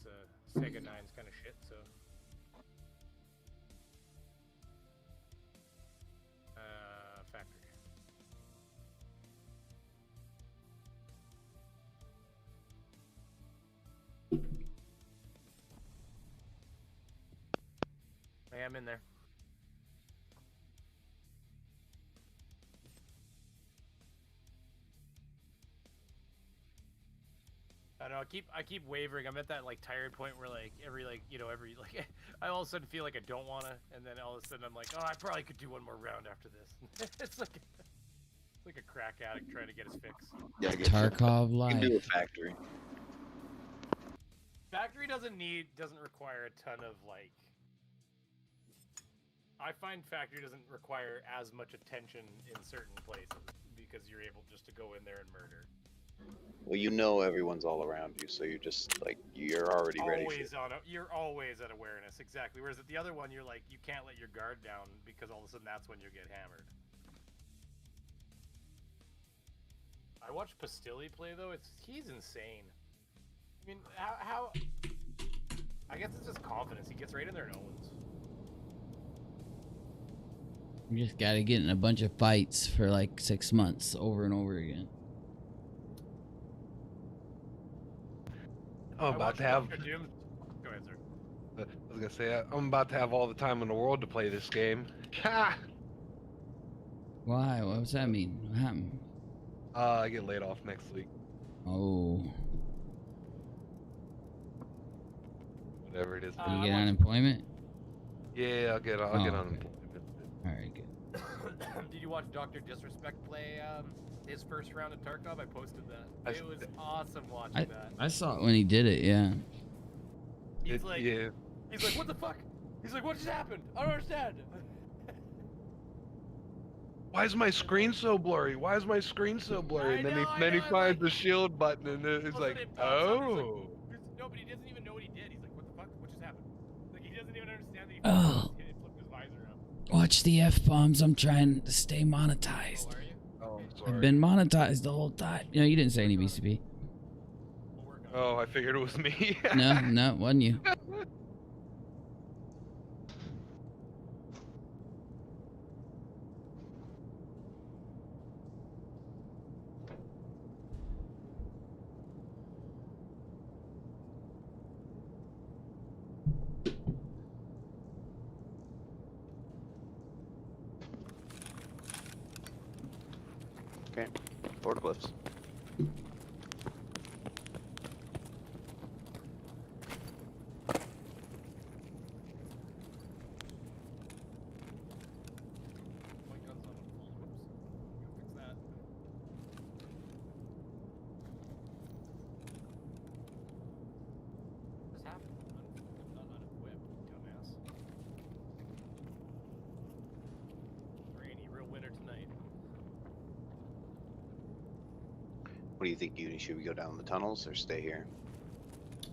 Sega 9's kind of shit? So, Yeah, I'm in there. I know. I keep wavering. I'm at that like tired point where like every I all of a sudden feel like I don't wanna, and then all of a sudden I'm like, oh, I probably could do one more round after this. It's like a crack addict trying to get his fix. Yeah, I get Tarkov you. You life. can do a factory. Factory doesn't require a ton of like. I find factory doesn't require as much attention in certain places because you're able just to go in there and murder. Well, you know everyone's all around you, so you're just like you're already ready. You're always at awareness, exactly. Whereas at the other one, you're like you can't let your guard down because all of a sudden that's when you get hammered. I watched Pastilli play though. He's insane. I mean, how? I guess it's just confidence. He gets right in there and owns. You just gotta get in a bunch of fights for like 6 months over and over again. I'm about to have. Go ahead, sir. I was gonna say I'm about to have all the time in the world to play this game. Ha! Why? What does that mean? What happened? I get laid off next week. Oh. Whatever it is. You get unemployment? Yeah, I'll get unemployment. Alright, good. Did you watch Dr. Disrespect play his first round at Tarkov? I posted that. It was awesome watching that. I saw it when he did it, yeah. He's like, yeah. He's like, what the fuck? He's like, what just happened? I don't understand. Why is my screen so blurry? Why is my screen so blurry? And then he finds the shield button and it's like, oh. No, but he doesn't even know what he did. He's like, what the fuck? What just happened? Like, he doesn't even understand that he flipped his visor up. Watch the F-bombs. I'm trying to stay monetized. Oh, are you? Oh, I'm sorry. I've been monetized the whole time. No, you didn't say any BCP. We'll work on it. Oh, I figured it was me. No, it wasn't you. Okay, forklifts. My gun's not on full. Oops. Fix that. What just happened? I'm not unequipped, dumbass. Rainy, real winter tonight. What do you think, Uni? Should we go down the tunnels or stay here?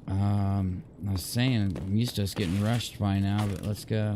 I was saying, I'm used to us getting rushed by now, but let's go.